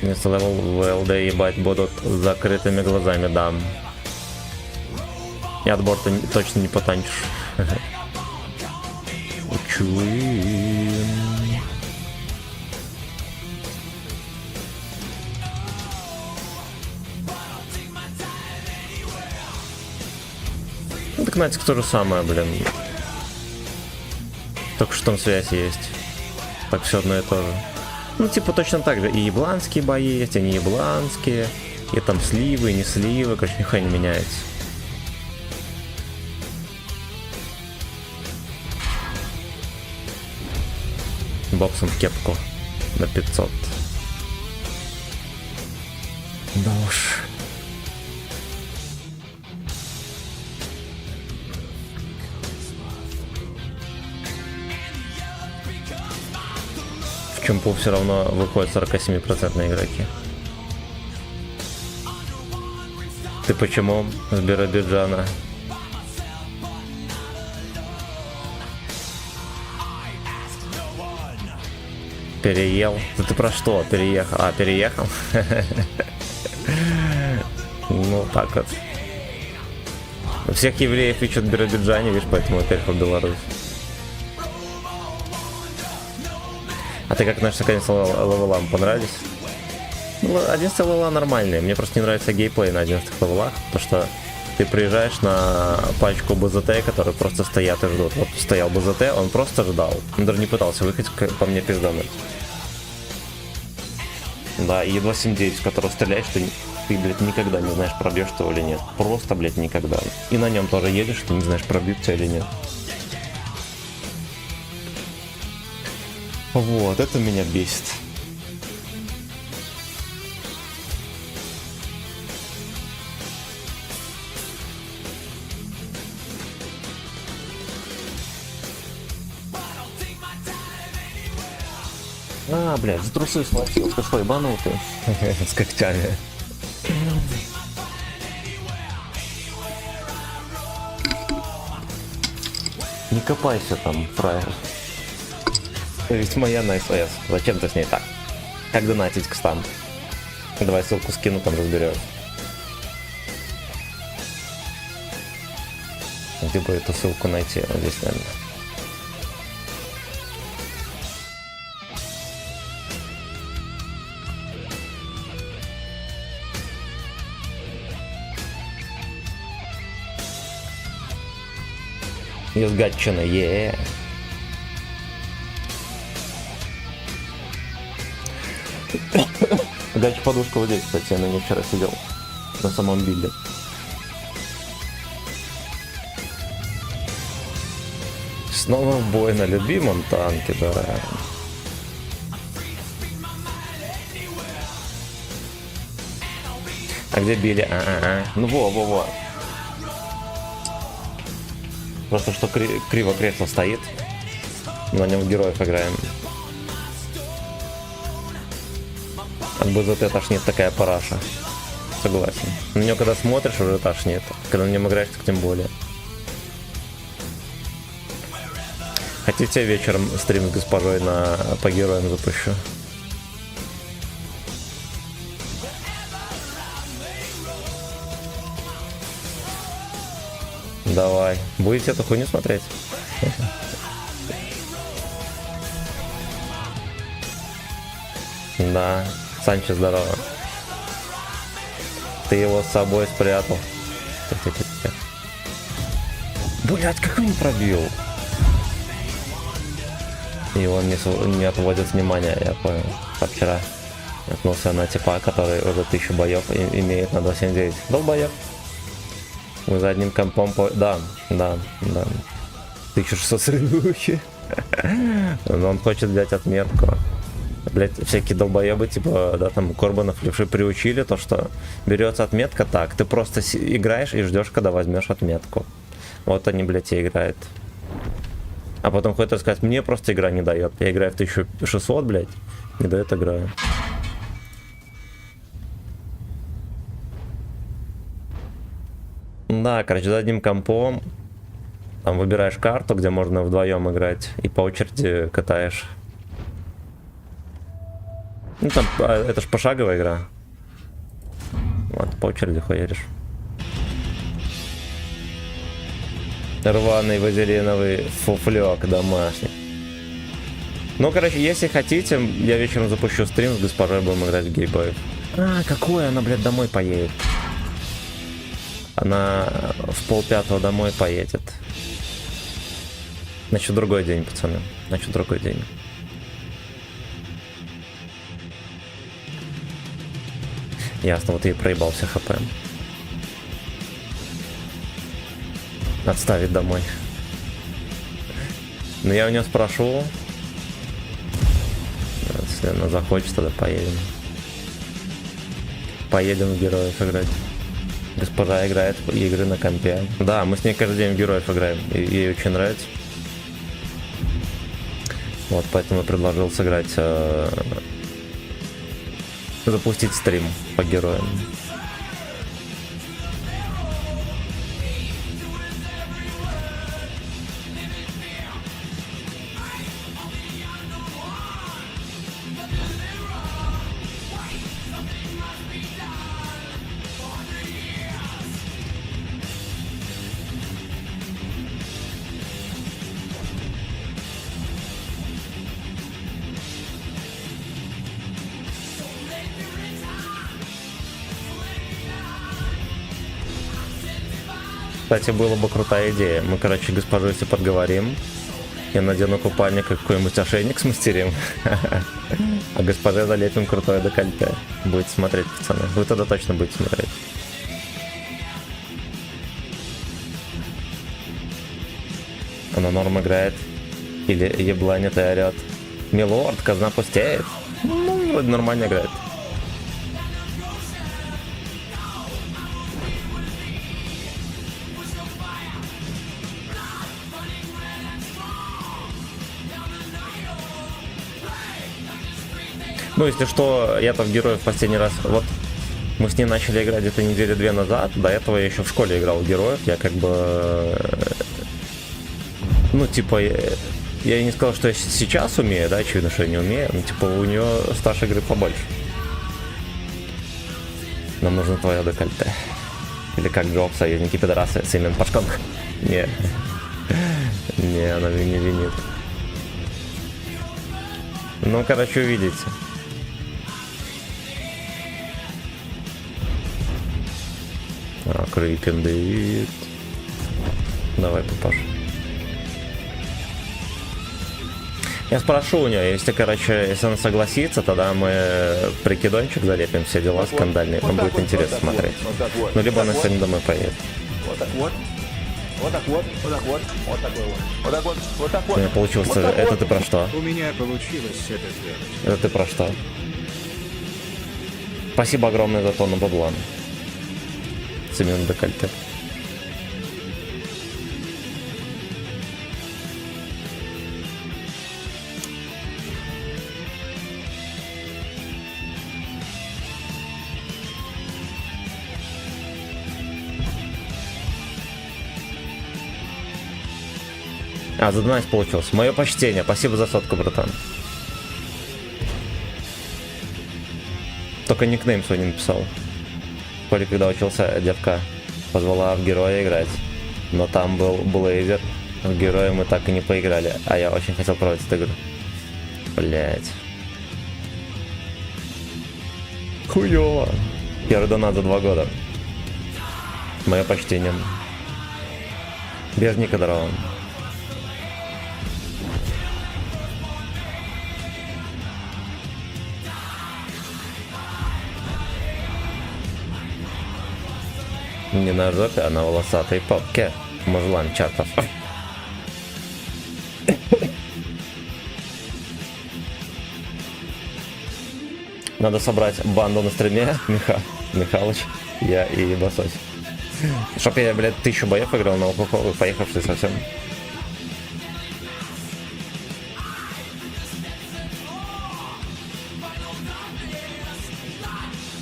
Если левел в ЛД ебать будут с закрытыми глазами, да. И от борта точно не потанчишь. Чуем. Ну так Натик то же самое, блин. Только что там связь есть. Так все одно и то же. Ну, типа, точно так же. И ебланские бои есть, и не ебланские. И там сливы, и не сливы. Короче, нихуя не меняется. Боксом в кепку на 500. Да уж. В чемпу все равно выходят 47% игроки. Ты почему с Биробиджана? Переел? Да ты про что? Переехал? А, переехал? Ну, так вот. Всех евреев ищут в Биробиджане, видишь, поэтому я переехал в Беларусь. А ты как относишься к 11 левелам? Понравились? 11 левела нормальные. Мне просто не нравится геймплей на 11 левелах, потому что ты приезжаешь на пачку БЗТ, которые просто стоят и ждут. Вот стоял БЗТ, он просто ждал. Он даже не пытался выходить по мне пиздануть. Да, и едва 7-9, в которого стреляешь, ты, блядь, никогда не знаешь, пробьешь ты его или нет. Просто, блядь, никогда. И на нем тоже едешь, ты не знаешь, пробьют тебя или нет. Вот, это меня бесит. А, блядь, за трусы схватил. Ты что, ебанутый? С когтями. Не копайся там, фраер. Ведь моя на СС. Зачем ты с ней так? Как донатить к стану? Давай ссылку скину, там разберешь. Где бы эту ссылку найти? Вот здесь, наверное. Из Гатчины, Гатч подушка вот здесь, кстати, я на ней вчера сидел. На самом билде. Снова в бой на любимом танке, да. А где били? Ну во. Просто что криво кресло стоит. На нем героев играем. От БЗТ тошнит такая параша. Согласен. На нее когда смотришь, уже тошнит. Когда на нем играешь, так тем более. Хотите, вечером стрим с госпожой по героям запущу? Давай. Будете эту хуйню смотреть? Да. Санчо, здорово. Ты его с собой спрятал. Блять, как он не пробил? И он не отводит внимания, я понял. Как вчера наткнулся на типа, который уже 1000 боев имеет на 279. Долбоеб. Мы за одним компом Да. 1600 средухи. Но он хочет взять отметку. Блять, всякие долбоебы, типа, да, там, Корбанов, Левши приучили то, что берется отметка так, ты просто играешь и ждешь, когда возьмешь отметку. Вот они, блять, и играют. А потом ходят рассказать, мне просто игра не дает. Я играю в 1600, блять, не дает играю. Да, короче, за одним компом там выбираешь карту, где можно вдвоем играть, и по очереди катаешь. Ну там, это ж пошаговая игра. Вот, по очереди хуяришь. Рваный вазелиновый фуфлёк домашний. Ну, короче, если хотите, я вечером запущу стрим с госпожой, будем играть в гейбоев. А, какое она, блядь, домой поедет? Она в 4:30 домой поедет. Значит, другой день, пацаны. Значит, другой день. Ясно, вот и проебал все хп. Отставить домой. Но я у нее спрошу. Если она захочет, тогда поедем. Поедем в героев играть. Госпожа играет в игры на компе. Да, мы с ней каждый день в героев играем. И ей очень нравится. Вот, поэтому я предложил сыграть... запустить стрим по героям. Кстати, была бы крутая идея. Мы, короче, госпожу если подговорим, я надену купальник и какой-нибудь ошейник смастерим, а госпоже залепим крутое декольте. Будете смотреть, пацаны. Вы тогда точно будете смотреть. Она норм играет. Или ебланит и орет. Милорд, казна пустеет. Ну, вроде нормально играет. Ну, если что, я-то в героев в последний раз... Вот мы с ней начали играть где-то недели 2 назад. До этого я еще в школе играл в героев. Я как бы... Ну, типа... Я не сказал, что я сейчас умею, да, очевидно, что я не умею. Но, типа, у нее стаж игры побольше. Нам нужно твое декольте. Или как Джоб, союзники пидорасы с имен Пашком. Не. Не, она не винит. Ну, короче, увидите. Крипин Дэвид. Давай, папаш. Я спрошу у нее, если, короче, если она согласится, тогда мы прикидончик залепим, все дела скандальные. Нам будет интересно смотреть. Ну, либо она сегодня домой поедет. Вот так вот. Вот так вот, вот так вот, вот такой вот. Вот так вот, вот так вот. У меня получилось. Вот так Это вот. ты про что? У меня получилось это сделать. Это ты про что? Спасибо огромное за тонну бабла. Семен декольте. А, за 12 получилось. Мое почтение. Спасибо за сотку, братан. Только никнейм свой не написал. Коли, когда учился, девка позвала в героя играть. Но там был Блейзер. В героя мы так и не поиграли. А я очень хотел пробовать эту игру. Блять. Хуёво. Первый донат за 2 года. Мое почтение. Без Никодарова. Не на жопе, а на волосатой попке. Мужлан чартов. Надо собрать банду на стриме. Михалыч, я и Басось. Чтоб я, блядь, 1000 боев играл на алкоголь, поехавший совсем.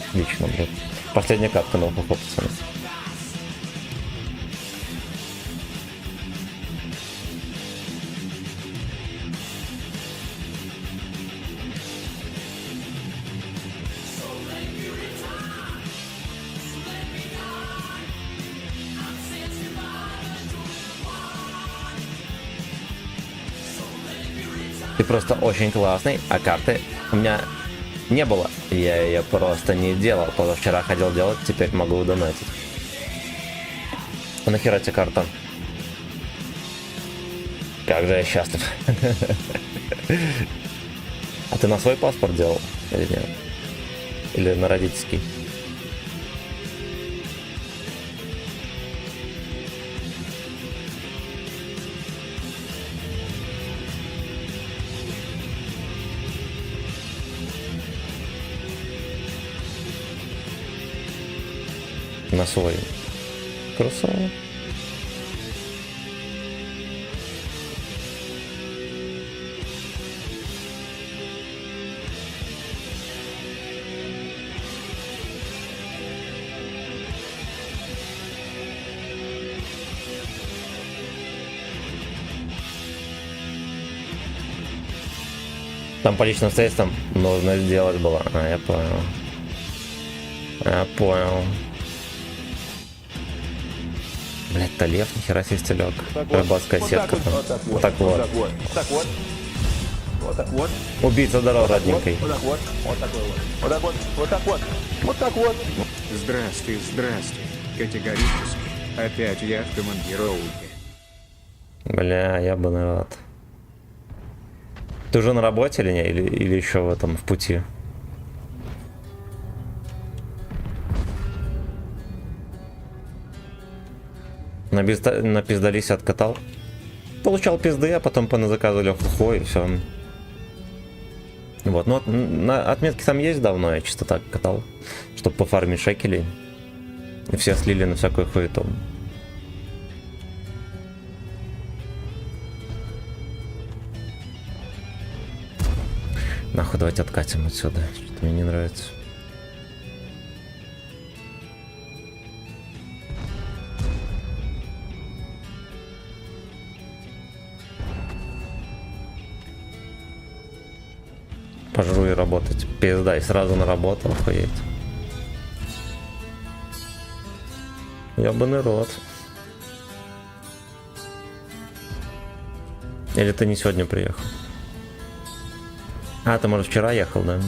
Отлично, блядь. Последняя катка на алкоголь, пацаны. Ты просто очень классный, а карты у меня не было. Я ее просто не делал. Позавчера ходил делать, теперь могу донатить. А нахера тебе карта? Как же я счастлив. А ты на свой паспорт делал? Или нет? Или на родительский? На свой. Красава. Там по личным обстоятельствам нужно сделать было. А, я понял. Я понял. Блять, то лев, нихера себе стелек. Рыбацкая сетка там. Вот так вот. Вот так вот. Вот так вот. Убийца здоров, родненький. Вот так вот. Вот такой вот. Вот так вот. Вот так вот. Вот так вот. Здрасте, здрасте. Категорически. Опять я в командировке. Бля, я бы рад. Ты уже на работе или не? Или еще в этом, в пути? На пиздалисе откатал. Получал пизды, а потом поназаказывали хухо и все. Вот, ну на отметки там есть давно, я чисто так катал, чтобы пофармить шекелей. И все слили на всякую хуету. Нахуй, давайте откатим отсюда. Что-то мне не нравится. Пожру и работать. Пизда, и сразу на работу, охуеть. Ёбаный рот. Или ты не сегодня приехал? А, ты, может, вчера ехал, да?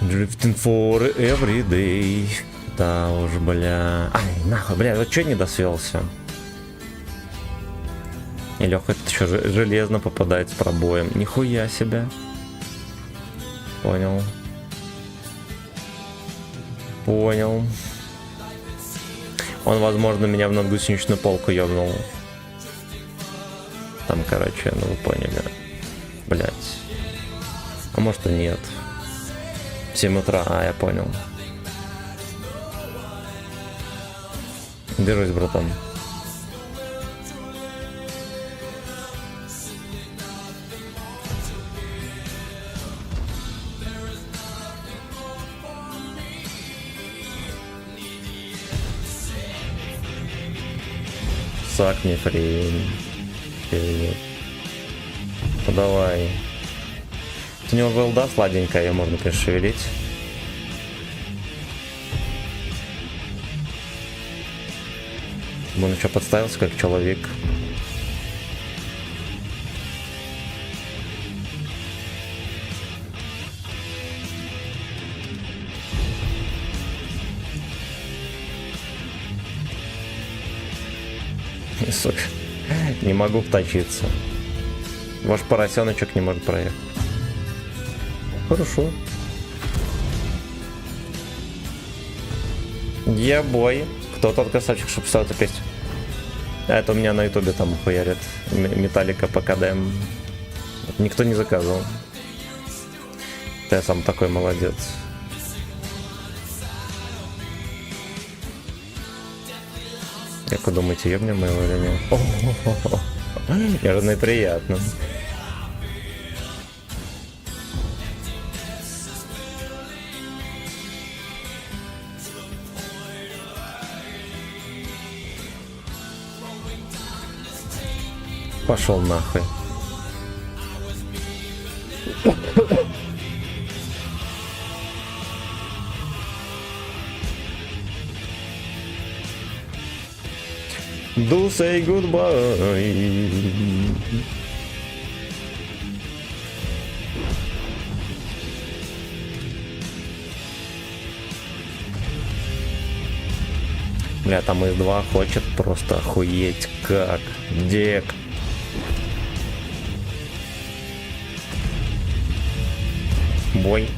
Drifting for every day. Да уж, бля. Ай, нахуй, бля, вот чё не досвелся? И Лёха это еще железно попадает с пробоем. Нихуя себе. Понял. Понял. Он, возможно, меня в надгусеничную полку ёбнул. Там, короче, ну вы поняли. Блять. А может и нет. В 7 утра, а я понял. Держись, братан. Исаак Нефрейм. Привет. Ну давай. У него голда сладенькая, ее можно, конечно, шевелить. Он еще подставился как человек. Сука, не могу вточиться. Ваш поросеночек не может проехать. Хорошо. Ебой. Кто тот красавчик, что писал эту песню? Это у меня на ютубе там хуярит. Металлика по КДМ. Никто не заказывал. Я сам такой молодец. Как вы думаете, ебнем мы его или нет? Неожиданно и приятно. Пошел нахуй. Do say goodbye. Бля, там из 2 хочет просто охуеть как. Дек. Бой.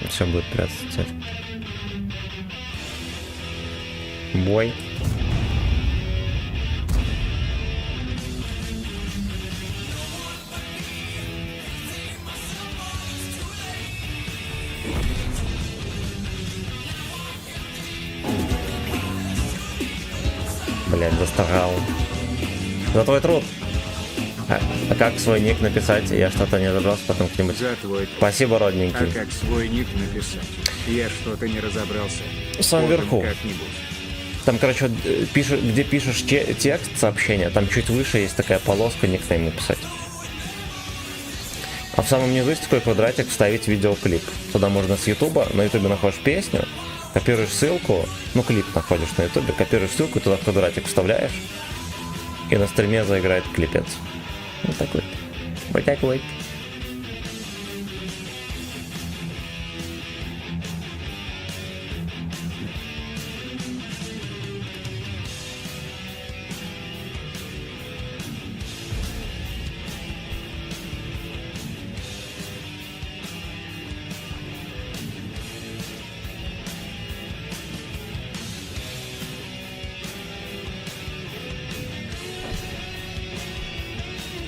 Все будет прятаться теперь. Бой. Блять, застрял. За твой труд. А как свой ник написать? Я что-то не разобрался, потом к-нибудь. За твой труд. Спасибо, родненький. А как свой ник написать? Я что-то не разобрался. Сам Потом вверху. как-нибудь. Там, короче, где пишешь текст сообщения, там чуть выше есть такая полоска, никнейм написать. А в самом низу есть такой квадратик «Вставить видеоклип». Туда можно с ютуба, на ютубе находишь песню, копируешь ссылку, ну клип находишь на ютубе, копируешь ссылку, туда в квадратик вставляешь, и на стриме заиграет клипец. Вот такой. Вот такой.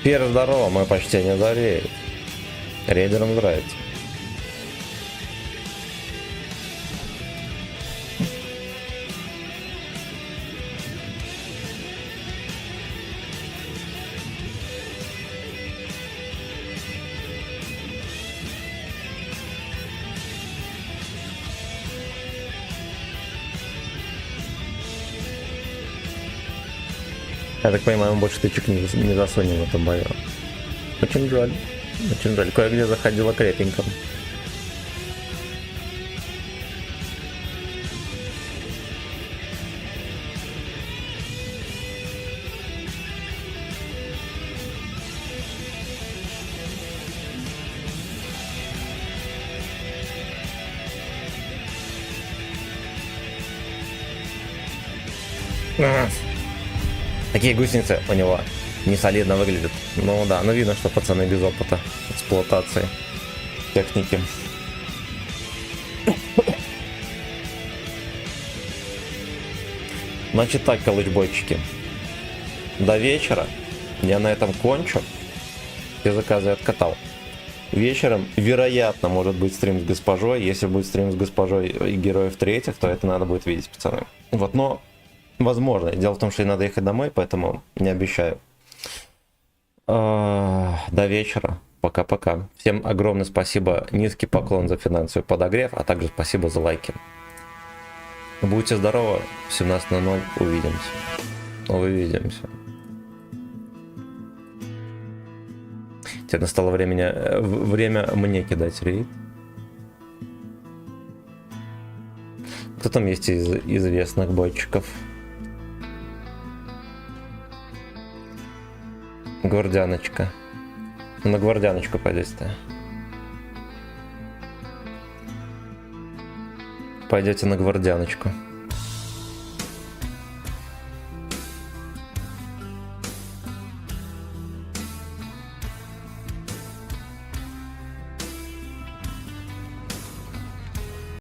Пир, здорово, мой почтение зареет. Рейдерам нравится. Я так понимаю, мы больше тычек не засунем в этом бою. Очень жаль. Очень жаль. Кое-где заходило крепенько. Такие гусеницы у него не солидно выглядят. Ну да, ну видно, что пацаны без опыта эксплуатации техники. Значит так, калычбойчики. До вечера я на этом кончу. Все заказы откатал. Вечером, вероятно, может быть стрим с госпожой. Если будет стрим с госпожой и героев третьих, то это надо будет видеть, пацаны. Вот, но возможно. Дело в том, что и надо ехать домой, поэтому не обещаю. До вечера. Пока-пока. Всем огромное спасибо. Низкий поклон за финансовый подогрев, а также спасибо за лайки. Будьте здоровы. В 17:00 увидимся. Увидимся. Теперь настало время мне кидать рейд. Кто там есть из известных бойчиков? Гвардианочка. На гвардианочку пойдете. Пойдете на гвардианочку.